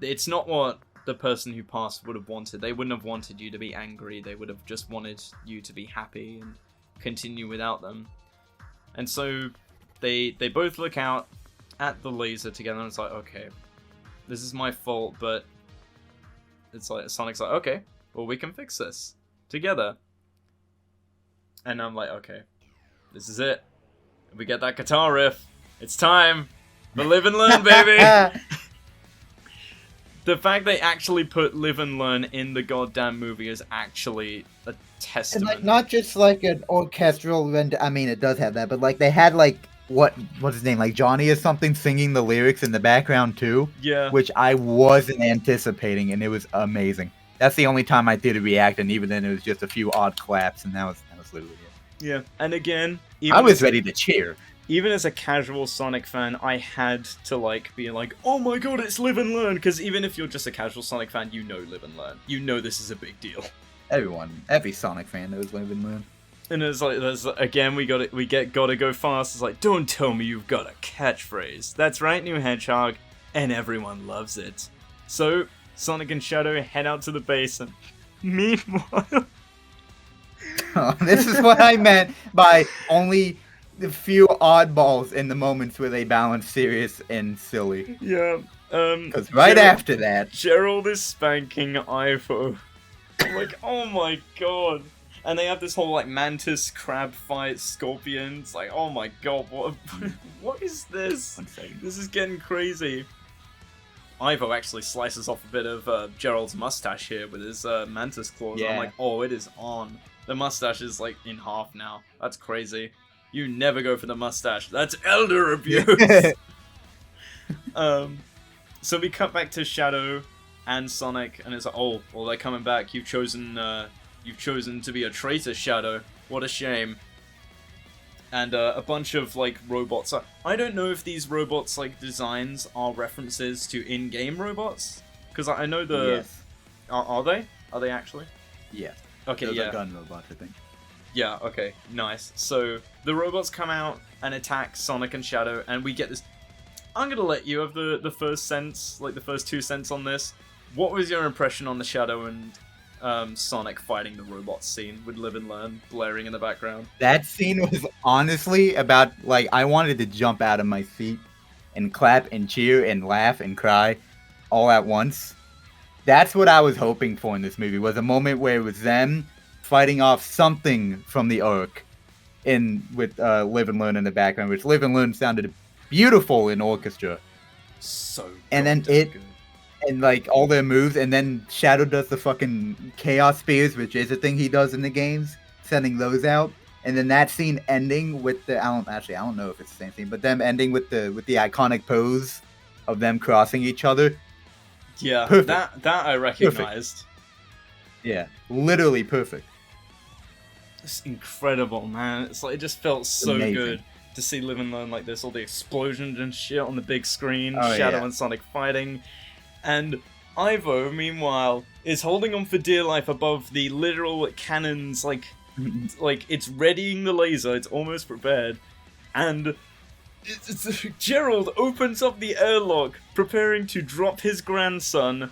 it's not what the person who passed would have wanted. They wouldn't have wanted you to be angry. They would have just wanted you to be happy and continue without them. And so they both look out at the laser together and it's like, okay, this is my fault, but it's like Sonic's like, okay, well, we can fix this together. And I'm like, okay, this is it. We get that guitar riff. It's time for Live and Learn, baby. The fact they actually put Live and Learn in the goddamn movie is actually a testament. And like, not just like an orchestral I mean, it does have that, but like they had like what's his name, like Johnny or something, singing the lyrics in the background too. Yeah. Which I wasn't anticipating, and it was amazing. That's the only time I did react, and even then it was just a few odd claps, and that was literally it. Yeah, and again, I was ready to cheer. Even as a casual Sonic fan, I had to like be like, oh my god, it's Live and Learn, because even if you're just a casual Sonic fan, you know Live and Learn. You know this is a big deal. Every Sonic fan knows Live and Learn. And it's like, again, gotta go fast. It's like, don't tell me you've got a catchphrase. That's right, new Hedgehog, and everyone loves it. So, Sonic and Shadow head out to the base, and meanwhile... Oh, this is what I meant by only the few oddballs in the moments where they balance serious and silly. Yeah. Because after that... Gerald is spanking Ivo. Like, oh my god. And they have this whole, like, mantis crab fight, scorpions. Like, oh my god, what is this? 1 second. This is getting crazy. Ivo actually slices off a bit of Gerald's mustache here with his mantis claws. Yeah. I'm like, oh, it is on. The mustache is, like, in half now. That's crazy. You never go for the mustache. That's elder abuse! So we cut back to Shadow and Sonic, and it's like, oh, well, they're coming back. You've chosen to be a traitor, Shadow. What a shame. And a bunch of like robots. I don't know if these robots like designs are references to in-game robots, because I know the. Yes. Are they? Are they actually? Yeah. Okay. Those yeah. are gun robots, I think. Yeah. Okay. Nice. So the robots come out and attack Sonic and Shadow, and we get this. I'm gonna let you have the first sense, like the first 2 cents on this. What was your impression on the Shadow and Sonic fighting the robots scene with Live and Learn blaring in the background? That scene was honestly about, like, I wanted to jump out of my seat and clap and cheer and laugh and cry all at once. That's what I was hoping for in this movie, was a moment where it was them fighting off something from the Ark with Live and Learn in the background, which Live and Learn sounded beautiful in orchestra. So and then good. And like all their moves, and then Shadow does the fucking Chaos Spears, which is a thing he does in the games, sending those out. And then that scene ending with the I don't know if it's the same scene, but them ending with the iconic pose of them crossing each other. Yeah, perfect. that I recognized. Perfect. Yeah, literally perfect. It's incredible, man. It's like it just felt so Amazing. good to see Live and Learn like this, all the explosions and shit on the big screen, Oh, Shadow yeah. and Sonic fighting. And Ivo, meanwhile, is holding on for dear life above the literal cannons, like it's readying the laser, it's almost prepared. And Gerald opens up the airlock, preparing to drop his grandson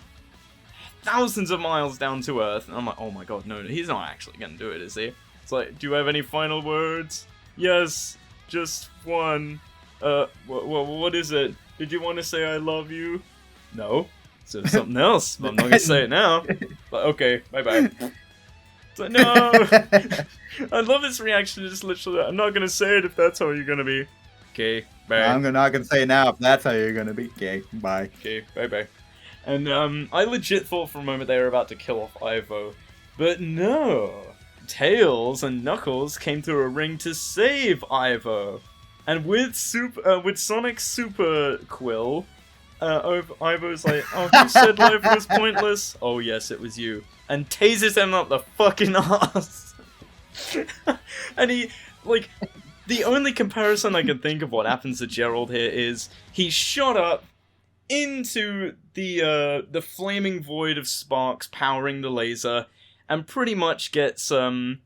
thousands of miles down to Earth. And I'm like, oh my god, no, he's not actually gonna do it, is he? It's like, do you have any final words? Yes, just one. What is it? Did you want to say I love you? No. So something else, but I'm not gonna say it now. But okay, bye-bye. It's like, no! I love his reaction, just literally, I'm not gonna say it if that's how you're gonna be. Okay, bye. I'm not gonna say now if that's how you're gonna be. Okay, bye. Okay, bye-bye. And I legit thought for a moment they were about to kill off Ivo, but no! Tails and Knuckles came to a ring to save Ivo. And with Sonic's Super Quill, Ivo's like, oh, you said life was pointless? Oh yes, it was you. And tases him up the fucking ass. And he, like, the only comparison I can think of what happens to Gerald here is he's shot up into the flaming void of sparks powering the laser, and pretty much gets the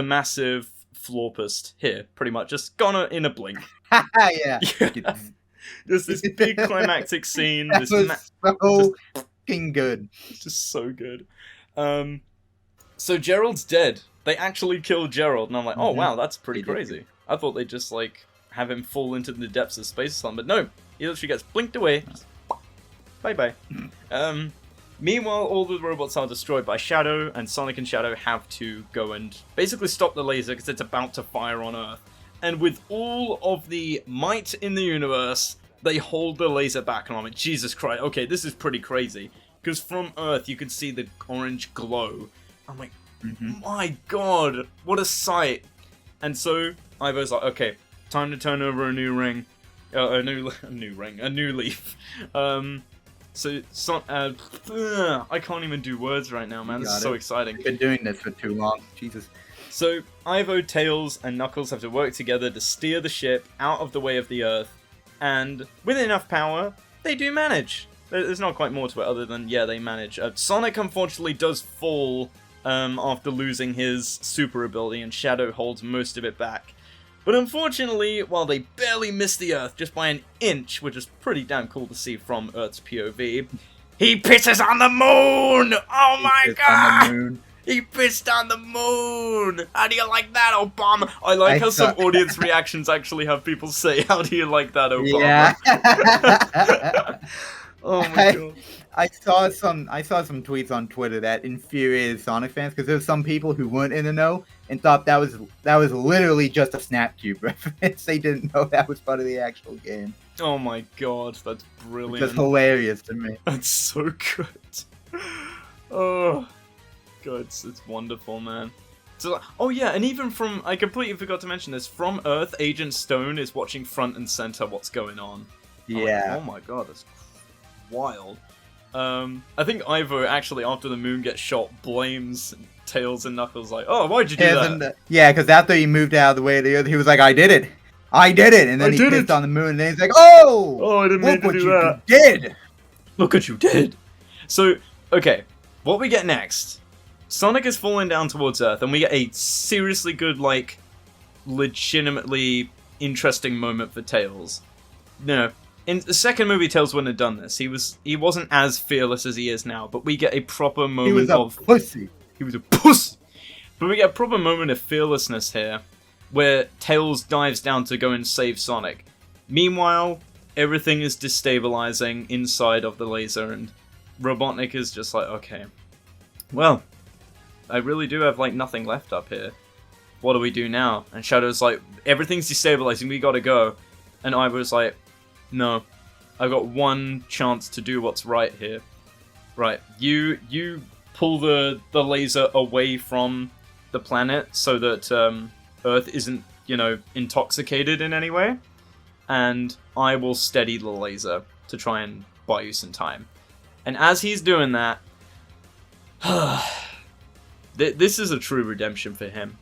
massive florpust here, pretty much just gone in a blink. Yeah. Yeah. There's this big climactic scene. That was so fucking good. Just so good. So Gerald's dead. They actually killed Gerald, and I'm like, oh wow, that's pretty crazy. I thought they'd just like have him fall into the depths of space or something, but no, he literally gets blinked away. Bye bye. Meanwhile, all the robots are destroyed by Shadow, and Sonic and Shadow have to go and basically stop the laser because it's about to fire on Earth. And with all of the might in the universe, they hold the laser back, and I'm like, Jesus Christ, okay, this is pretty crazy. Because from Earth, you can see the orange glow. I'm like, my god, what a sight. And so, Ivo's like, okay, time to turn over a new ring. A new leaf. I can't even do words right now, man. This is so exciting. I've been doing this for too long. Jesus. So, Ivo, Tails, and Knuckles have to work together to steer the ship out of the way of the Earth, and with enough power, they do manage. There's not quite more to it other than, yeah, they manage. Sonic, unfortunately, does fall after losing his super ability, and Shadow holds most of it back. But unfortunately, while they barely miss the Earth just by an inch, which is pretty damn cool to see from Earth's POV, he pisses on the moon! Oh my god! He pissed on the moon! How do you like that, Obama? I like how some audience reactions actually have people say, how do you like that, Obama? Yeah. Oh my god. I saw some tweets on Twitter that infuriated Sonic fans because there's some people who weren't in the know and thought that was literally just a Snapcube reference. They didn't know that was part of the actual game. Oh my god, that's brilliant. It's hilarious to me. That's so good. Oh god, it's wonderful, man. So, oh yeah, and even from, I completely forgot to mention this, from Earth, Agent Stone is watching front and center what's going on. Yeah. Like, oh my god, that's wild. I think Ivo actually, after the moon gets shot, blames Tails and Knuckles, like, oh, why'd you do that? Yeah, because after he moved out of the way of the Earth, he was like, I did it! I did it! And then he pissed on the moon, and then he's like, oh! I didn't mean to do that. Look what you did! Look what you did! So, okay, what we get next. Sonic is falling down towards Earth, and we get a seriously good, like, legitimately interesting moment for Tails. No, in the second movie, Tails wouldn't have done this. He wasn't as fearless as he is now, but we get a proper moment of... He was a pussy. He was a puss! But we get a proper moment of fearlessness here, where Tails dives down to go and save Sonic. Meanwhile, everything is destabilizing inside of the laser, and Robotnik is just like, okay, well, I really do have, like, nothing left up here. What do we do now? And Shadow's like, everything's destabilizing, we gotta go. And Ivo's like, no, I've got one chance to do what's right here. Right, you pull the laser away from the planet so that Earth isn't, you know, intoxicated in any way. And I will steady the laser to try and buy you some time. And as he's doing that, this is a true redemption for him.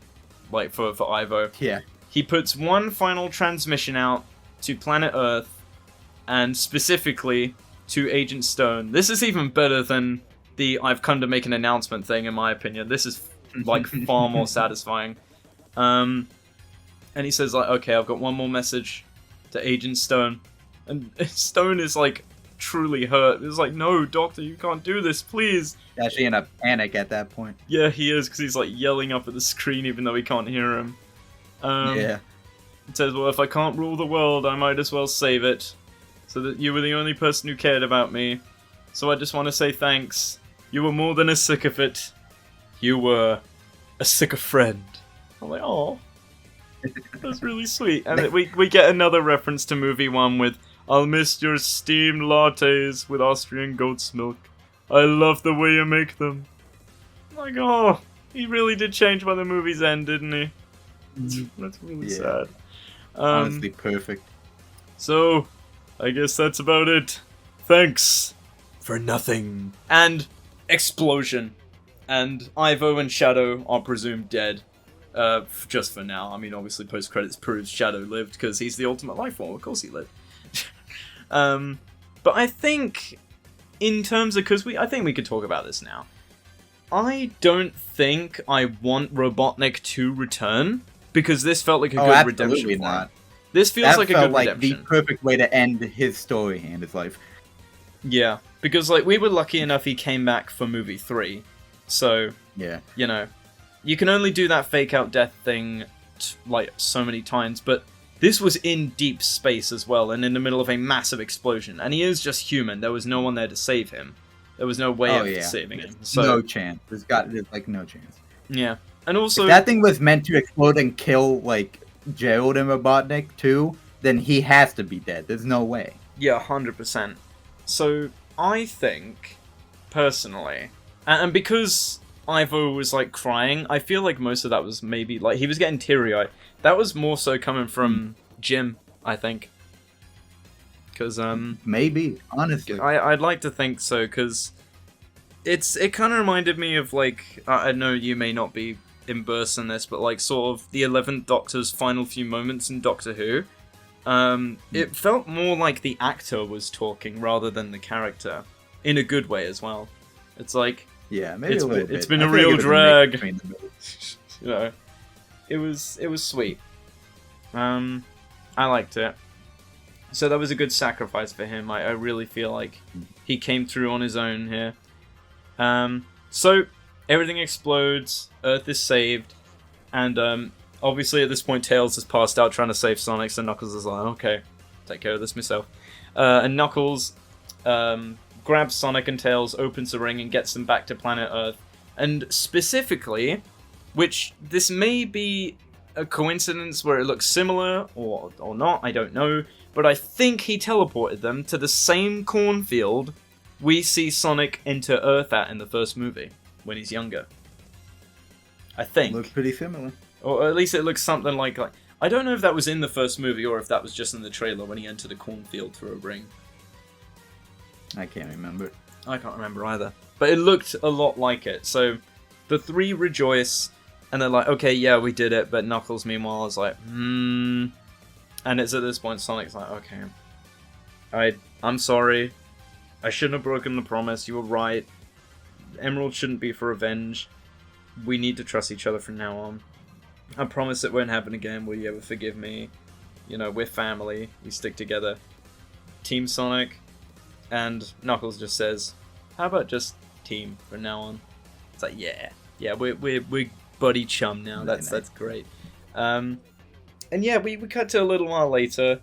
Like, for Ivo. Yeah. He puts one final transmission out to planet Earth, and specifically to Agent Stone. This is even better than the I've come to make an announcement thing, in my opinion. This is, like, far more satisfying. And he says, like, okay, I've got one more message to Agent Stone. And Stone is, like, truly hurt. It's like, no, Doctor, you can't do this, please. Actually in a panic at that point. Yeah, he is, because he's, like, yelling up at the screen even though he can't hear him. Yeah. It says, well, if I can't rule the world, I might as well save it. So that you were the only person who cared about me. So I just want to say thanks. You were more than a sycophant. You were a sycophant friend. I'm like, oh, that's really sweet. And we get another reference to movie 1 with, I'll miss your steamed lattes with Austrian goat's milk. I love the way you make them. I'm like, oh, he really did change by the movie's end, didn't he? That's really sad. Honestly, perfect. So, I guess that's about it. Thanks for nothing. And explosion. And Ivo and Shadow are presumed dead. Just for now. I mean, obviously, post-credits proves Shadow lived, because he's the ultimate life form. Of course he lived. But I think, in terms of... Because I think we could talk about this now. I don't think I want Robotnik to return, because this felt like a good redemption for him. This feels like a good redemption. The perfect way to end his story and his life. Yeah, because, like, we were lucky enough he came back for movie 3. So, yeah, you know, you can only do that fake out death thing, like, so many times, but this was in deep space as well, and in the middle of a massive explosion, and he is just human. There was no one there to save him. There was no way of saving him. So, no chance. There's like, no chance. Yeah, and also... If that thing was meant to explode and kill, like, Gerald and Robotnik, too, then he has to be dead. There's no way. Yeah, 100%. So, I think, personally, and because Ivo was, like, crying, I feel like most of that was maybe, like, he was getting teary-eyed. That was more so coming from Jim, I think. Because, maybe, honestly. I'd like to think so, because it kind of reminded me of, like, I know you may not be immersed in this, but, like, sort of the 11th Doctor's final few moments in Doctor Who. It felt more like the actor was talking rather than the character, in a good way as well. It's like, yeah, maybe a little bit. It's been a real drag. You know, it was sweet. I liked it. So that was a good sacrifice for him. I really feel like he came through on his own here. So everything explodes. Earth is saved, and obviously, at this point, Tails has passed out trying to save Sonic, so Knuckles is like, okay, take care of this myself. And Knuckles grabs Sonic and Tails, opens the ring, and gets them back to planet Earth. And specifically, which this may be a coincidence where it looks similar, or not, I don't know, but I think he teleported them to the same cornfield we see Sonic enter Earth at in the first movie, when he's younger. I think. Looks pretty similar. Or at least it looks something like... I don't know if that was in the first movie or if that was just in the trailer when he entered a cornfield through a ring. I can't remember. I can't remember either. But it looked a lot like it. So the three rejoice, and they're like, okay, yeah, we did it. But Knuckles, meanwhile, is like, And it's at this point Sonic's like, okay, I'm sorry. I shouldn't have broken the promise. You were right. Emerald shouldn't be for revenge. We need to trust each other from now on. I promise it won't happen again. Will you ever forgive me? You know, we're family. We stick together. Team Sonic. And Knuckles just says, how about just team from now on? It's like, yeah, we're buddy chum now. That's great. And yeah, we cut to a little while later.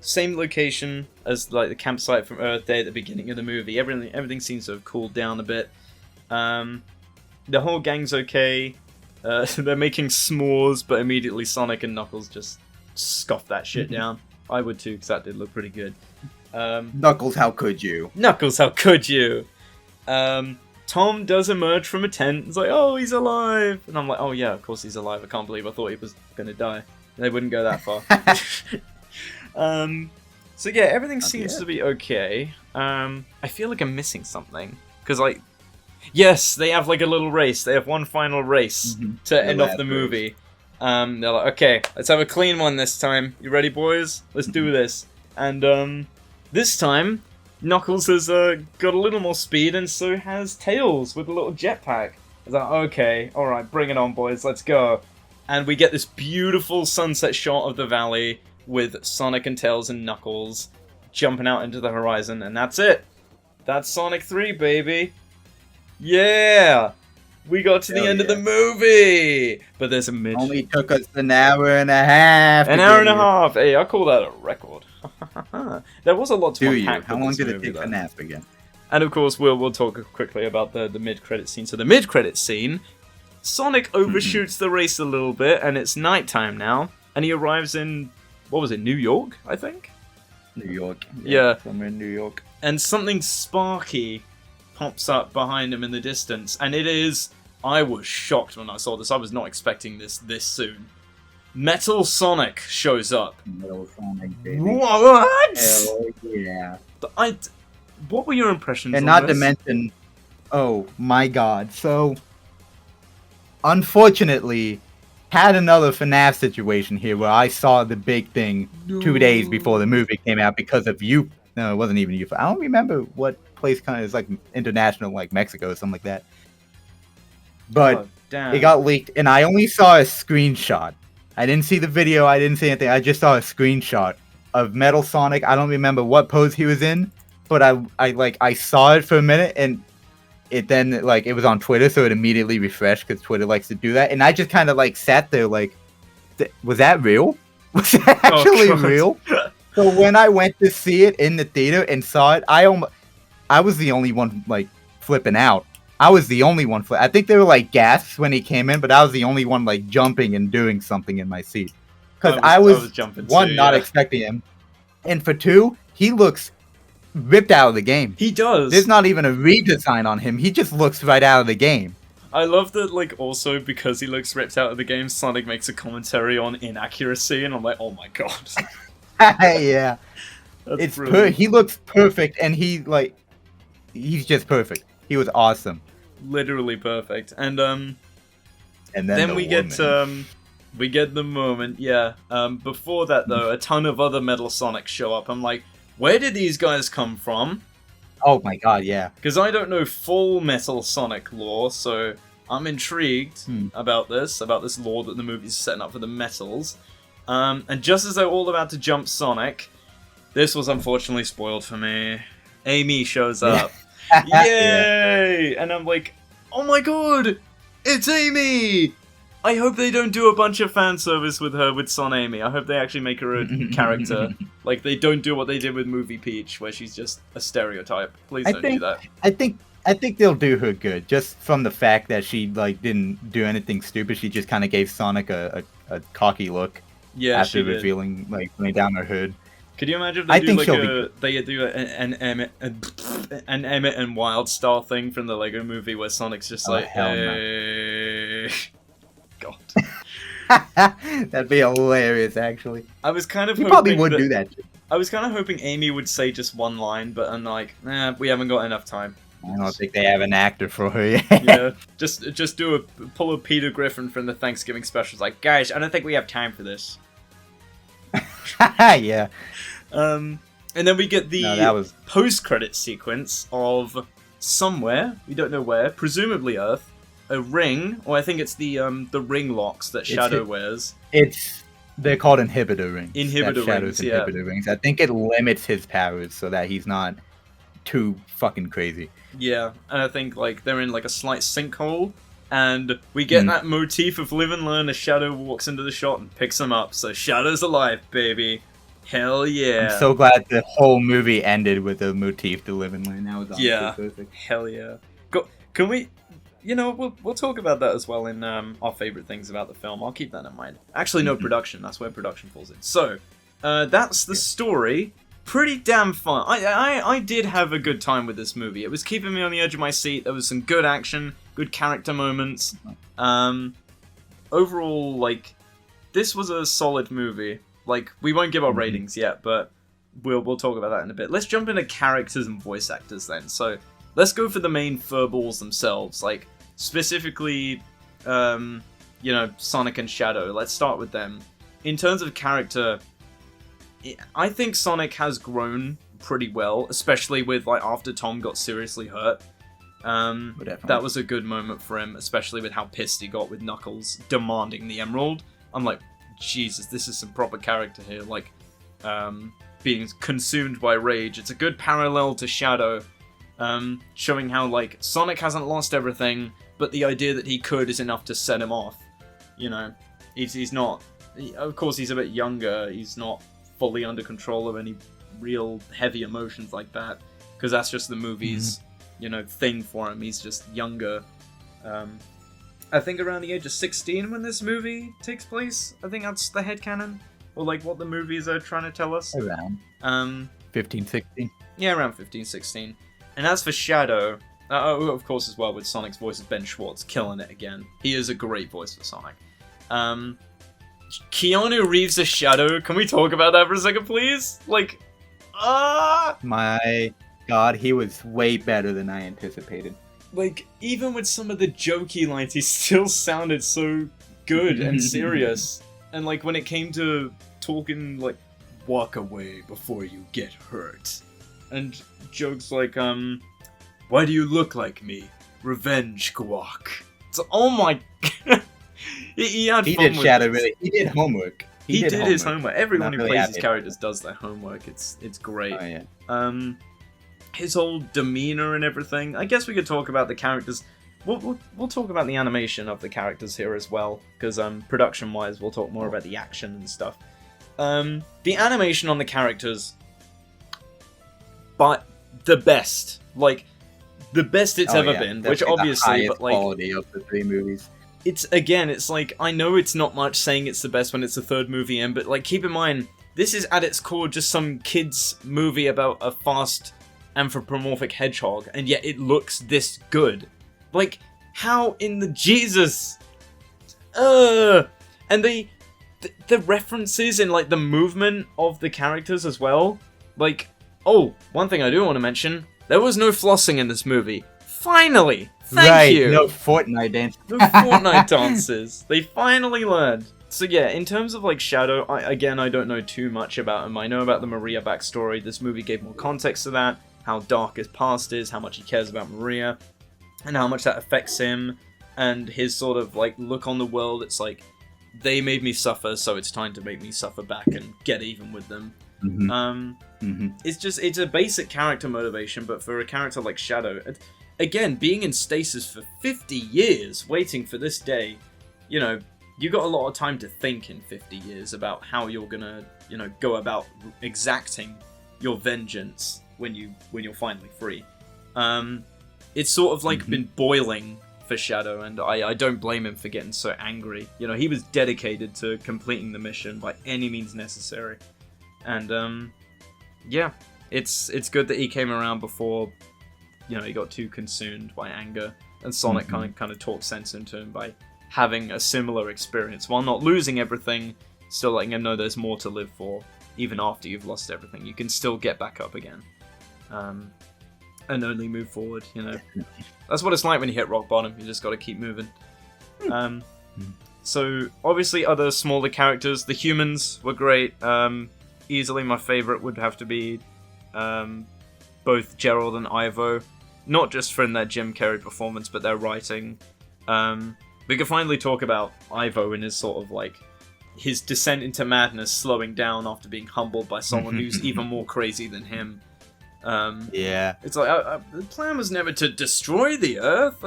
Same location as like the campsite from Earth Day at the beginning of the movie. Everything seems to have cooled down a bit. The whole gang's okay. They're making s'mores, but immediately Sonic and Knuckles just scoff that shit down. I would too, because that did look pretty good. Knuckles, how could you? Knuckles, how could you? Tom does emerge from a tent. It's like, oh, he's alive. And I'm like, oh yeah, of course he's alive. I can't believe I thought he was going to die. They wouldn't go that far. So yeah, everything seems to be okay. I feel like I'm missing something. Because like, yes, they have like a little race. They have one final race to end off the movie. They're like, okay, let's have a clean one this time. You ready, boys? Let's do this. And this time, Knuckles has got a little more speed, and so has Tails with a little jetpack. It's like, okay, alright, bring it on, boys, let's go. And we get this beautiful sunset shot of the valley with Sonic and Tails and Knuckles jumping out into the horizon, and that's it. That's Sonic 3, baby. Yeah! We got to the end of the movie! But there's a mid... Only took us an hour and a half. An hour and a half! Hey, I call that a record. There was a lot to unpack. How long did it take for nap again? And of course, we'll talk quickly about the mid-credit scene. So the mid-credit scene, Sonic overshoots the race a little bit, and it's nighttime now. And he arrives in, what was it, New York, I think? New York. Yeah. Somewhere in New York. And something sparky pops up behind him in the distance. And it is... I was shocked when I saw this. I was not expecting this soon. Metal Sonic shows up. Metal Sonic, baby. What? Hell yeah. What were your impressions And on not this? to mention... Oh, my God. So... Unfortunately... Had another FNAF situation here where I saw the big thing 2 days before the movie came out because of you. No, it wasn't even you. I don't remember what place kind of is like international, like Mexico or something like that. But it got leaked, and I only saw a screenshot. I didn't see the video. I didn't see anything. I just saw a screenshot of Metal Sonic. I don't remember what pose he was in, but I saw it for a minute, and it then like it was on Twitter, so it immediately refreshed because Twitter likes to do that. And I just kind of like sat there like, was that real? Was that actually real? So when I went to see it in the theater and saw it, I was the only one like flipping out. I was the only one. I think there were like gasps when he came in, but I was the only one like jumping and doing something in my seat because I was jumping one, not expecting him, and for two, he looks ripped out of the game. He does. There's not even a redesign on him. He just looks right out of the game. I love that, like, also because he looks ripped out of the game, Sonic makes a commentary on inaccuracy, and I'm like, oh my god. Yeah. It's he looks perfect, and he's just perfect. He was awesome. Literally perfect. And then we get the moment, yeah. Before that, though, a ton of other Metal Sonics show up. I'm like, where did these guys come from? Oh my god, yeah. Because I don't know full Metal Sonic lore, so I'm intrigued about this lore that the movie's setting up for the Metals. And just as they're all about to jump Sonic, this was unfortunately spoiled for me. Amy shows up. Yay! And I'm like, oh my god! It's Amy! I hope they don't do a bunch of fan service with her with Son Amy. I hope they actually make her a character. Like, they don't do what they did with Movie Peach, where she's just a stereotype. Please don't do that. I think they'll do her good, just from the fact that she like didn't do anything stupid. She just kind of gave Sonic a cocky look. Yeah, after revealing, like, putting down her hood. Could you imagine if they do an Emmett and Wild style thing from the Lego Movie where Sonic's just like, hey... God. That'd be hilarious, actually. I was kind of he probably would do that. I was kind of hoping Amy would say just one line, but I'm like, nah, we haven't got enough time. I don't think they have an actor for her yet. Yeah, just pull a Peter Griffin from the Thanksgiving specials. Like, guys, I don't think we have time for this. Yeah. And then we get the post-credit sequence of somewhere, we don't know where, presumably Earth, a ring, or I think it's the ring locks that Shadow wears. They're called inhibitor rings. Shadow's inhibitor rings. I think it limits his powers so that he's not too fucking crazy. Yeah, and I think like they're in like a slight sinkhole, and we get that motif of live and learn as Shadow walks into the shot and picks him up. So Shadow's alive, baby. Hell yeah. I'm so glad the whole movie ended with a motif to live and learn. That was honestly perfect. Hell yeah. Can we... You know, we'll talk about that as well in our favorite things about the film. I'll keep that in mind. Actually, no, production. That's where production falls in. So, that's the story. Pretty damn fun. I did have a good time with this movie. It was keeping me on the edge of my seat. There was some good action, good character moments. Overall, like, this was a solid movie. Like, we won't give our ratings yet, but we'll talk about that in a bit. Let's jump into characters and voice actors then. So, let's go for the main furballs themselves. Like, specifically, you know, Sonic and Shadow. Let's start with them. In terms of character, I think Sonic has grown pretty well, especially with, like, after Tom got seriously hurt. That was a good moment for him, especially with how pissed he got with Knuckles demanding the Emerald. I'm like, Jesus, this is some proper character here, like, being consumed by rage. It's a good parallel to Shadow, showing how, like, Sonic hasn't lost everything, but the idea that he could is enough to set him off. You know, he's not... Of course, he's a bit younger, he's not fully under control of any real heavy emotions like that, because that's just the movie's, you know, thing for him. He's just younger. I think around the age of 16 when this movie takes place. I think that's the headcanon, or like what the movies are trying to tell us. Around 15, 16. Yeah, around 15, 16. And as for Shadow, of course as well with Sonic's voice is Ben Schwartz, killing it again. He is a great voice for Sonic. Keanu Reeves as Shadow, can we talk about that for a second, please? Like, My God, he was way better than I anticipated. Like, even with some of the jokey lines, he still sounded so good and serious. And, like, when it came to talking, like, walk away before you get hurt. And jokes like, why do you look like me? Revenge guac. So, oh my god. He had fun did with Shadow this. Really. He did homework. He did his homework. Everyone who plays his characters does their homework. It's great. Oh, yeah. His whole demeanor and everything. I guess we could talk about the characters. We'll talk about the animation of the characters here as well, because production-wise, we'll talk more about the action and stuff. The animation on the characters, but the best, like the best it's ever been. Which obviously, the but like quality of the three movies. It's like, I know it's not much saying it's the best when it's the third movie in, but like keep in mind, this is at its core just some kids movie about a fast anthropomorphic hedgehog, and yet it looks this good. Like, how in the Jesus? And the references and like the movement of the characters as well. Like, oh, one thing I do want to mention, there was no flossing in this movie. Finally! Thank you! No Fortnite dances. No Fortnite dances. They finally learned. So yeah, in terms of like Shadow, I don't know too much about him. I know about the Maria backstory. This movie gave more context to that. How dark his past is, how much he cares about Maria, and how much that affects him, and his sort of like look on the world. It's like, they made me suffer, so it's time to make me suffer back and get even with them. It's a basic character motivation, but for a character like Shadow, again, being in stasis for 50 years, waiting for this day, you know, you got a lot of time to think in 50 years about how you're gonna, you know, go about exacting your vengeance when you're finally free. It's sort of like been boiling for Shadow, and I don't blame him for getting so angry. You know, he was dedicated to completing the mission by any means necessary. And yeah, it's good that he came around before, you know, he got too consumed by anger, and Sonic kind of talked sense into him by having a similar experience while not losing everything, still letting him know there's more to live for. even after you've lost everything. You can still get back up again. And only move forward, you know. That's what it's like when you hit rock bottom. You just got to keep moving. So, obviously, other smaller characters. The humans were great. Easily my favorite would have to be both Gerald and Ivo. Not just from their Jim Carrey performance, but their writing. We can finally talk about Ivo and his sort of, like, his descent into madness, slowing down after being humbled by someone who's even more crazy than him. Yeah. It's like, the plan was never to destroy the Earth.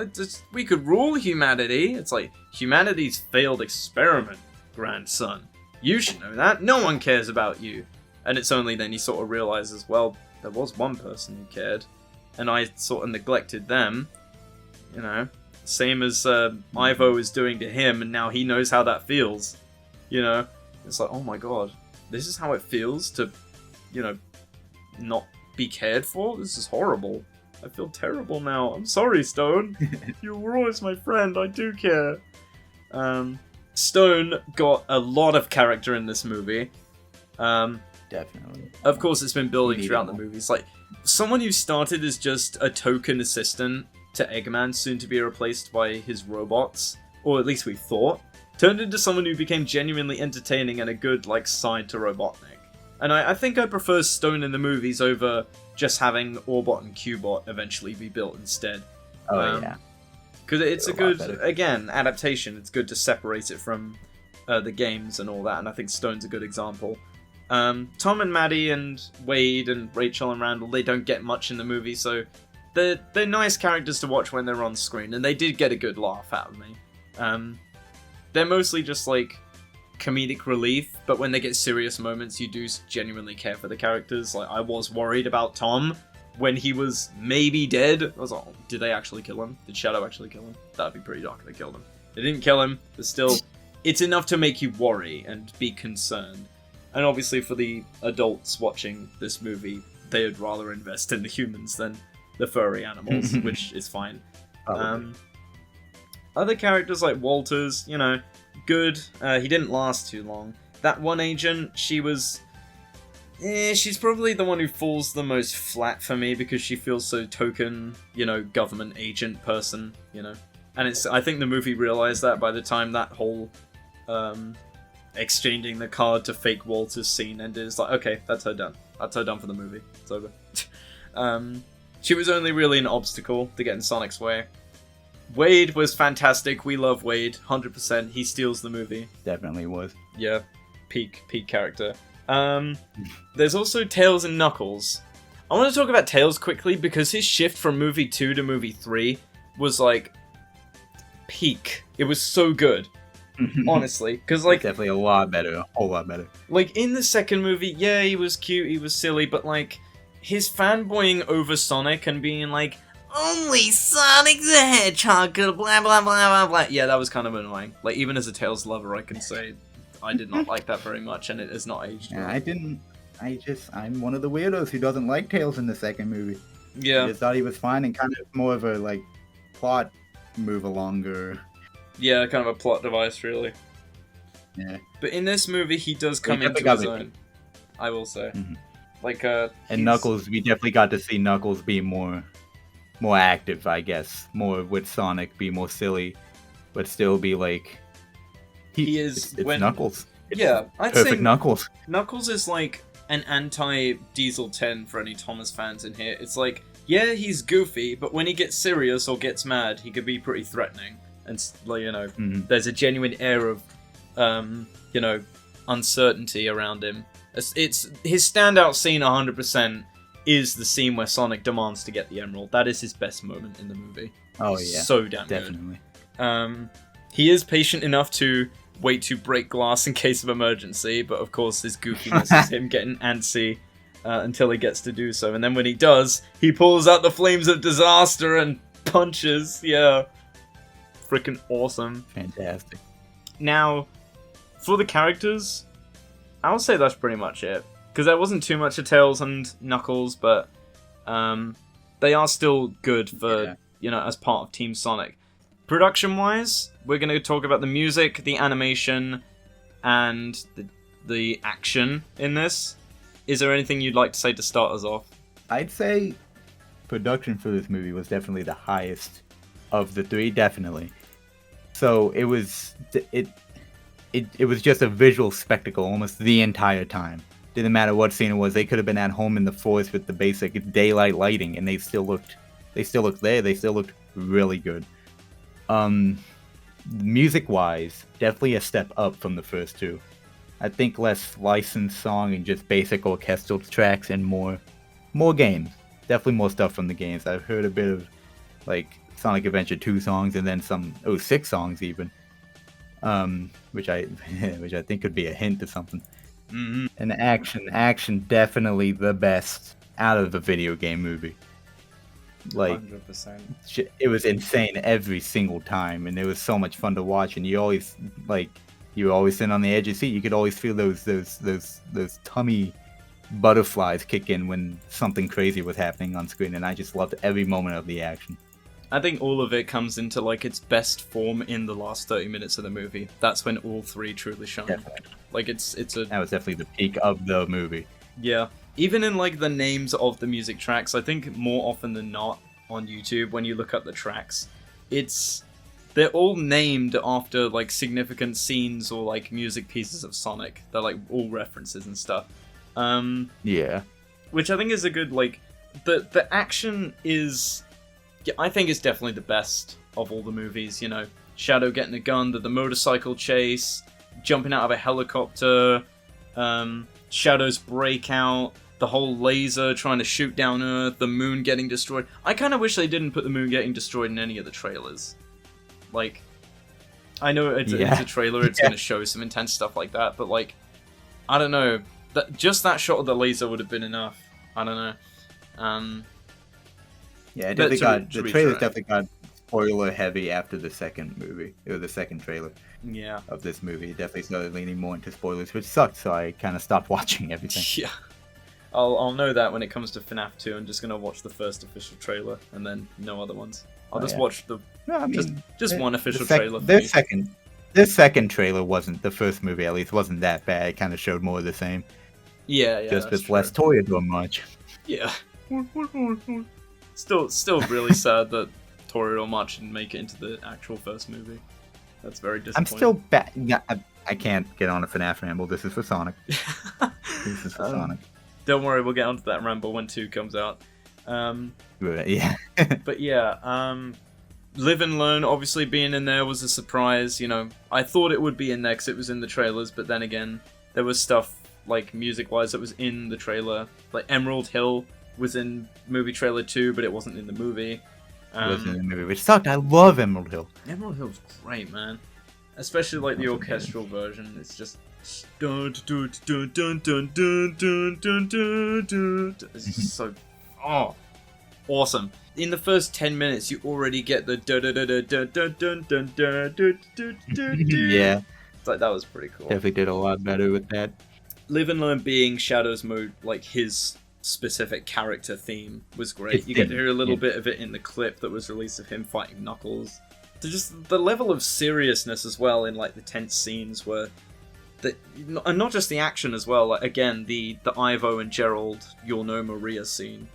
We could rule humanity. It's like, humanity's failed experiment, grandson. You should know that. No one cares about you. And it's only then he sort of realizes, well, there was one person who cared, and I sort of neglected them. You know, same as Ivo is doing to him, and now he knows how that feels. You know, it's like, oh my god, this is how it feels to, you know, not be cared for? This is horrible. I feel terrible now. I'm sorry, Stone. You were always my friend. I do care. Stone got a lot of character in this movie. Definitely. Of course, it's been building throughout the movies. Like, someone who started as just a token assistant to Eggman, soon to be replaced by his robots, or at least we thought, turned into someone who became genuinely entertaining and a good, like, side to Robotnik. And I think I prefer Stone in the movies over just having Orbot and Qbot eventually be built instead. Yeah. Because it's a good, again, adaptation. It's good to separate it from the games and all that, and I think Stone's a good example. Tom and Maddie and Wade and Rachel and Randall, they don't get much in the movie, so they're nice characters to watch when they're on screen, and they did get a good laugh out of me. They're mostly just, like, comedic relief, but when they get serious moments, you do genuinely care for the characters. Like, I was worried about Tom when he was maybe dead. I was like, oh, did they actually kill him? Did Shadow actually kill him? That'd be pretty dark if they killed him. They didn't kill him, but still, it's enough to make you worry and be concerned. And obviously for the adults watching this movie, they would rather invest in the humans than the furry animals, which is fine. Other characters like Walters, you know, good. He didn't last too long. That one agent, she was... she's probably the one who falls the most flat for me because she feels so token, you know, government agent person, you know. And I think the movie realized that by the time that whole exchanging the card to fake Walters scene ended. It's like, okay, that's her done. That's her done for the movie. It's over. She was only really an obstacle to get in Sonic's way. Wade was fantastic. We love Wade, 100%. He steals the movie. Definitely was. Yeah, peak character. There's also Tails and Knuckles. I want to talk about Tails quickly because his shift from movie 2 to movie 3 was like peak. It was so good, honestly. Because like definitely a lot better, a whole lot better. Like in the second movie, yeah, he was cute, he was silly, but like his fanboying over Sonic and being like, only Sonic the Hedgehog could blah blah blah blah blah. Yeah, that was kind of annoying. Like even as a Tails lover, I can say I did not like that very much, and it has not aged well. I'm one of the weirdos who doesn't like Tails in the second movie. Yeah. I just thought he was fine and kind of more of a, like, plot move along or... Yeah, kind of a plot device, really. Yeah. But in this movie, he does come into his own, I will say. Mm-hmm. Like, and Knuckles, we definitely got to see Knuckles be more active, I guess. More with Sonic, be more silly, but still be, like... He is... It's Knuckles. Yeah, I'd perfect say Knuckles. Knuckles is like an anti-Diesel 10 for any Thomas fans in here. It's like, yeah, he's goofy, but when he gets serious or gets mad, he could be pretty threatening. And, you know, there's a genuine air of, you know, uncertainty around him. It's his standout scene 100% is the scene where Sonic demands to get the Emerald. That is his best moment in the movie. Oh, yeah. So damn definitely. Good. He is patient enough to wait to break glass in case of emergency, but of course his goofiness is him getting antsy until he gets to do so. And then when he does, he pulls out the flames of disaster and punches. Yeah. Freaking awesome. Fantastic. Now, for the characters, I would say that's pretty much it. Because there wasn't too much of Tails and Knuckles, but they are still good for, you know, as part of Team Sonic. Production-wise, we're going to talk about the music, the animation, and the action in this. is there anything you'd like to say to start us off? I'd say production for this movie was definitely the highest of the three, definitely. So it was just a visual spectacle almost the entire time. Didn't matter what scene it was. They could have been at home in the forest with the basic daylight lighting, and they still looked there. They still looked really good. Music-wise, definitely a step up from the first two. I think less licensed song and just basic orchestral tracks and more games. Definitely more stuff from the games. I've heard a bit of like Sonic Adventure 2 songs and then some 6 songs even. Which I think could be a hint to something. Mm-hmm. And action definitely the best out of the video game movie. Like 100%. It was insane every single time, and it was so much fun to watch. And you were always sitting on the edge of your seat. You could always feel those tummy butterflies kick in when something crazy was happening on screen, and I just loved every moment of the action. I think all of it comes into like its best form in the last 30 minutes of the movie. That's when all three truly shine. Definitely. Like that was definitely the peak of the movie. Yeah. Even in like the names of the music tracks, I think more often than not on YouTube when you look up the tracks, they're all named after like significant scenes or like music pieces of Sonic. They're like all references and stuff. Yeah. Which I think is a good like the action is. Yeah, I think it's definitely the best of all the movies, you know. Shadow getting a gun, the motorcycle chase, jumping out of a helicopter, Shadow's breakout, the whole laser trying to shoot down Earth, the moon getting destroyed. I kind of wish they didn't put the moon getting destroyed in any of the trailers. Like, I know it's a trailer, it's going to show some intense stuff like that, but like, I don't know. Just that shot of the laser would have been enough. I don't know. Yeah, the trailers definitely got spoiler heavy after the second movie, or the second trailer. Yeah. Of this movie, it definitely started leaning more into spoilers, which sucked. So I kind of stopped watching everything. Yeah, I'll know that when it comes to FNAF 2. I'm just gonna watch the first official trailer and then no other ones. I'll watch just one official trailer. Their second trailer wasn't the first movie. At least wasn't that bad. It kind of showed more of the same. Yeah. Just with less Toreador much. Yeah. Still really sad that Toreador March didn't make it into the actual first movie. That's very disappointing. I'm still bad. I can't get on a FNAF ramble. This is for Sonic. This is for Sonic. Don't worry, we'll get onto that ramble when 2 comes out. Yeah. But yeah, Live and Learn obviously being in there was a surprise. You know, I thought it would be in there because it was in the trailers, but then again, there was stuff like music-wise that was in the trailer. Like Emerald Hill was in movie trailer 2, but it wasn't in the movie. Wasn't in the movie, which sucked. I love Emerald Hill. Emerald Hill's great, man. Especially like the orchestral version. It's just it's just so awesome. In the first 10 minutes, you already get the yeah. It's like that was pretty cool. Definitely did a lot better with that. Live and Learn being Shadow's mode, like his specific character theme was great. You get to hear a little bit of it in the clip that was released of him fighting Knuckles. Just the level of seriousness as well in like the tense scenes where and not just the action as well. Like again, the Ivo and Gerald "You'll Know Maria" scene,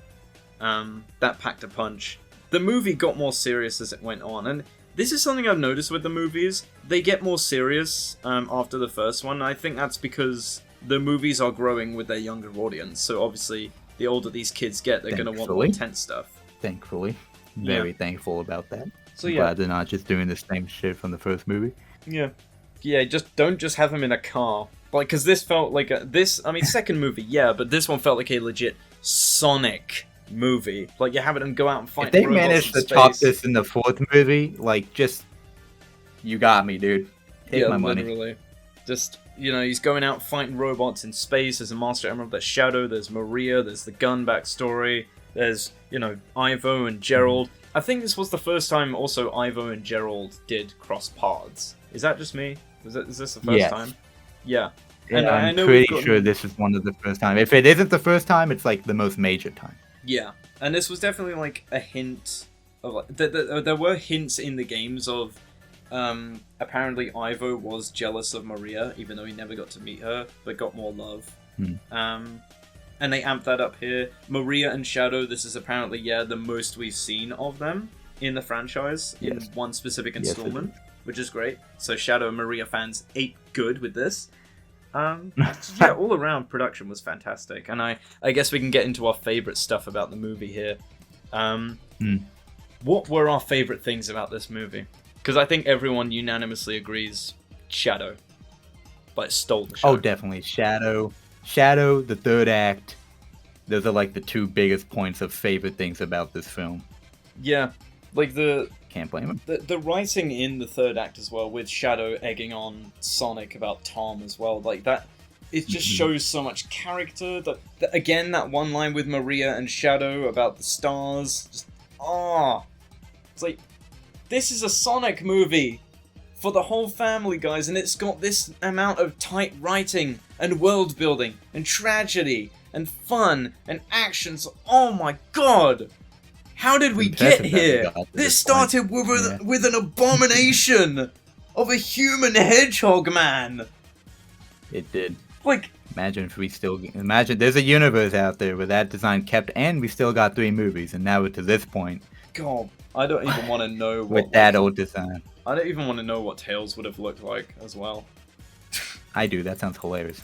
that packed a punch. The movie got more serious as it went on, and this is something I've noticed with the movies. They get more serious after the first one. I think that's because the movies are growing with their younger audience, so obviously the older these kids get, they're going to want more intense stuff. Thankfully. Very thankful about that. So glad they're not just doing the same shit from the first movie. Yeah, just don't just have them in a car. Like, because this felt like second movie, but this one felt like a legit Sonic movie. Like, you're having them go out and fight robots. If they managed to top this in the fourth movie, like, just, you got me, dude. Take my money. Literally. Just, you know, he's going out fighting robots in space. There's a Master Emerald, there's Shadow, there's Maria, there's the gun backstory, there's, you know, Ivo and Gerald. I think this was the first time also Ivo and Gerald did cross paths. Is that just me? Is this the first time? Yeah. And I'm pretty sure this is one of the first time. If it isn't the first time, it's like the most major time. Yeah. And this was definitely like a hint of like there were hints in the games of apparently Ivo was jealous of Maria, even though he never got to meet her, but got more love. and they amped that up here. Maria and Shadow, this is apparently, the most we've seen of them in the franchise in one specific installment, which is great. So Shadow and Maria fans ate good with this. All around production was fantastic, and I guess we can get into our favorite stuff about the movie here. What were our favorite things about this movie? Because I think everyone unanimously agrees Shadow. But it stole the show. Oh, definitely. Shadow, the third act. Those are like the two biggest points of favorite things about this film. Yeah. Like Can't blame him. The writing in the third act as well, with Shadow egging on Sonic about Tom as well, like that, it just shows so much character. Again, that one line with Maria and Shadow about the stars, just it's like, this is a Sonic movie for the whole family, guys, and it's got this amount of tight writing and world building and tragedy and fun and actions. Oh my god! How did we get here? This started with an abomination of a human hedgehog man. It did. Like, imagine there's a universe out there where that design kept, and we still got 3 movies, and now we're to this point. God, I don't even want to know what with that old design. I don't even want to know what Tails would have looked like as well. I do. That sounds hilarious.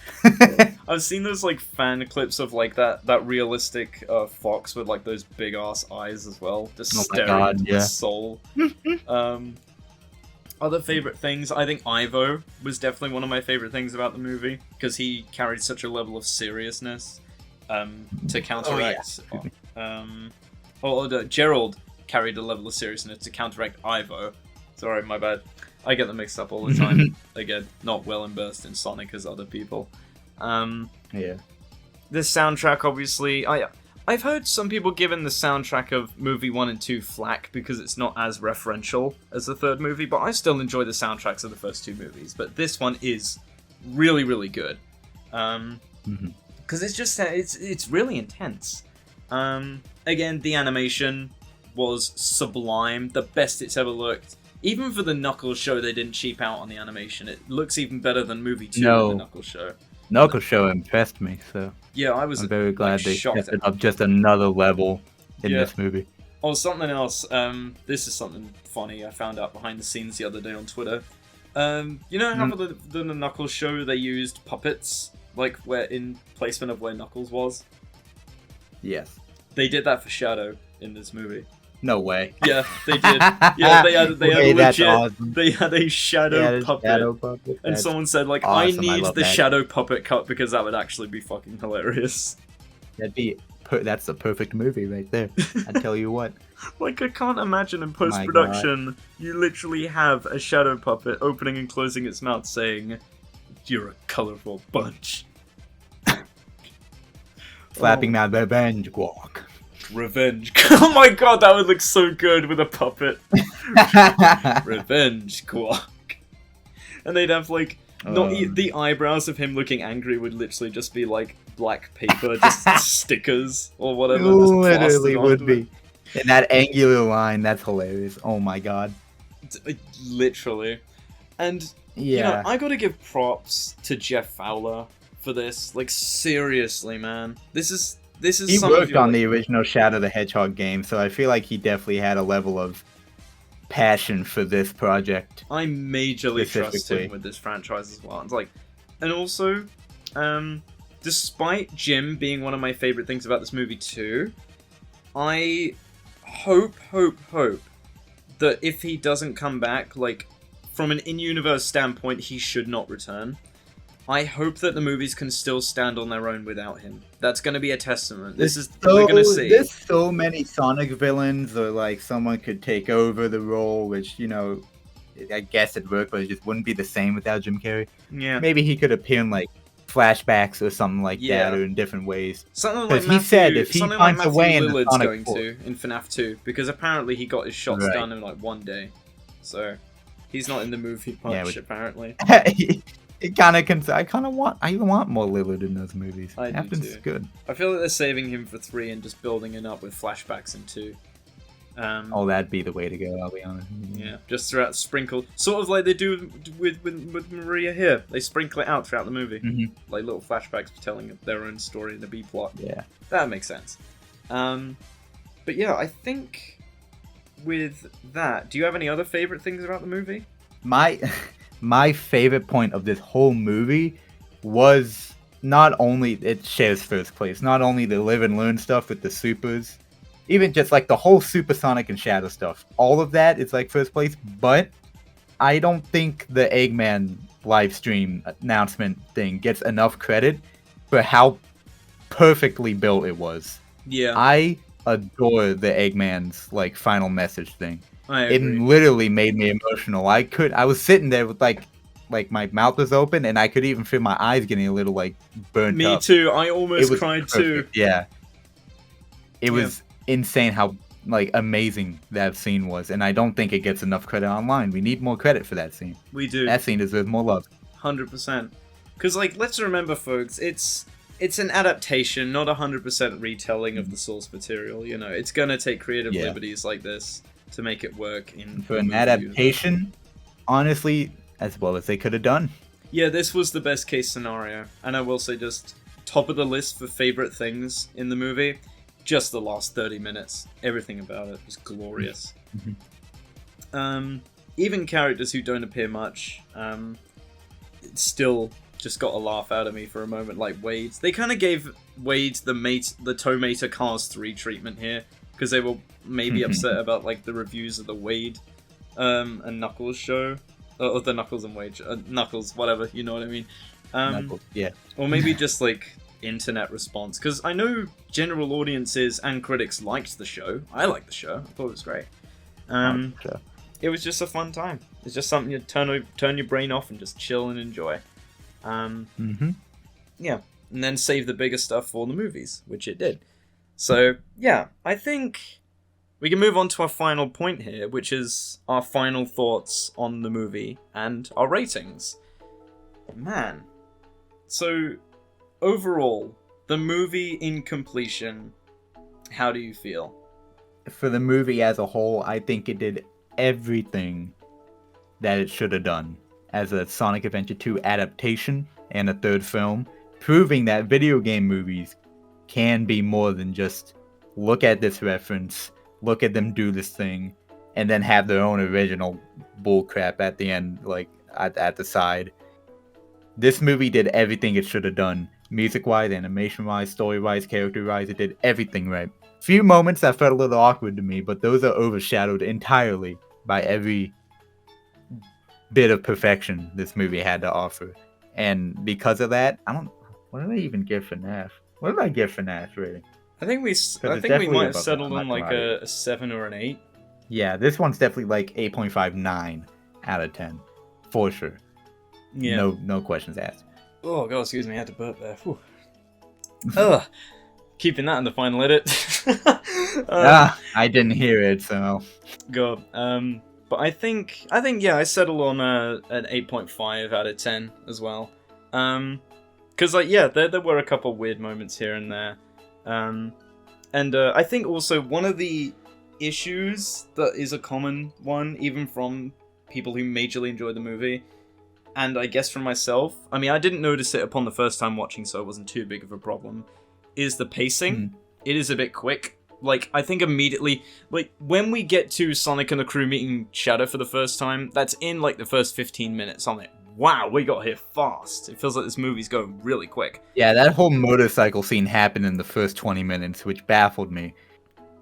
I've seen those like fan clips of like that realistic fox with like those big ass eyes as well, just staring into the soul. Other favorite things, I think Ivo was definitely one of my favorite things about the movie because he carried such a level of seriousness to counteract. Gerald carried a level of seriousness to counteract Ivo. Sorry, my bad. I get them mixed up all the time. Again, not well immersed in Sonic as other people. Yeah. This soundtrack, obviously, I've heard some people giving the soundtrack of movie 1 and 2 flack because it's not as referential as the third movie, but I still enjoy the soundtracks of the first 2 movies. But this one is really, really good. Because it's just, it's really intense. Again, the animation was sublime, the best it's ever looked. Even for the Knuckles show, they didn't cheap out on the animation. It looks even better than movie 2 of the Knuckles show. Knuckles show impressed me, so yeah, I'm very glad they shocked stepped it up just another level in this movie. Oh, something else. This is something funny I found out behind the scenes the other day on Twitter. You know how for the Knuckles show they used puppets, like where in placement of where Knuckles was? Yes. They did that for Shadow in this movie. No way. Yeah, they did. Yeah, they had legit. Awesome. They had a shadow puppet. And someone said, like, awesome. I need the shadow puppet cut because that would actually be fucking hilarious. That's the perfect movie right there. I tell you what. Like, I can't imagine in post-production, you literally have a shadow puppet opening and closing its mouth saying, "You're a colorful bunch." Flapping my revenge walk. Revenge. Oh my god, that would look so good with a puppet. Revenge Quark. And they'd have like the eyebrows of him looking angry would literally just be like black paper, just stickers or whatever. Literally would be. And that angular line, that's hilarious. Oh my god. Literally. And you know, I gotta give props to Jeff Fowler for this. Like, seriously, man. This is he worked on the original Shadow the Hedgehog game, so I feel like he definitely had a level of passion for this project. I majorly trust him with this franchise as well. It's like, and also, despite Jim being one of my favorite things about this movie too, I hope that if he doesn't come back, like, from an in-universe standpoint, he should not return. I hope that the movies can still stand on their own without him. That's going to be a testament. We're going to see. There's so many Sonic villains, or like someone could take over the role, which, you know, I guess it worked, but it just wouldn't be the same without Jim Carrey. Yeah. Maybe he could appear in like flashbacks or something like that, or in different ways. Something like he said if he finds a way in the Sonic in FNAF 2, because apparently he got his shots done in like one day. So he's not in the movie much, apparently. I want more Lillard in those movies. Happens good. I feel like they're saving him for 3 and just building it up with flashbacks in 2. Oh, that'd be the way to go, I'll be honest. Yeah, just throughout sprinkled, sort of like they do with Maria here. They sprinkle it out throughout the movie, like little flashbacks telling their own story in the B plot. Yeah, that makes sense. But yeah, I think with that, do you have any other favorite things about the movie? My favorite point of this whole movie was not only it shares first place, not only the live and learn stuff with the supers, even just like the whole Supersonic and Shadow stuff. All of that is like first place, but I don't think the Eggman live stream announcement thing gets enough credit for how perfectly built it was. Yeah. I adore the Eggman's like final message thing. I It agree. literally made me emotional. I was sitting there with like my mouth was open and I could even feel my eyes getting a little like burnt Me up. too. I It almost was cried perfect. too. Yeah. It was insane how like amazing that scene was, and I don't think it gets enough credit online. We need more credit for that scene. We do. That scene deserves more love. 100%. Because, like, let's remember, folks, it's an adaptation, not 100% retelling of the source material. You know, it's gonna take creative liberties like this to make it work in For an adaptation, honestly, as well as they could have done. Yeah, this was the best case scenario, and I will say, just top of the list for favorite things in the movie. Just the last 30 minutes. Everything about it was glorious. Even characters who don't appear much, still just got a laugh out of me for a moment, like Wade. They kind of gave Wade the Tomater Cars 3 treatment here, because they were maybe upset about like the reviews of the Wade and Knuckles show. Or the Knuckles and Wade Knuckles, whatever, you know what I mean. Knuckles, yeah. Or maybe just like internet response, because I know general audiences and critics liked the show. I liked the show. I thought it was great. It was just a fun time. It's just something you turn your brain off and just chill and enjoy. Yeah, and then save the bigger stuff for the movies, which it did. So yeah, I think we can move on to our final point here, which is our final thoughts on the movie and our ratings. Man, so overall, the movie in completion, how do you feel? For the movie as a whole, I think it did everything that it should have done as a Sonic Adventure 2 adaptation and a third film, proving that video game movies can be more than just look at this reference, look at them do this thing, and then have their own original bullcrap at the end, like at the side. This movie did everything it should have done. Music-wise, animation-wise, story-wise, character-wise, it did everything right. Few moments that felt a little awkward to me, but those are overshadowed entirely by every bit of perfection this movie had to offer. And because of that, what did I even give FNAF? What did I give FNAF rating? I think we might have settled on like a 7 or an 8. Yeah, this one's definitely like 8.59 out of 10. For sure. Yeah. No questions asked. Oh god, excuse me, I had to burp there. Ugh. Keeping that in the final edit. I didn't hear it, so. God. But I think yeah, I settled on an 8.5 out of 10 as well. Because like yeah, there were a couple weird moments here and there. And I think also one of the issues that is a common one, even from people who majorly enjoy the movie, and I guess from myself, I mean, I didn't notice it upon the first time watching, so it wasn't too big of a problem, is the pacing. It is a bit quick. Like, I think immediately, like, when we get to Sonic and the crew meeting Shadow for the first time, that's in, like, the first 15 minutes. I'm like, wow, we got here fast. It feels like this movie's going really quick. Yeah, that whole motorcycle scene happened in the first 20 minutes, which baffled me.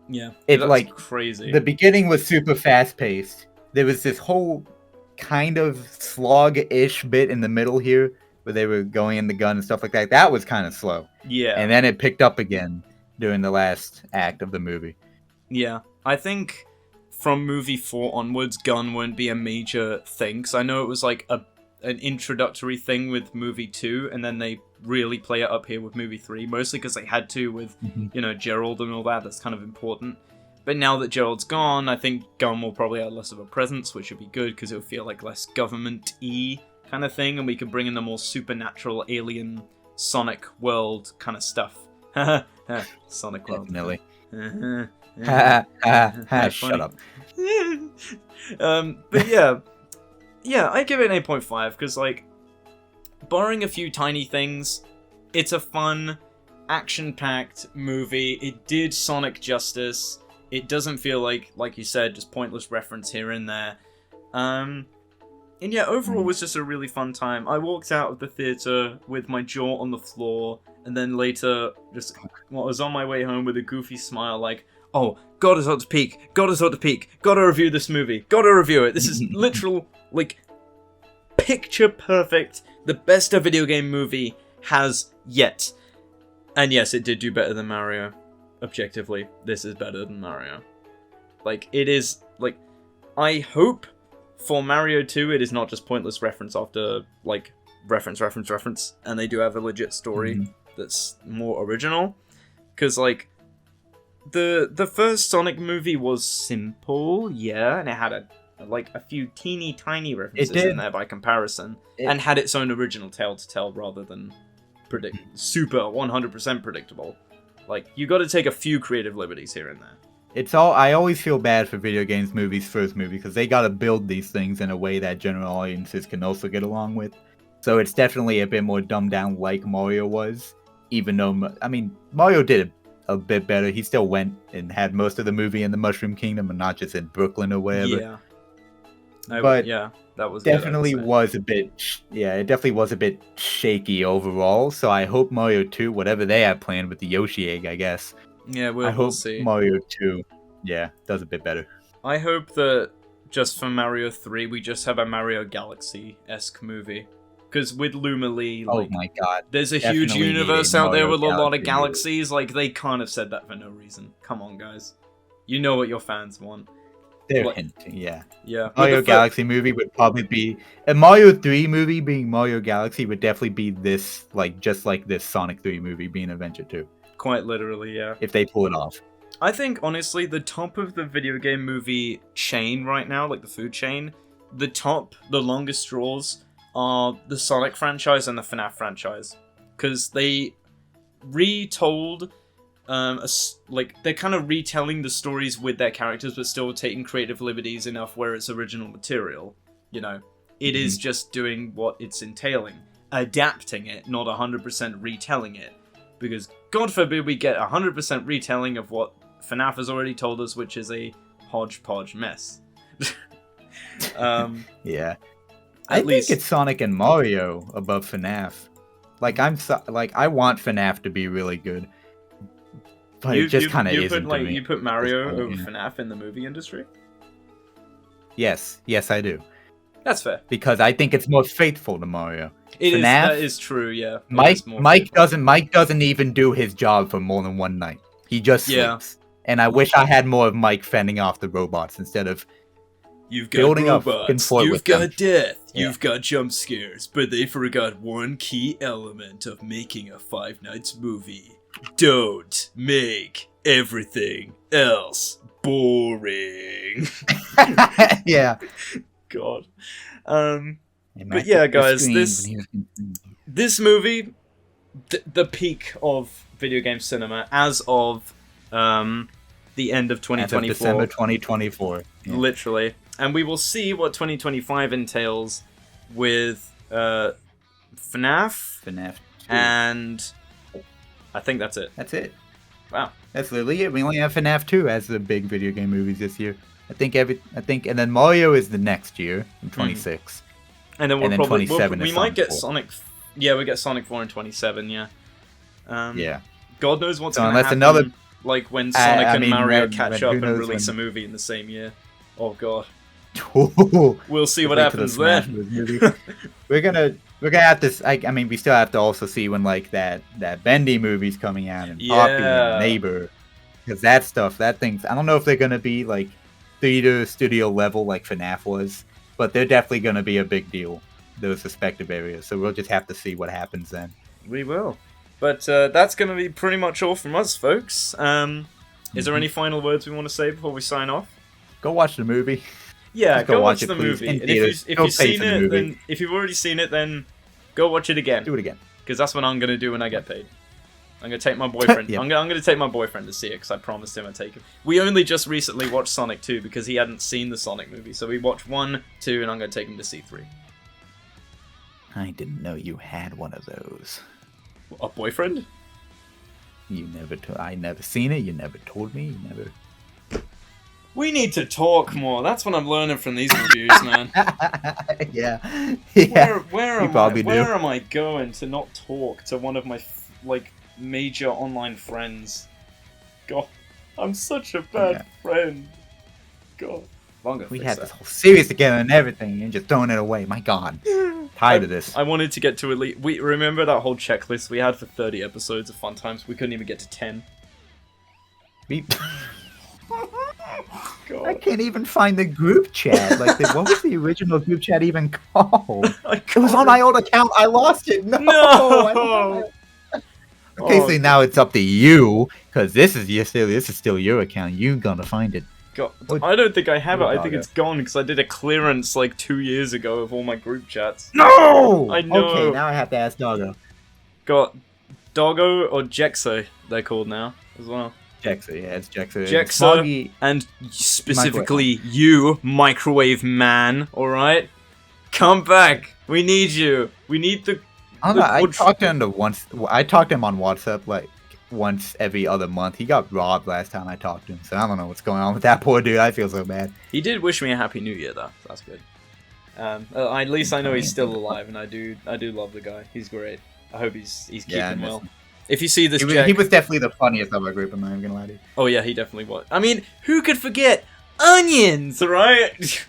Yeah, it's like crazy. The beginning was super fast-paced. There was this whole kind of slog-ish bit in the middle here, where they were going in the gun and stuff like that. That was kind of slow. Yeah. And then it picked up again during the last act of the movie. Yeah, I think from movie 4 onwards, gun won't be a major thing, because I know it was like an introductory thing with movie 2, and then they really play it up here with movie 3, mostly because they had to with, you know, Gerald and all that. That's kind of important. But now that Gerald's gone, I think gun will probably have less of a presence, which would be good, because it'll feel like less government-y kind of thing, and we can bring in the more supernatural alien Sonic world kind of stuff. SonicClown. Definitely. Uh-huh. Ha ha ha! Funny. Shut up. But yeah, I give it an 8.5 because, like, barring a few tiny things, it's a fun, action-packed movie. It did Sonic justice. It doesn't feel like you said, just pointless reference here and there. And yeah, overall, it was just a really fun time. I walked out of the theater with my jaw on the floor, and then later, just was on my way home with a goofy smile, like, oh, gotta talk to PiQ, gotta talk to PiQ, gotta review this movie, gotta review it. This is literal, like, picture perfect, the best a video game movie has yet. And yes, it did do better than Mario. Objectively, this is better than Mario. Like, it is, like, I hope for Mario 2 it is not just pointless reference after, like, reference, and they do have a legit story that's more original. Because, like, the first Sonic movie was simple, yeah, and it had a few teeny tiny references in there by comparison, and had its own original tale to tell rather than super 100% predictable. Like, you got to take a few creative liberties here and there. I always feel bad for video games movies' first movie because they got to build these things in a way that general audiences can also get along with. So it's definitely a bit more dumbed down, like Mario was. Even though, I mean, Mario did a bit better. He still went and had most of the movie in the Mushroom Kingdom and not just in Brooklyn or wherever. Yeah. But yeah, that was definitely good, was a bit. Yeah, it definitely was a bit shaky overall. So I hope Mario 2, whatever they have planned with the Yoshi egg, I guess. Yeah, I hope we'll see. Mario 2, does a bit better. I hope that just for Mario 3, we just have a Mario Galaxy-esque movie. Because with Luma Lee, like, Oh my god. there's a Definitely huge need a universe out there Mario with a lot of Galaxy galaxies. Like, they can't have said that for no reason. Come on, guys. You know what your fans want. They're Like- hinting, yeah. Yeah. Mario Galaxy movie would probably be a Mario 3 movie being Mario Galaxy would definitely be this, like, just like this Sonic 3 movie being Adventure 2. Quite literally, yeah. If they pull it off. I think, honestly, the top of the video game movie chain right now, like the food chain, the longest straws are the Sonic franchise and the FNAF franchise. Because they retold, they're kind of retelling the stories with their characters, but still taking creative liberties enough where it's original material. You know, it is just doing what it's entailing. Adapting it, not 100% retelling it. Because, God forbid, we get 100% retelling of what FNAF has already told us, which is a hodgepodge mess. Yeah. I think it's Sonic and Mario above FNAF. Like, I want FNAF to be really good. But it just kind of isn't to me. You put Mario over FNAF in the movie industry? Yes, I do. That's fair. Because I think it's more faithful to Mario. That is true, yeah. Mike doesn't even do his job for more than one night. He just sleeps. And I wish I had more of Mike fending off the robots instead of You've got building robots, up you've got death, you've got jump scares, but they forgot one key element of making a Five Nights movie. Don't make everything else boring. Yeah. God. But yeah, guys, this movie, the peak of video game cinema as of the end of 2024. As of December 2024. Yeah. Literally. And we will see what 2025 entails with FNAF. FNAF 2. And I think that's it. That's it. Wow. That's literally it. We only have FNAF 2 as the big video game movies this year. I think, and then Mario is the next year in 26. And then we'll probably 27. We might get Sonic. Yeah, we get Sonic 4 in 27. Yeah. Yeah. God knows what's going to happen. Like when Sonic and Mario catch up and release a movie in the same year. Oh god. We'll see what happens then. We're gonna have to. I mean, we still have to also see when like that Bendy movie's coming out and Poppy and Neighbor, because that thing's. I don't know if they're gonna be like theater studio level like FNAF was, but they're definitely gonna be a big deal. Those respective areas. So we'll just have to see what happens then. We will. But that's going to be pretty much all from us, folks. Is there any final words we want to say before we sign off? Go watch the movie. Yeah, go watch the movie. And if you've seen it, then if you've already seen it, then go watch it again. Do it again. Because that's what I'm going to do when I get paid. I'm gonna take my boyfriend. Yep. I'm gonna take my boyfriend to see it because I promised him I'd take him. We only just recently watched Sonic 2 because he hadn't seen the Sonic movie, so we watched 1, 2, and I'm gonna take him to see 3. I didn't know you had one of those. A boyfriend? You never I never seen it. You never told me. You never. We need to talk more. That's what I'm learning from these reviews, man. Yeah. Where am I going to not talk to one of my major online friends? God, I'm such a bad friend. God. We had this whole series together and everything, and just throwing it away. My God, tired of this. I wanted to get to at least. We remember that whole checklist we had for 30 episodes of Fun Times. We couldn't even get to 10. God. I can't even find the group chat. Like, what was the original group chat even called? It was on my old account. I lost it. No. Okay, so now it's up to you, because this is still your account. You're gonna find it. God, I don't think I have it. I think it's gone because I did a clearance like 2 years ago of all my group chats. No! I know. Okay, now I have to ask Doggo. Got Doggo or Jexo, they're called now as well. Jexo, yeah, it's Jexo. Jexo, and specifically you, Microwave Man, alright? Come back! We need you! We need the... I talked to him I talked to him on WhatsApp, like, once every other month. He got robbed last time I talked to him, so I don't know what's going on with that poor dude. I feel so bad. He did wish me a Happy New Year, though. So that's good. At least I know he's still alive, and I do love the guy. He's great. I hope he's keeping well. If you see this, he was definitely the funniest of our group. I'm not even gonna lie to you. Oh yeah, he definitely was. I mean, who could forget onions, right?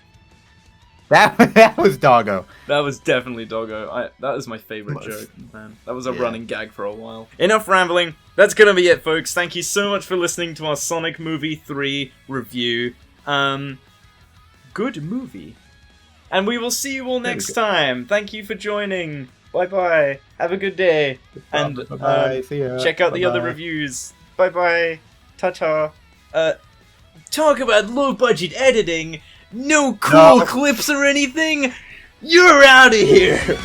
That was Doggo. That was definitely Doggo. That was my favorite joke, man. That was a running gag for a while. Enough rambling. That's gonna be it, folks. Thank you so much for listening to our Sonic Movie 3 review. Good movie. And we will see you all next time. Thank you for joining. Bye-bye. Have a good day. And check out the other reviews. Bye-bye. Ta-ta. Talk about low-budget editing. No cool clips or anything. You're out of here.